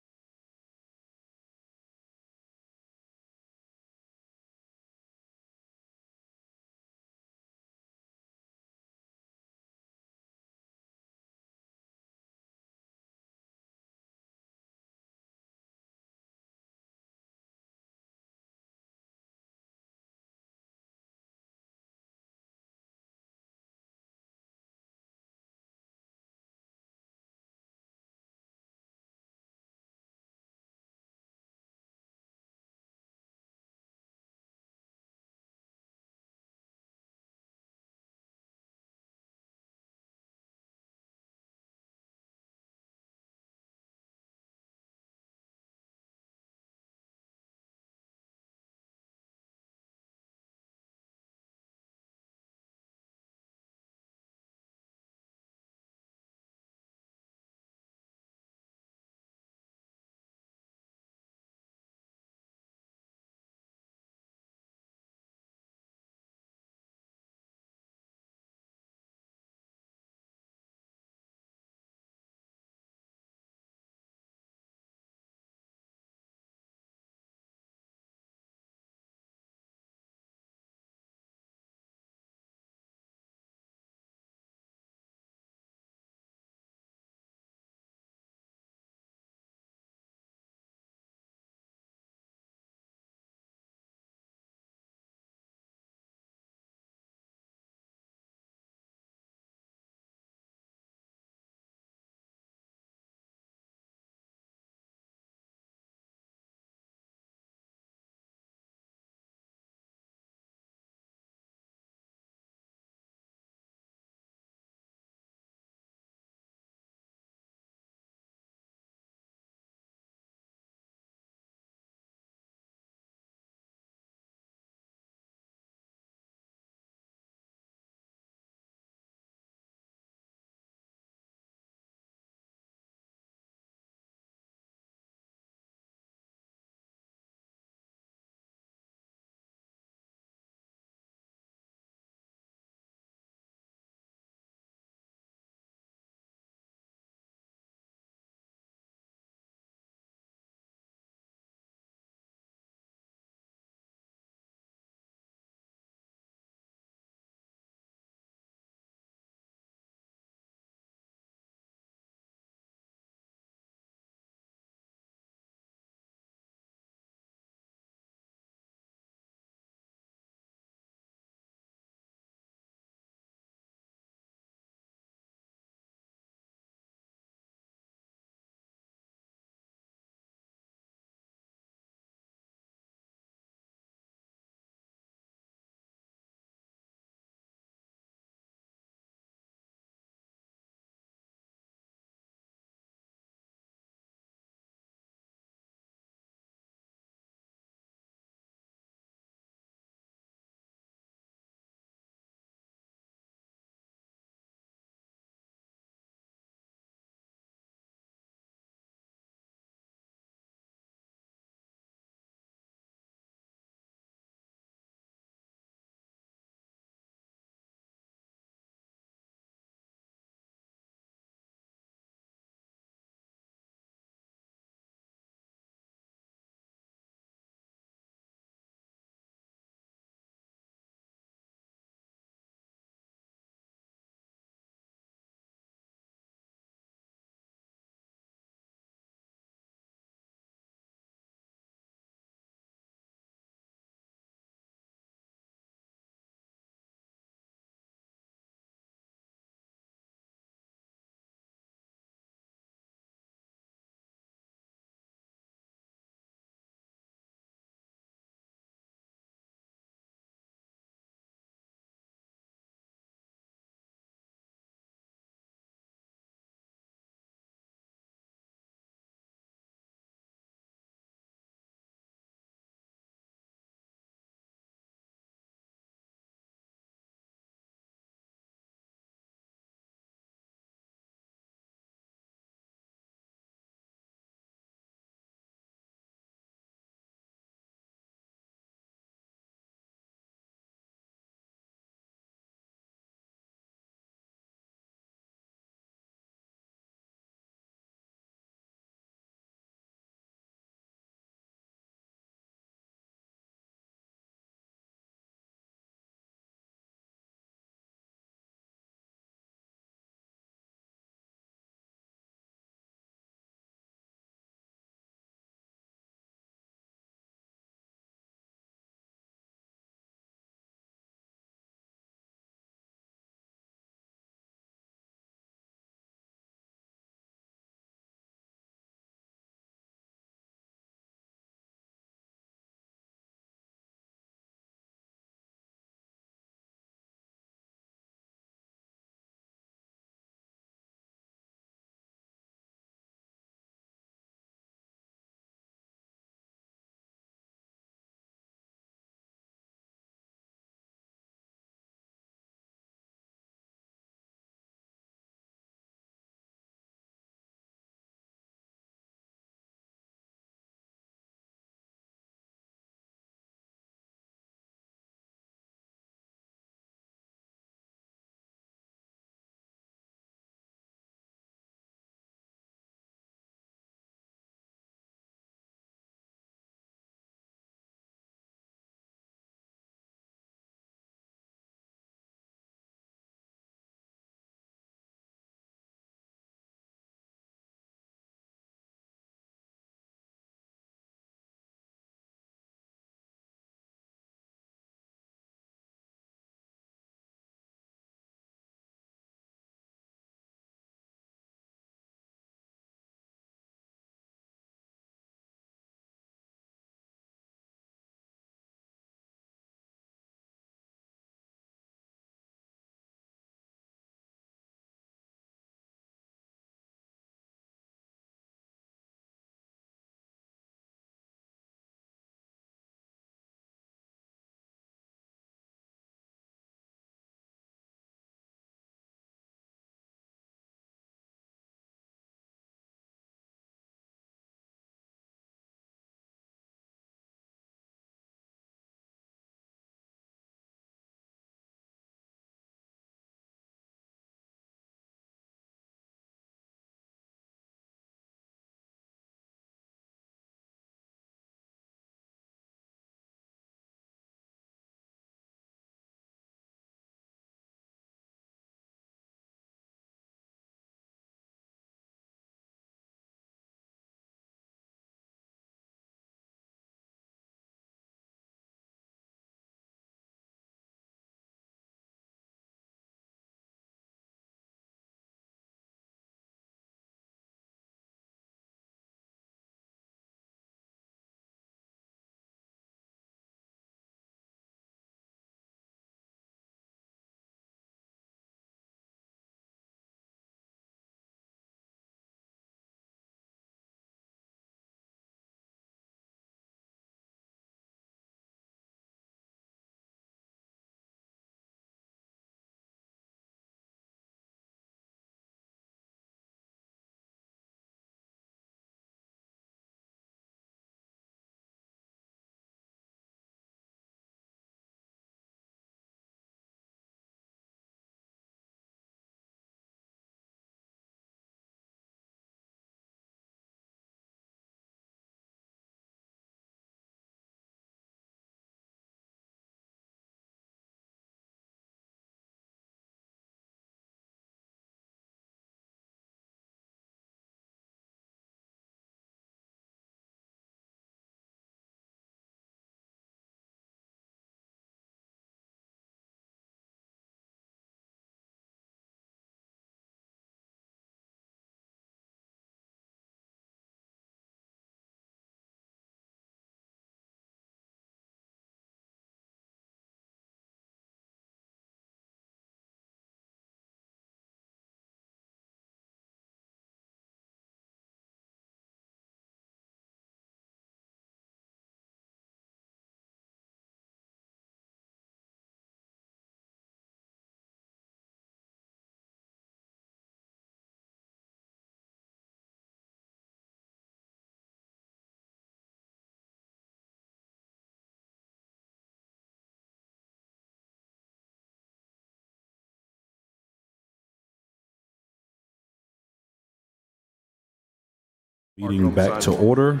Meeting back to order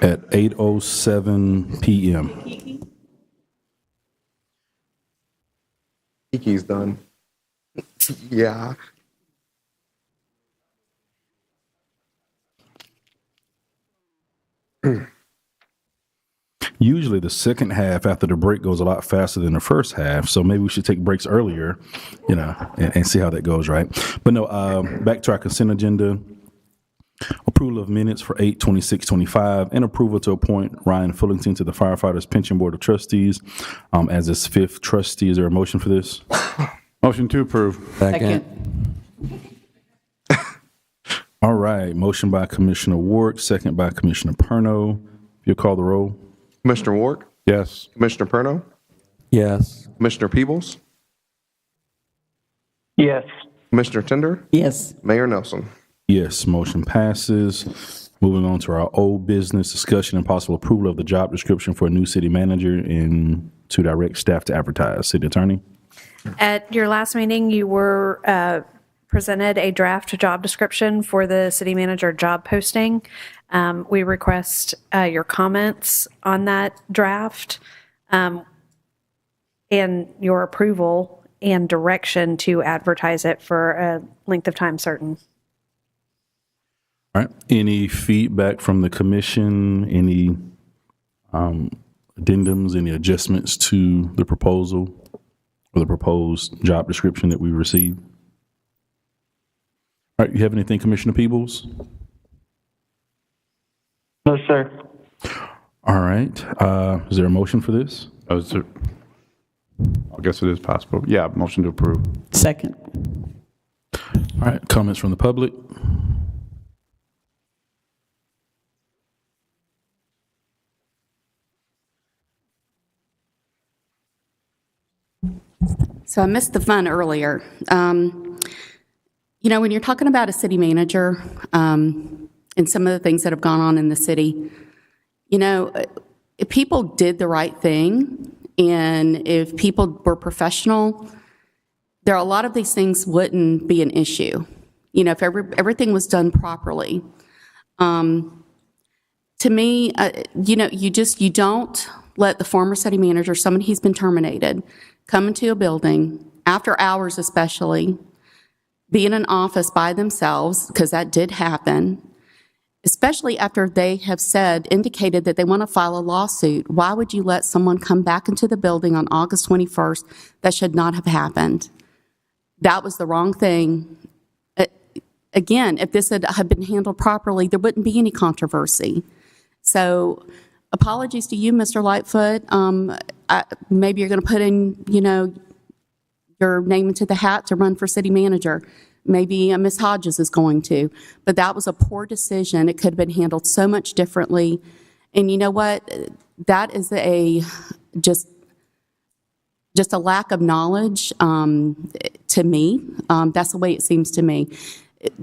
at 8:07 PM. Kiki's done. Yeah. Usually the second half after the break goes a lot faster than the first half, so maybe we should take breaks earlier, and see how that goes, right? But no, back to our consent agenda. Approval of minutes for 8/26/25 and approval to appoint Ryan Fullington to the Firefighters Pension Board of Trustees as his fifth trustee. Is there a motion for this? Motion to approve. Second. All right, motion by Commissioner Warwick, second by Commissioner Perno. If you'll call the roll. Commissioner Warwick? Yes. Commissioner Perno? Yes. Commissioner Peebles? Yes. Commissioner Tender? Yes. Mayor Nelson? Yes, motion passes. Moving on to our old business discussion and possible approval of the job description for a new city manager and to direct staff to advertise. City Attorney? At your last meeting, you were presented a draft job description for the city manager job posting. We request your comments on that draft and your approval and direction to advertise it for a length of time certain. All right. Any feedback from the commission? Any addendums, any adjustments to the proposal or the proposed job description that we received? All right. You have anything, Commissioner Peebles? No, sir. All right. Is there a motion for this? I guess it is possible. Yeah, motion to approve. Second. All right. Comments from the public? So I missed the fun earlier. When you're talking about a city manager and some of the things that have gone on in the city, if people did the right thing and if people were professional, there are a lot of these things wouldn't be an issue. If everything was done properly. To me, you don't let the former city manager, somebody who's been terminated, come into a building, after hours especially, be in an office by themselves, because that did happen, especially after they have indicated that they want to file a lawsuit. Why would you let someone come back into the building on August 21st? That should not have happened. That was the wrong thing. Again, if this had been handled properly, there wouldn't be any controversy. So apologies to you, Mr. Lightfoot. Maybe you're going to put in, your name into the hat to run for city manager. Maybe Ms. Hodges is going to. But that was a poor decision. It could have been handled so much differently. And you know what? That is just a lack of knowledge to me. That's the way it seems to me.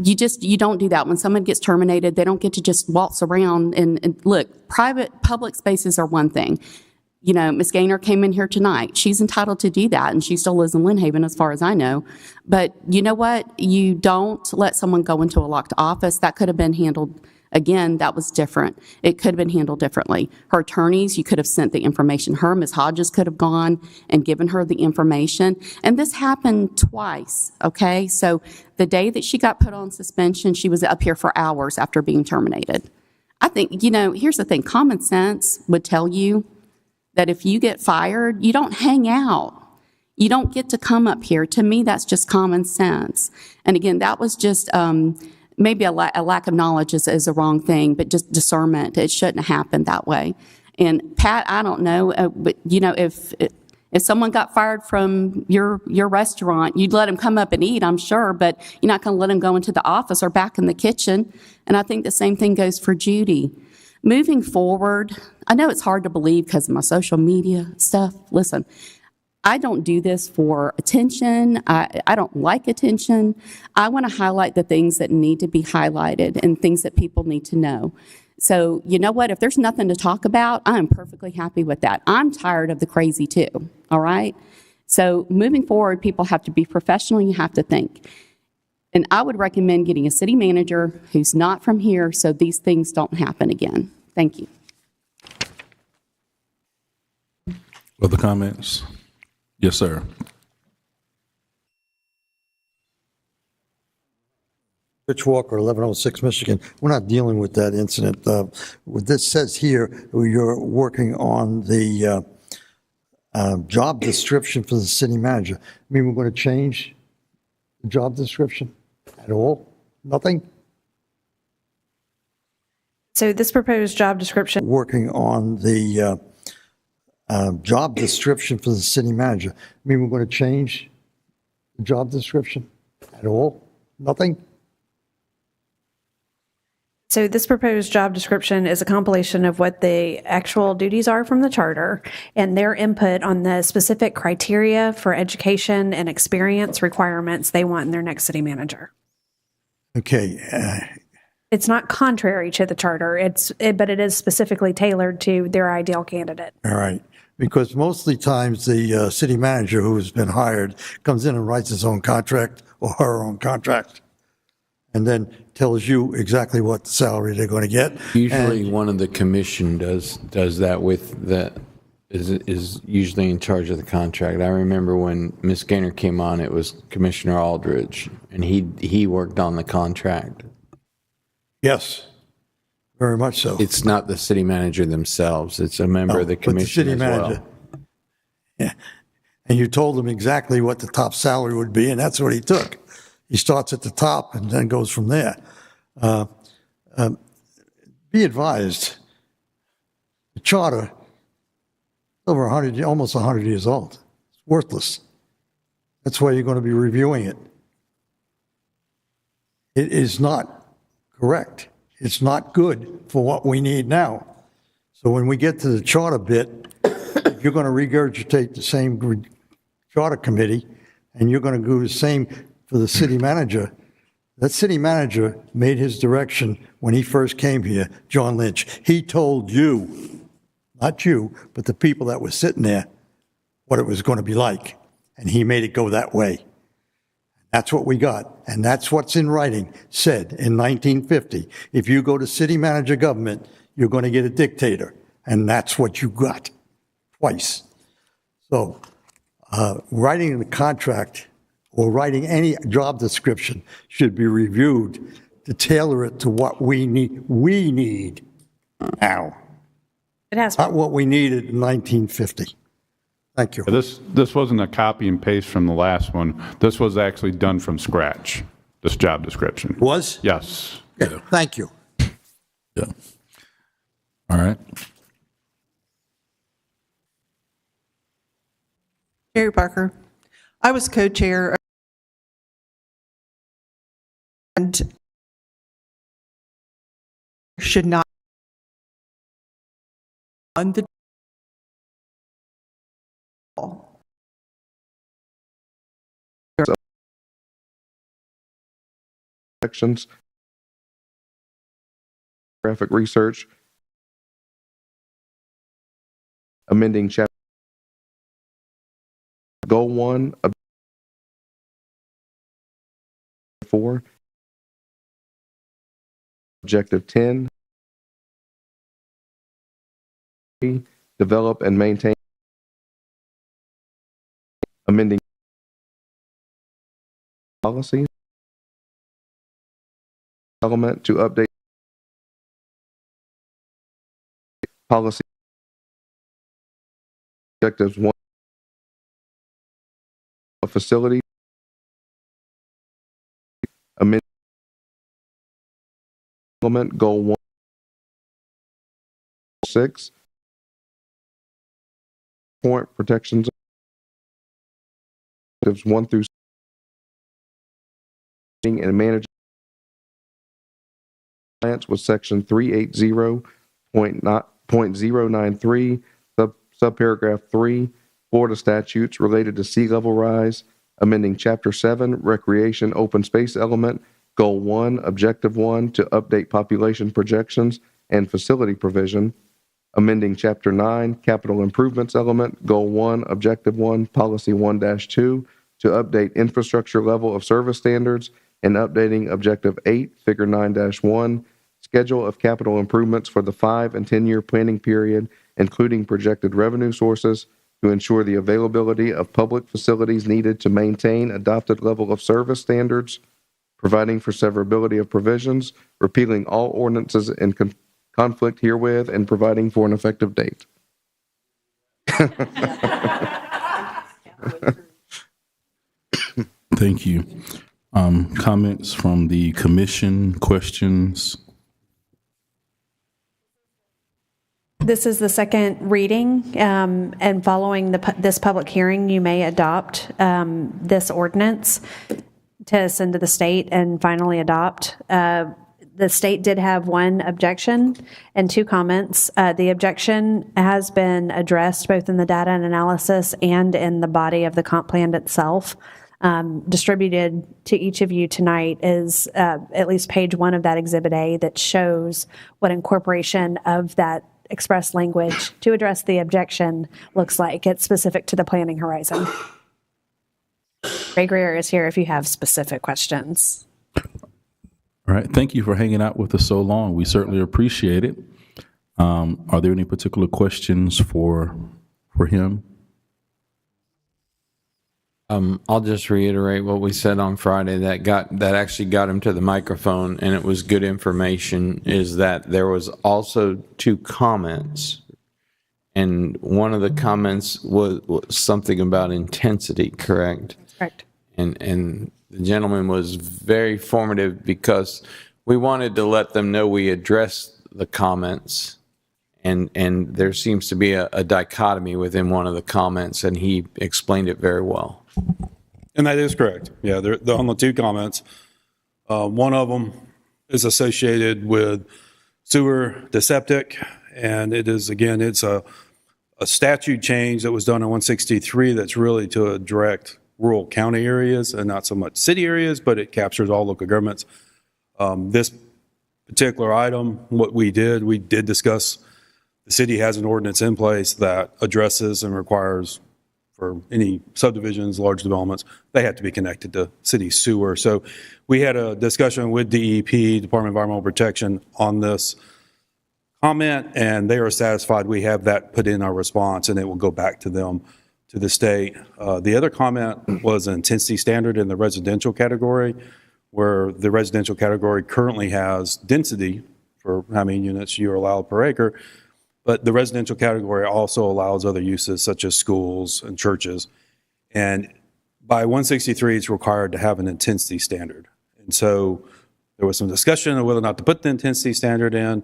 You don't do that. When someone gets terminated, they don't get to just waltz around and look, public spaces are one thing. Ms. Gaynor came in here tonight. She's entitled to do that, and she still lives in Lynn Haven as far as I know. But you know what? You don't let someone go into a locked office. That could have been handled, again, that was different. It could have been handled differently. Her attorneys, you could have sent the information. Ms. Hodges could have gone and given her the information. And this happened twice, okay? So the day that she got put on suspension, she was up here for hours after being terminated. I think, here's the thing. Common sense would tell you that if you get fired, you don't hang out. You don't get to come up here. To me, that's just common sense. And again, that was just maybe a lack of knowledge is a wrong thing, but just discernment. It shouldn't have happened that way. And Pat, I don't know, but if someone got fired from your restaurant, you'd let them come up and eat, I'm sure, but you're not going to let them go into the office or back in the kitchen. And I think the same thing goes for Judy. Moving forward, I know it's hard to believe because of my social media stuff. Listen, I don't do this for attention. I don't like attention. I want to highlight the things that need to be highlighted and things that people need to know. So you know what? If there's nothing to talk about, I'm perfectly happy with that. I'm tired of the crazy too, all right? So moving forward, people have to be professional. You have to think. And I would recommend getting a city manager who's not from here so these things don't happen again. Thank you. Other comments? Yes, sir. Rich Walker, 1106 Michigan. We're not dealing with that incident. What this says here, you're working on the job description for the city manager. I mean, we're going to change the job description at all? Nothing? So this proposed job description. Working on the job description for the city manager. I mean, we're going to change the job description at all? Nothing? So this proposed job description is a compilation of what the actual duties are from the charter and their input on the specific criteria for education and experience requirements they want in their next city manager. Okay. It's not contrary to the charter, but it is specifically tailored to their ideal candidate. All right. Because mostly times the city manager who has been hired comes in and writes his own contract or her own contract and then tells you exactly what salary they're going to get. Usually one of the commission does that with that, is usually in charge of the contract. I remember when Ms. Gaynor came on, it was Commissioner Aldridge, and he worked on the contract. Yes, very much so. It's not the city manager themselves, it's a member of the commission but the city as manager. well. Yeah. And you told him exactly what the top salary would be, and that's what he took. He starts at the top and then goes from there. Be advised, the charter, over 100, almost 100 years old. It's worthless. That's why you're going to be reviewing it. It is not correct. It's not good for what we need now. So when we get to the charter bit, if you're going to regurgitate the same charter committee, and you're going to do the same for the city manager. That city manager made his direction when he first came here, John Lynch. He told you, not you, but the people that were sitting there, what it was going to be like. And he made it go that way. That's what we got. And that's what's in writing, said in 1950. If you go to city manager government, you're going to get a dictator. And that's what you got twice. So writing the contract or writing any job description should be reviewed to tailor it to what we need now. It has not what we needed in 1950. Thank you. This wasn't a copy and paste from the last one. This was actually done from scratch, this job description. Was? Yes. Okay. Thank you. Yeah. All right. Gary Parker. I was co-chair and should not on the sections, graphic research, amending chapter goal 1 4, objective 10, develop and maintain, amending policies, element to update policy objectives 1, a facility, amend element goal 1, 6, point protections objectives 1 through 6, and managing compliance with section 380.093 subparagraph 3 Florida statutes related to sea level rise, amending chapter 7 recreation open space element goal 1 objective 1 to update population projections and facility provision, amending chapter 9 capital improvements element goal 1 objective 1 policy 1-2 to update infrastructure level of service standards and updating Objective 8, Figure 9-1, schedule of capital improvements for the 5 and 10-year planning period, including projected revenue sources, to ensure the availability of public facilities needed to maintain adopted level of service standards, providing for severability of provisions, repealing all ordinances in conflict herewith, and providing for an effective date. Thank you. Comments from the commission, questions? This is the second reading, and following this public hearing, you may adopt this ordinance to send to the state and finally adopt. The state did have one objection and 2 comments. The objection has been addressed both in the data and analysis and in the body of the comp plan itself. Distributed to each of you tonight is at least page 1 of that Exhibit A that shows what incorporation of that express language to address the objection looks like. It's specific to the planning horizon. Ray Greer is here if you have specific questions. All right. Thank you for hanging out with us so long. We certainly appreciate it. Are there any particular questions for him? I'll just reiterate what we said on Friday that actually got him to the microphone, and it was good information, is that there was also 2 comments, and one of the comments was something about intensity, correct? Correct. And the gentleman was very formative because we wanted to let them know we addressed the comments, and there seems to be a dichotomy within one of the comments, and he explained it very well. And that is correct. Yeah, they're on the 2 comments. One of them is associated with sewer to septic, and it is, again, it's a statute change that was done in 163 that's really to direct rural county areas and not so much city areas, but it captures all local governments. This particular item, what we did discuss, the city has an ordinance in place that addresses and requires for any subdivisions, large developments, they have to be connected to city sewer. So we had a discussion with DEP, Department of Environmental Protection, on this comment, and they are satisfied we have that put in our response, and it will go back to them, to the state. The other comment was an intensity standard in the residential category, where the residential category currently has density for how many units you are allowed per acre, but the residential category also allows other uses such as schools and churches. And by 163, it's required to have an intensity standard. And so there was some discussion of whether or not to put the intensity standard in,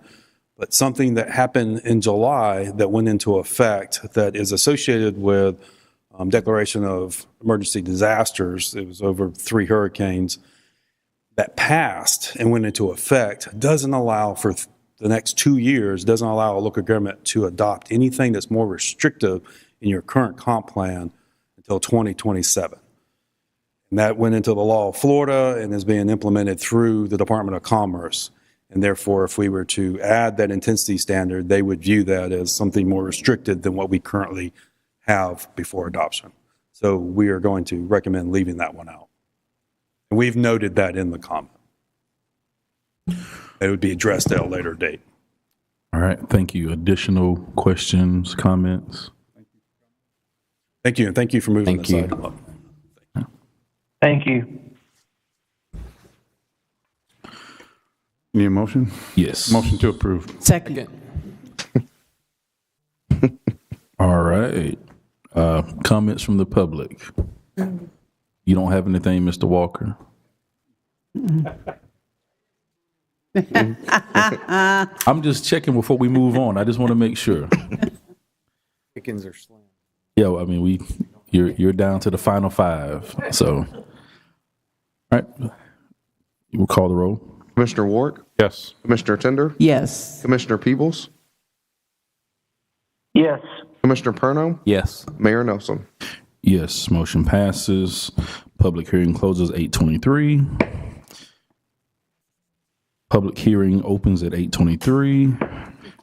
but something that happened in July that went into effect that is associated with declaration of emergency disasters. It was over 3 hurricanes that passed and went into effect. Doesn't allow for the next 2 years, doesn't allow a local government to adopt anything that's more restrictive in your current comp plan until 2027. And that went into the law of Florida and is being implemented through the Department of Commerce. And therefore, if we were to add that intensity standard, they would view that as something more restricted than what we currently have before adoption. So we are going to recommend leaving that one out. And we've noted that in the comment. It would be addressed at a later date. All right, thank you. Additional questions, comments? Thank you, and thank you for moving this item up. Thank you. Need a motion? Yes. Motion to approve. Second. All right. Comments from the public? You don't have anything, Mr. Walker? I'm just checking before we move on. I just want to make sure. Chickens are slim. Yeah, I mean, you're down to the final 5. So, all right, you will call the roll. Commissioner Warwick? Yes. Commissioner Tender? Yes. Commissioner Peebles? Yes. Commissioner Perno? Yes. Mayor Nelson? Yes, motion passes. Public hearing closes 8:23. Public hearing opens at 8:23.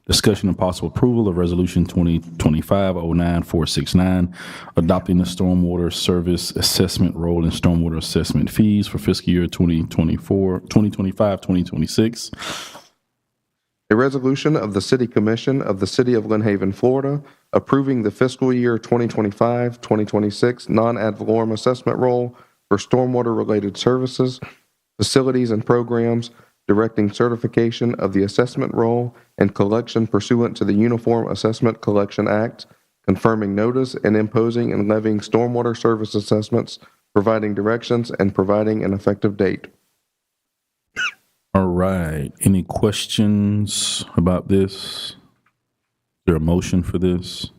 Discussion and possible approval of Resolution 2025-09469, adopting the stormwater service assessment role and stormwater assessment fees for fiscal year 2025-2026. A resolution of the City Commission of the City of Lynn Haven, Florida, approving the fiscal year 2025-2026 non-ad valorem assessment role for stormwater-related services, facilities, and programs, directing certification of the assessment role and collection pursuant to the Uniform Assessment Collection Act, confirming notice and imposing and levying stormwater service assessments, providing directions, and providing an effective date. All right. Any questions about this? Is there a motion for this?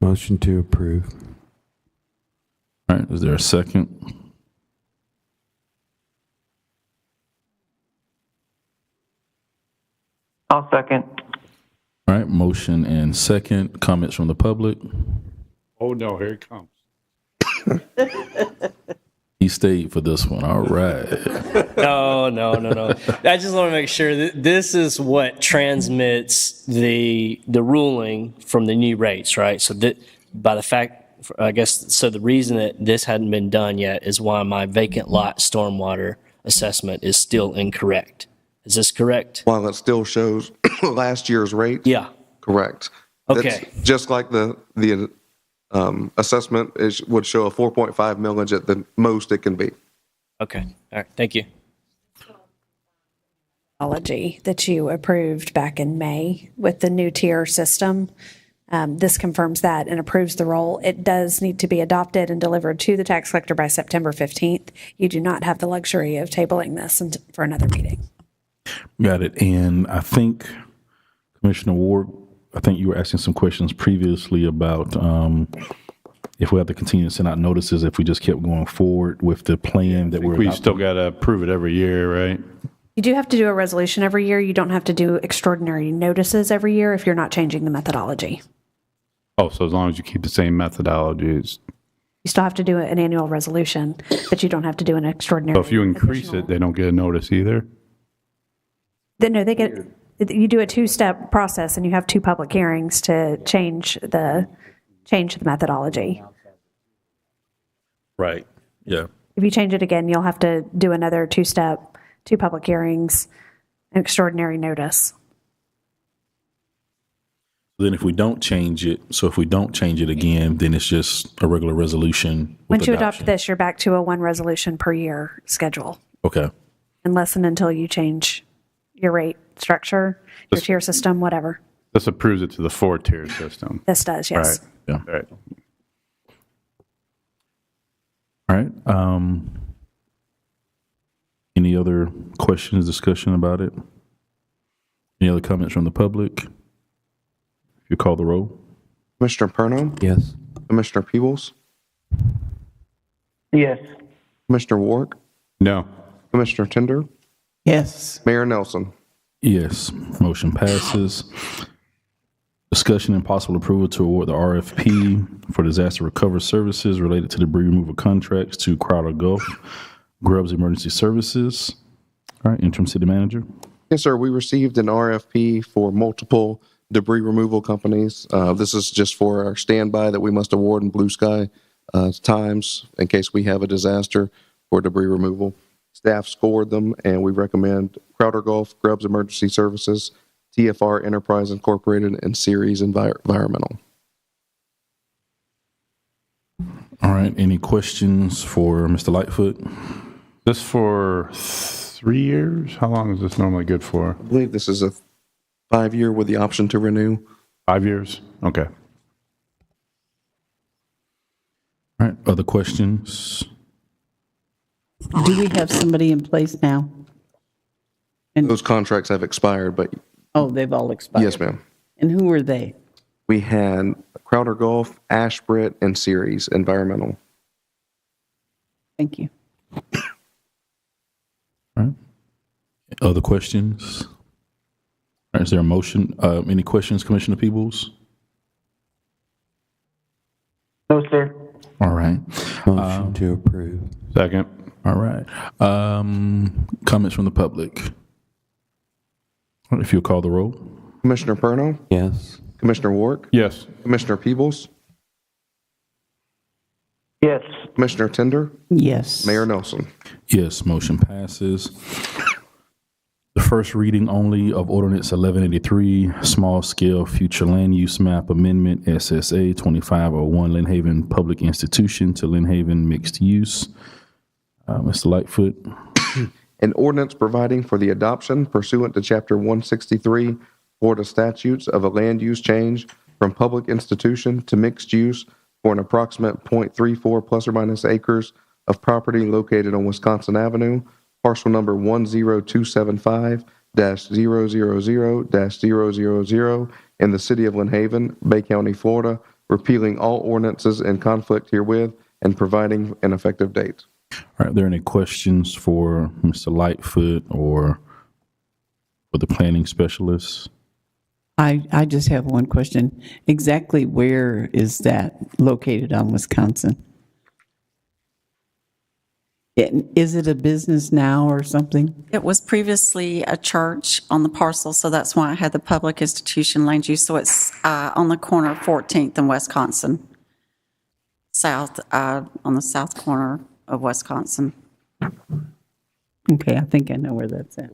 Motion to approve. All right. Is there a second? I'll second. All right. Motion and second. Comments from the public? Oh, no, here it comes. He stayed for this one. All right. No. I just want to make sure that this is what transmits the ruling from the new rates, right? So that by the fact, I guess, so the reason that this hadn't been done yet is why my vacant lot stormwater assessment is still incorrect. Is this correct? While it still shows last year's rate? Yeah. Correct. Okay. That's just like the assessment would show a 4.5 millage at the most it can be. Okay. All right. Thank you. Methodology that you approved back in May with the new tier system. This confirms that and approves the role. It does need to be adopted and delivered to the tax collector by September 15th. You do not have the luxury of tabling this for another meeting. Got it. And I think, Commissioner Ward, I think you were asking some questions previously about if we have to continue to send out notices if we just kept going forward with the plan that we're We adopting. still got to approve it every year, right? You do have to do a resolution every year. You don't have to do extraordinary notices every year if you're not changing the methodology. Oh, so as long as you keep the same methodologies. You still have to do an annual resolution, but you don't have to do an extraordinary. So if you increase it, they don't get a notice either? No, they get. You do a two-step process, and you have two public hearings to change the methodology. Right. Yeah. If you change it again, you'll have to do another two public hearings, an extraordinary notice. Then if we don't change it, again, then it's just a regular resolution. with Once you adoption. adopt this, you're back to a one resolution per year schedule, Okay. unless and until you change your rate structure, your tier system, whatever. This approves it to the 4-tier system. This does, yes. Right. Yeah. Right. All right. Any other questions, discussion about it? Any other comments from the public? If you call the roll. Commissioner Perno? Yes. Commissioner Peebles? Yes. Commissioner Warwick? No. Commissioner Tender? Yes. Mayor Nelson? Yes. Motion passes. Discussion and possible approval to award the RFP for disaster recovery services related to debris removal contracts to Crowder Gulf Grubbs Emergency Services. All right, interim city manager. Yes, sir. We received an RFP for multiple debris removal companies. This is just for our standby that we must award in blue sky times in case we have a disaster for debris removal. Staff scored them, and we recommend Crowder Gulf Grubbs Emergency Services, TFR Enterprise Incorporated, and Series Environmental. All right, any questions for Mr. Lightfoot? This for 3 years? How long is this normally good for? I believe this is a 5-year with the option to renew. 5 years? Okay. All right, other questions? Do we have somebody in place now? Those contracts have expired, but Oh, they've all expired? yes, ma'am. And who are they? We had Crowder Gulf, Ashbrit, and Series Environmental. Thank you. All right. Other questions? All right, is there a motion? Any questions, Commissioner Peebles? No, sir. All right. Motion to approve. Second. All right. Comments from the public? If you'll call the roll. Commissioner Perno? Yes. Commissioner Warwick? Yes. Commissioner Peebles? Yes. Commissioner Tender? Yes. Mayor Nelson? Yes, motion passes. The first reading only of ordinance 1183, small scale future land use map amendment, SSA 2501, Lynn Haven Public Institution to Lynn Haven Mixed Use. Mr. Lightfoot. An ordinance providing for the adoption pursuant to Chapter 163 Florida statutes of a land use change from public institution to mixed use for an approximate .34 plus or minus acres of property located on Wisconsin Avenue, parcel number 10275-000-000 in the city of Lynn Haven, Bay County, Florida, repealing all ordinances in conflict herewith and providing an effective date. All right, are there any questions for Mr. Lightfoot or for the planning specialist? I just have one question. Exactly where is that located on Wisconsin? Is it a business now or something? It was previously a church on the parcel, so that's why I had the public institution land use. So it's on the corner of 14th and Wisconsin, south, on the south corner of Wisconsin. Okay, I think I know where that's at.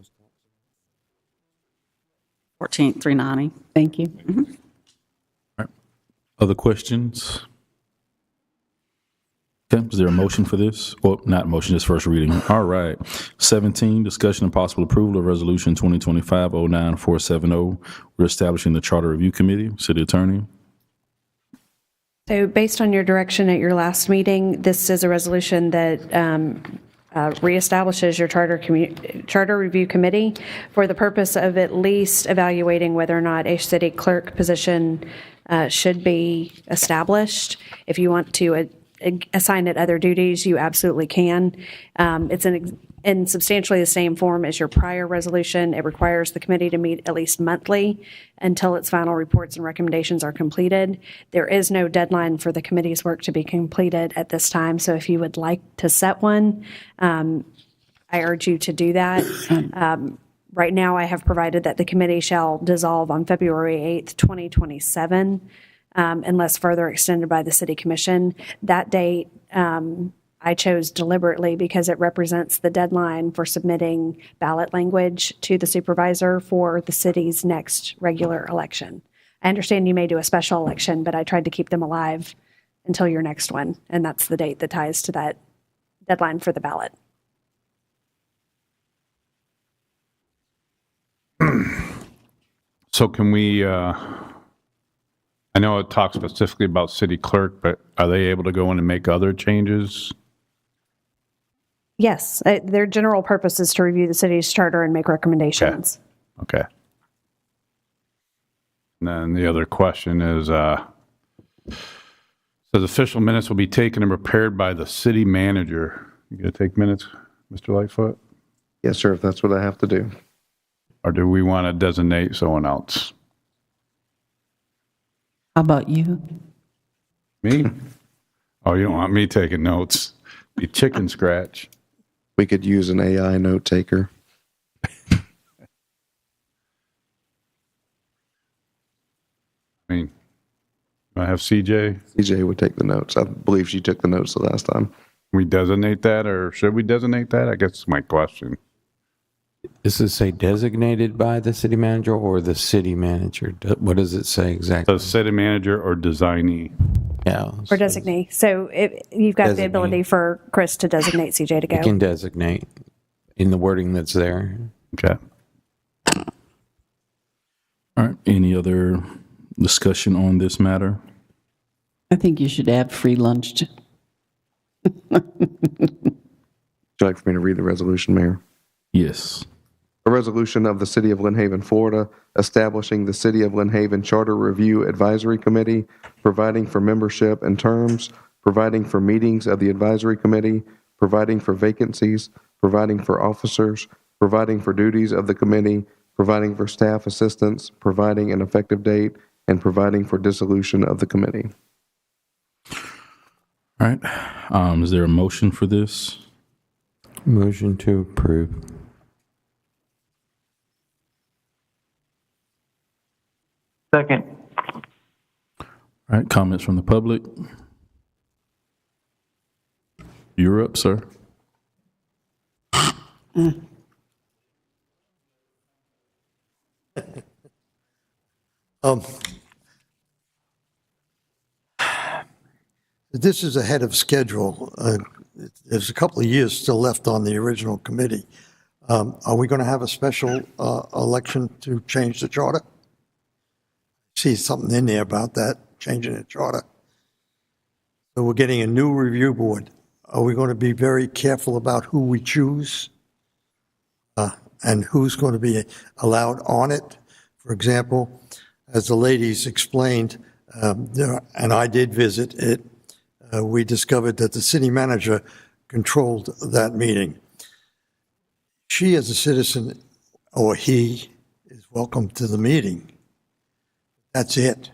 14th, 390. Thank you. Mm-hmm. All right. Other questions? Okay, is there a motion for this? Well, not motion, just first reading. All right. 17, discussion and possible approval of resolution 2025-09470. We're establishing the Charter Review Committee. City Attorney. So based on your direction at your last meeting, this is a resolution that reestablishes your Charter Review Committee for the purpose of at least evaluating whether or not a city clerk position should be established. If you want to assign it other duties, you absolutely can. It's in substantially the same form as your prior resolution. It requires the committee to meet at least monthly until its final reports and recommendations are completed. There is no deadline for the committee's work to be completed at this time, so if you would like to set one, I urge you to do that. Right now, I have provided that the committee shall dissolve on February 8th, 2027, unless further extended by the City Commission. That date I chose deliberately because it represents the deadline for submitting ballot language to the supervisor for the city's next regular election. I understand you may do a special election, but I tried to keep them alive until your next one, and that's the date that ties to that deadline for the ballot. So can we, I know it talks specifically about city clerk, but are they able to go in and make other changes? Yes, their general purpose is to review the city's charter and make recommendations. Okay. And then the other question is, says official minutes will be taken and prepared by the city manager. You gonna take minutes, Mr. Lightfoot? Yes, sir, if that's what I have to do. Or do we want to designate someone else? How about you? Me? Oh, you don't want me taking notes? Be chicken scratch. We could use an AI note taker. I mean, I have CJ. CJ would take the notes. I believe she took the notes the last time. We designate that, or should we designate that? I guess is my question. Does it say designated by the city manager or the city manager? What does it say exactly? The city manager or designee. Yeah. Or designate. So you've got the ability for Chris to designate CJ to go. You can designate in the wording that's there. Okay. All right. Any other discussion on this matter? I think you should add free lunch. Would you like for me to read the resolution, Mayor? Yes. A resolution of the City of Lynn Haven, Florida, establishing the City of Lynn Haven Charter Review Advisory Committee, providing for membership and terms, providing for meetings of the advisory committee, providing for vacancies, providing for officers, providing for duties of the committee, providing for staff assistance, providing an effective date, and providing for dissolution of the committee. All right. Is there a motion for this? Motion to approve. Second. All right, comments from the public? You're up, sir. This is ahead of schedule. There's a couple of years still left on the original committee. Are we going to have a special election to change the charter? See something in there about that, changing the charter. So we're getting a new review board. Are we going to be very careful about who we choose and who's going to be allowed on it? For example, as the ladies explained, and I did visit it, we discovered that the city manager controlled that meeting. She, as a citizen, or he, is welcome to the meeting. That's it.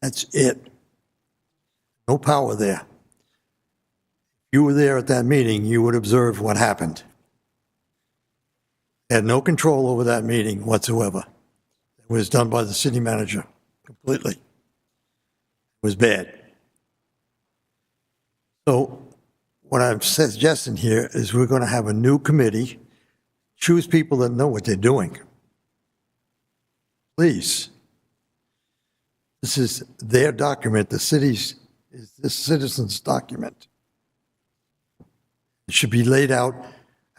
That's it. No power there. If you were there at that meeting, you would observe what happened. Had no control over that meeting whatsoever. It was done by the city manager completely. It was bad. So what I'm suggesting here is we're going to have a new committee, choose people that know what they're doing. Please. This is their document. The city's is the citizens' document. It should be laid out,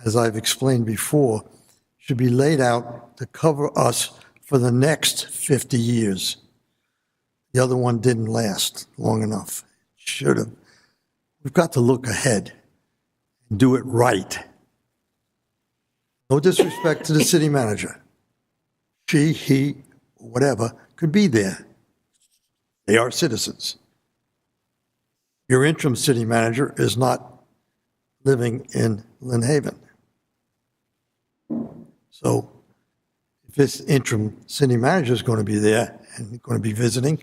as I've explained before, should be laid out to cover us for the next 50 years. The other one didn't last long enough. Should have. We've got to look ahead and do it right. No disrespect to the city manager. She, he, whatever, could be there. They are citizens. Your interim city manager is not living in Lynn Haven. So if this interim city manager is going to be there and going to be visiting,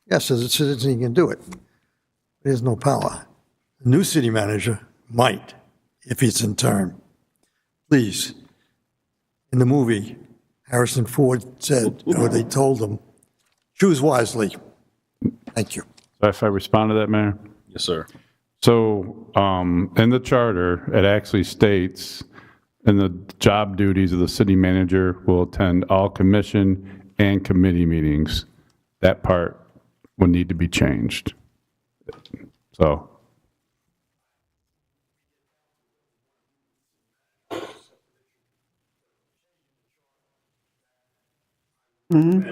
yes, as a citizen, he can do it. He has no power. The new city manager might, if he's in term. Please, in the movie, Harrison Ford said, or they told him, choose wisely. Thank you. If I respond to that, Mayor? Yes, sir. So in the charter, it actually states, in the job duties of the city manager will attend all commission and committee meetings. That part would need to be changed. So. Mm-hmm.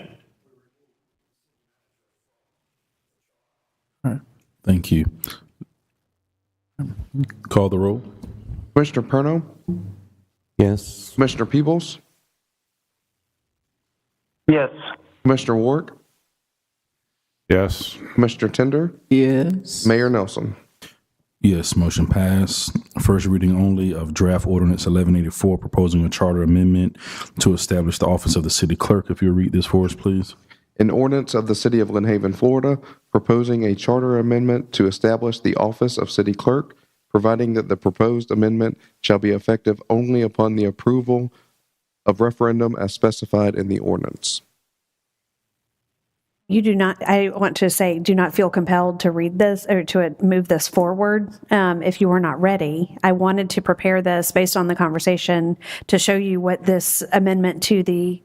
All right. Thank you. Call the roll. Commissioner Perno? Yes. Commissioner Peebles? Yes. Commissioner Warwick? Yes. Commissioner Tender? Yes. Mayor Nelson? Yes, motion passed. First reading only of draft ordinance 1184, proposing a charter amendment to establish the office of the city clerk. If you'll read this for us, please. An ordinance of the City of Lynn Haven, Florida, proposing a charter amendment to establish the office of city clerk, providing that the proposed amendment shall be effective only upon the approval of referendum as specified in the ordinance. You do not, I want to say, do not feel compelled to read this or to move this forward if you were not ready. I wanted to prepare this based on the conversation to show you what this amendment to the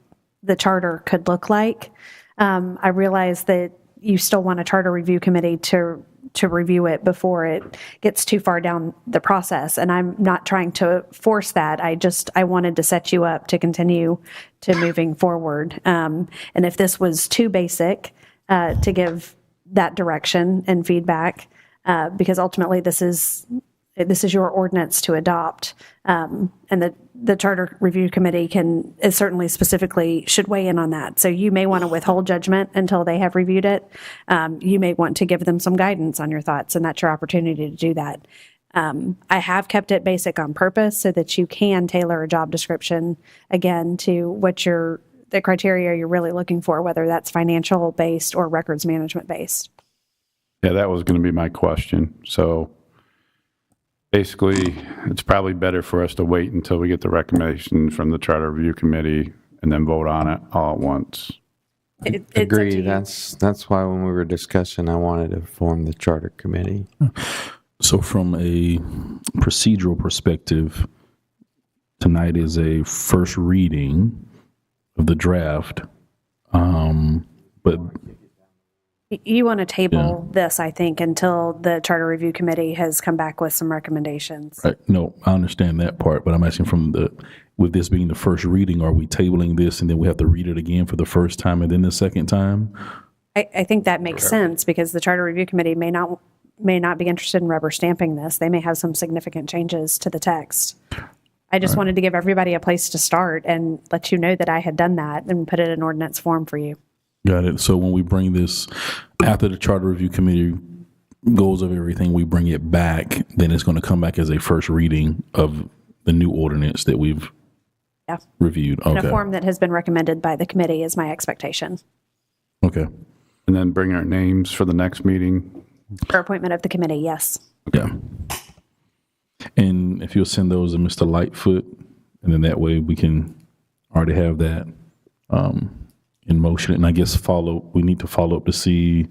charter could look like. I realize that you still want a charter review committee to review it before it gets too far down the process. And I'm not trying to force that. I wanted to set you up to continue to moving forward. And if this was too basic to give that direction and feedback, because ultimately this is your ordinance to adopt. And the Charter Review Committee is certainly specifically should weigh in on that. So you may want to withhold judgment until they have reviewed it. You may want to give them some guidance on your thoughts, and that's your opportunity to do that. I have kept it basic on purpose so that you can tailor a job description, again, to what the criteria you're really looking for, whether that's financial based or records management based. Yeah, that was going to be my question. So Basically, it's probably better for us to wait until we get the recommendation from the Charter Review Committee and then vote on it all at once. Agree. That's why when we were discussing, I wanted to form the charter committee. So from a procedural perspective, tonight is a first reading of the draft. But You want to table this, I think, until the Charter Review Committee has come back with some recommendations. right, no, I understand that part, but I'm asking with this being the first reading, are we tabling this and then we have to read it again for the first time and then the second time? I think that makes sense because the Charter Review Committee may not be interested in rubber stamping this. They may have some significant changes to the text. I just wanted to give everybody a place to start and let you know that I had done that and put it in ordinance form for you. Got it. So when we bring this, after the Charter Review Committee goes over everything, we bring it back, then it's going to come back as a first reading of the new ordinance that we've reviewed. In Okay. a form that has been recommended by the committee is my expectation. Okay. And then bring our names for the next meeting. For appointment of the committee, yes. Okay. And if you'll send those to Mr. Lightfoot, and then that way we can already have that in motion. And I guess we need to follow up to see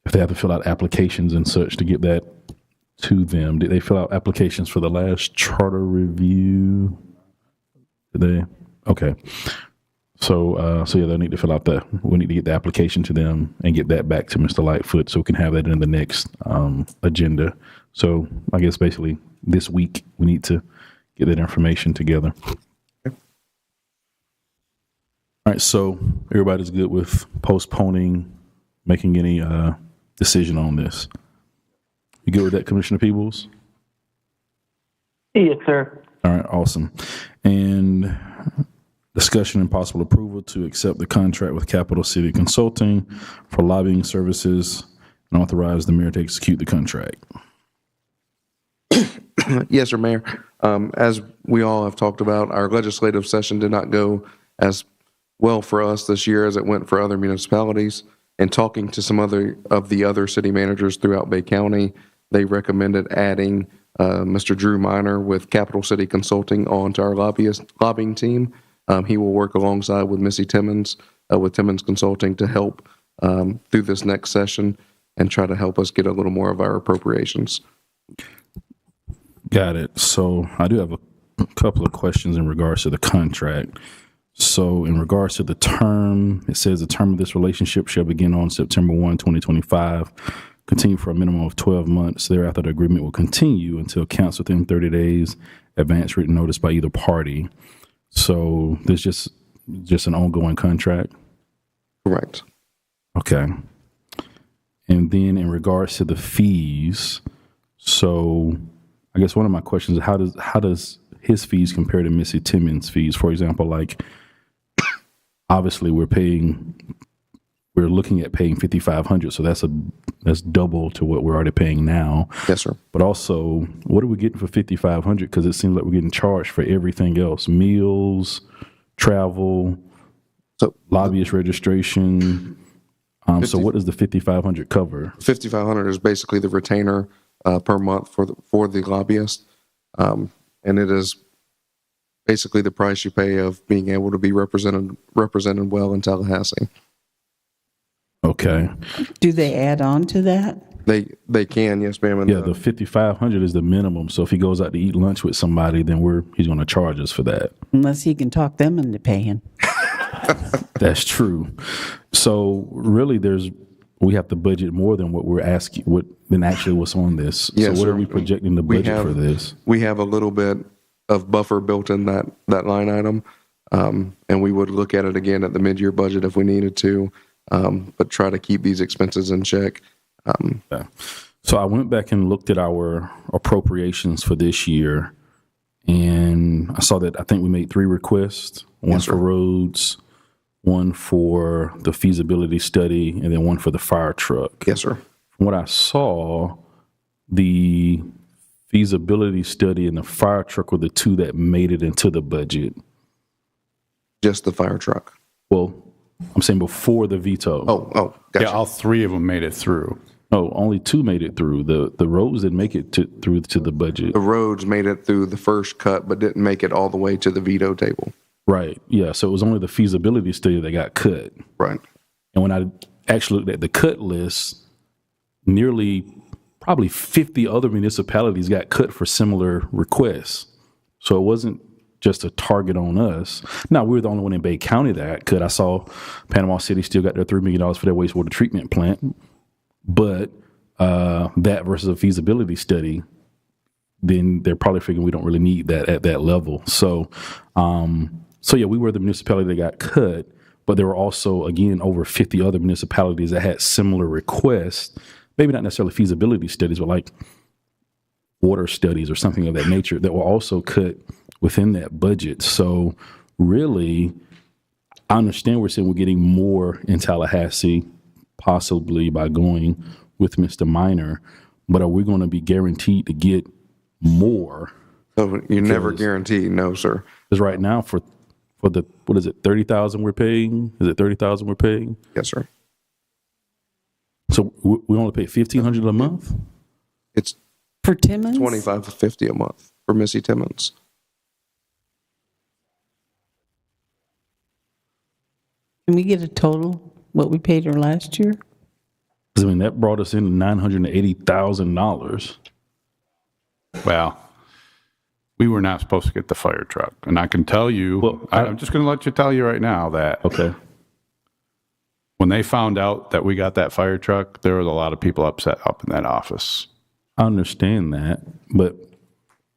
if they have to fill out applications and such to get that to them. Did they fill out applications for the last charter review? Did they? Okay. So yeah, they need to fill out we need to get the application to them and get that back to Mr. Lightfoot so we can have that in the next agenda. So I guess basically this week we need to get that information together. All right, so everybody's good with postponing making any decision on this. You good with that, Commissioner Peebles? Yes, sir. All right, awesome. And discussion and possible approval to accept the contract with Capital City Consulting for lobbying services and authorize the mayor to execute the contract. Yes, sir, Mayor. As we all have talked about, our legislative session did not go as well for us this year as it went for other municipalities. And talking to some of the other city managers throughout Bay County, they recommended adding Mr. Drew Minor with Capital City Consulting onto our lobbying team. He will work alongside with Missy Timmons with Timmons Consulting to help through this next session and try to help us get a little more of our appropriations. Got it. So I do have a couple of questions in regards to the contract. So in regards to the term, it says the term of this relationship shall begin on September 1, 2025, continue for a minimum of 12 months. Thereafter, the agreement will continue until council within 30 days, advance written notice by either party. So there's just an ongoing contract? Correct. Okay. And then in regards to the fees, so I guess one of my questions is how does his fees compare to Missy Timmons' fees? For example, like obviously we're looking at paying $5,500, so that's double to what we're already paying now. Yes, sir. But also, what are we getting for $5,500? Because it seems like we're getting charged for everything else: meals, travel, lobbyist registration. So what does the $5,500 cover? $5,500 is basically the retainer per month for the lobbyist, and it is basically the price you pay of being able to be represented well in Tallahassee. Okay. Do they add on to that? They can, yes, ma'am. Yeah, the $5,500 is the minimum. So if he goes out to eat lunch with somebody, then he's going to charge us for that. Unless he can talk them into paying. That's true. So really, we have to budget more than what we're asking, than actually what's on this. Yes, so what sir. are we projecting the budget for this? We have a little bit of buffer built in that line item, and we would look at it again at the mid-year budget if we needed to, but try to keep these expenses in check. Yeah. So I went back and looked at our appropriations for this year, and I saw that I think we made 3 requests, one for roads, one for the feasibility study, and then one for the fire truck. Yes, sir. From what I saw, the feasibility study and the fire truck were the 2 that made it into the budget. Just the fire truck. Well, I'm saying before the veto. Oh, gotcha. Yeah, all 3 of them made it through. Oh, only 2 made it through. The roads didn't make it through to the budget. The roads made it through the first cut, but didn't make it all the way to the veto table. Right. Yeah. So it was only the feasibility study that got cut. Right. And when I actually looked at the cut list, probably 50 other municipalities got cut for similar requests. So it wasn't just a target on us. Now, we were the only one in Bay County that got cut. I saw Panama City still got their $3 million for their wastewater treatment plant. But that versus a feasibility study, then they're probably figuring we don't really need that at that level. So yeah, we were the municipality that got cut, but there were also, again, over 50 other municipalities that had similar requests, maybe not necessarily feasibility studies, but like water studies or something of that nature that were also cut within that budget. So really, I understand we're saying we're getting more in Tallahassee, possibly by going with Mr. Minor, but are we going to be guaranteed to get more? So you're never guaranteed, no, sir. Because right now for the, what is it, 30,000 we're paying? Is it 30,000 we're paying? Yes, sir. So we only pay $1,500 a month? It's for Timmons? $25 to $50 a month for Missy Timmons. Can we get a total, what we paid her last year? Because, I mean, that brought us in $980,000. Well, we were not supposed to get the fire truck. And I can tell you, I'm just going to let you tell you right now that when they found out that we got that fire truck, there was a lot of people upset up in that office. I understand that, but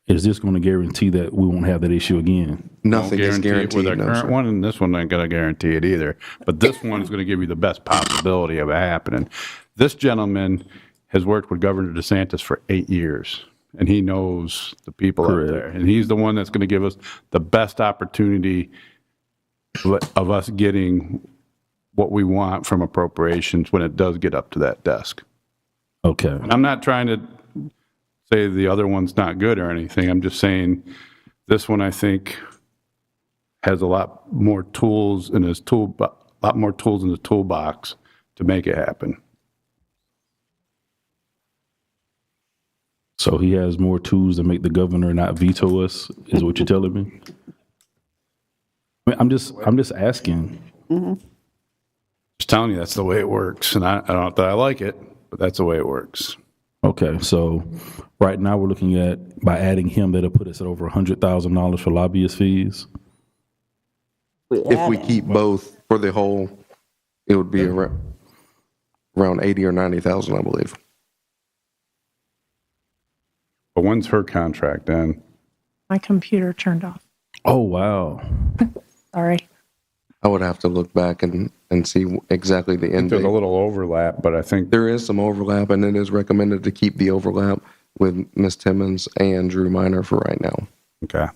is this going to guarantee that we won't have that issue again? Nothing is guaranteed. With our current one, and this one ain't going to guarantee it either. But this one is going to give you the best possibility of it happening. This gentleman has worked with Governor DeSantis for 8 years, and he knows the people up there. And he's the one that's going to give us the best opportunity of us getting what we want from appropriations when it does get up to that desk. Okay. And I'm not trying to say the other one's not good or anything. I'm just saying this one, I think, has a lot more tools in his toolbox to make it happen. So he has more tools to make the governor not veto us, is what you're telling me? I mean, I'm just asking. Mm-hmm. Just telling you that's the way it works. And I don't know that I like it, but that's the way it works. Okay, so right now we're looking at, by adding him, that'll put us at over $100,000 for lobbyist fees. If we keep both for the whole, it would be around 80 or 90,000, I believe. But when's her contract then? My computer turned off. Oh, wow. Sorry. I would have to look back and see exactly the end date. There's a little overlap, but I think there is some overlap, and it is recommended to keep the overlap with Ms. Timmons and Drew Minor for right now. Okay.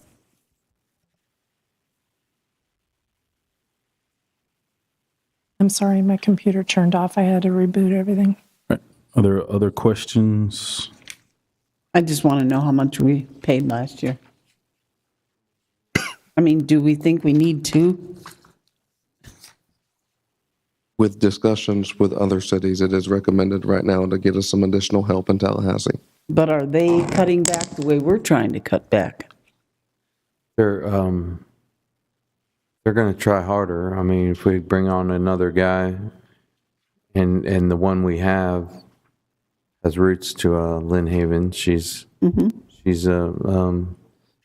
I'm sorry, my computer turned off. I had to reboot everything. Are there other questions? I just want to know how much we paid last year. I mean, do we think we need to? With discussions with other cities, it is recommended right now to get us some additional help in Tallahassee. But are they cutting back the way we're trying to cut back? They're going to try harder. I mean, if we bring on another guy, and the one we have has roots to Lynn Haven. She's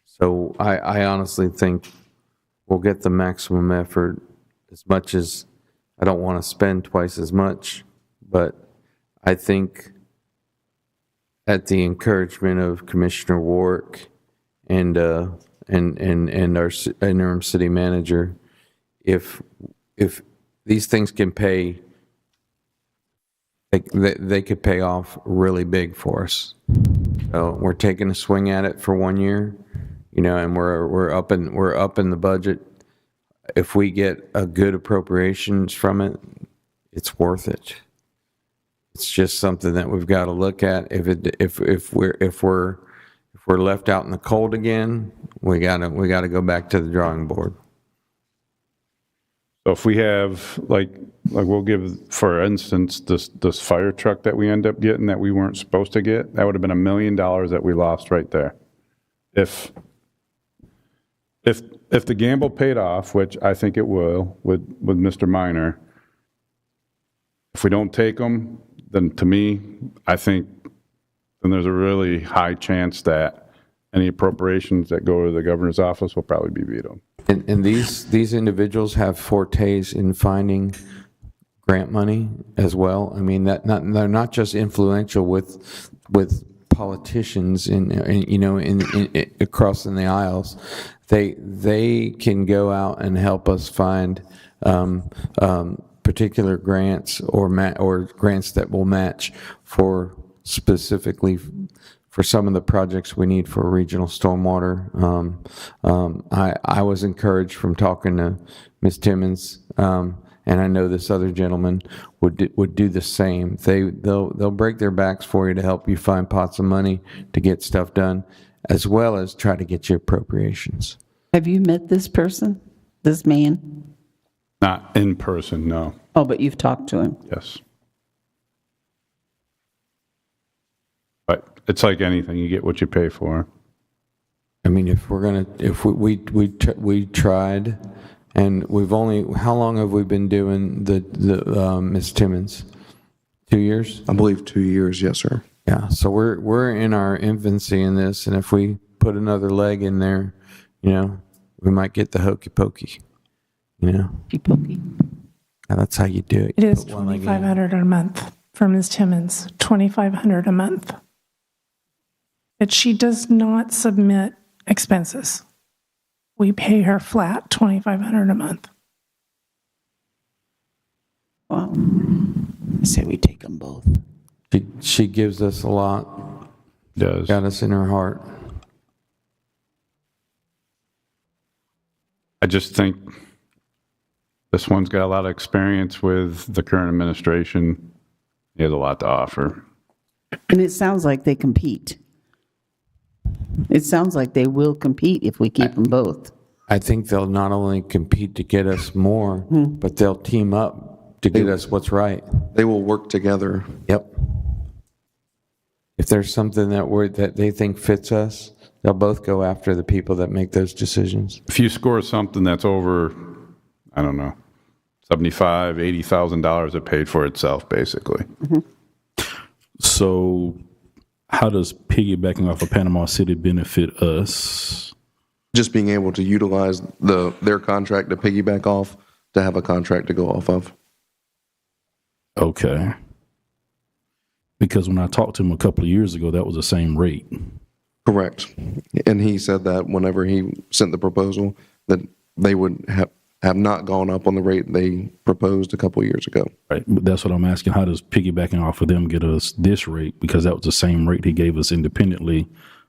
so I honestly think we'll get the maximum effort. As much as I don't want to spend twice as much, but I think at the encouragement of Commissioner Warwick and our interim city manager, if these things can pay, they could pay off really big for us. So we're taking a swing at it for 1 year, and we're up in the budget. If we get a good appropriations from it, it's worth it. It's just something that we've got to look at. If we're left out in the cold again, we gotta go back to the drawing board. So if we have, like we'll give, for instance, this fire truck that we end up getting that we weren't supposed to get, that would have been $1 million that we lost right there. If the gamble paid off, which I think it will with Mr. Minor, if we don't take them, then to me, I think then there's a really high chance that any appropriations that go to the governor's office will probably be vetoed. And these individuals have fortes in finding grant money as well. I mean, they're not just influential with politicians across in the aisles. They can go out and help us find particular grants or grants that will match for specifically for some of the projects we need for regional stormwater. I was encouraged from talking to Ms. Timmons, and I know this other gentleman would do the same. They'll break their backs for you to help you find pots of money to get stuff done, as well as try to get you appropriations. Have you met this person, this man? Not in person, no. Oh, but you've talked to him? Yes. But it's like anything, you get what you pay for. I mean, if we tried, and we've only, how long have we been doing the Ms. Timmons? 2 years? I believe 2 years, yes, sir. Yeah, so we're in our infancy in this, and if we put another leg in there, we might get the hokey pokey. Hokey pokey. And that's how you do it. It is $2,500 a month for Ms. Timmons, $2,500 a month. But she does not submit expenses. We pay her flat $2,500 a month. Wow. I say we take them both. She gives us a lot. Does. Got us in her heart. I just think this one's got a lot of experience with the current administration. He has a lot to offer. And it sounds like they compete. It sounds like they will compete if we keep them both. I think they'll not only compete to get us more, but they'll team up to get us what's right. They will work together. Yep. If there's something that they think fits us, they'll both go after the people that make those decisions. If you score something that's over, I don't know, $75,000, $80,000, it paid for itself, basically. So how does piggybacking off of Panama City benefit us? Just being able to utilize their contract to piggyback off, to have a contract to go off of. Okay. Because when I talked to him a couple of years ago, that was the same rate. Correct. And he said that whenever he sent the proposal, that they would have not gone up on the rate they proposed a couple of years ago. Right. But that's what I'm asking. How does piggybacking off of them get us this rate? Because that was the same rate he gave us independently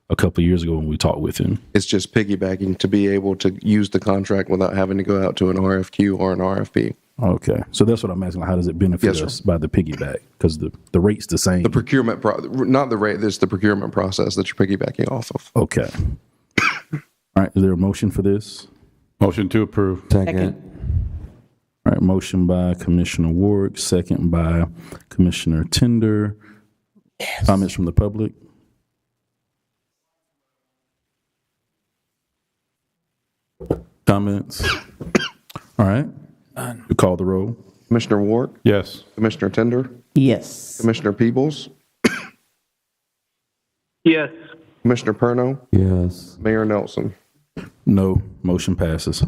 a couple of years ago when we talked with him. It's just piggybacking to be able to use the contract without having to go out to an RFQ or an RFP. Okay. So that's what I'm asking. How does it benefit us by the piggyback? Because the rate's the same. The procurement, not the rate, it's the procurement process that you're piggybacking off of. Okay. All right. Is there a motion for this? Motion to approve. Second. All right. Motion by Commissioner Ward, second by Commissioner Tender. Yes. Comments from the public? Comments? All right. You call the roll. Commissioner Ward? Yes. Commissioner Tender? Yes. Commissioner Peebles? Yes. Commissioner Perno? Yes. Mayor Nelson? No. Motion passes.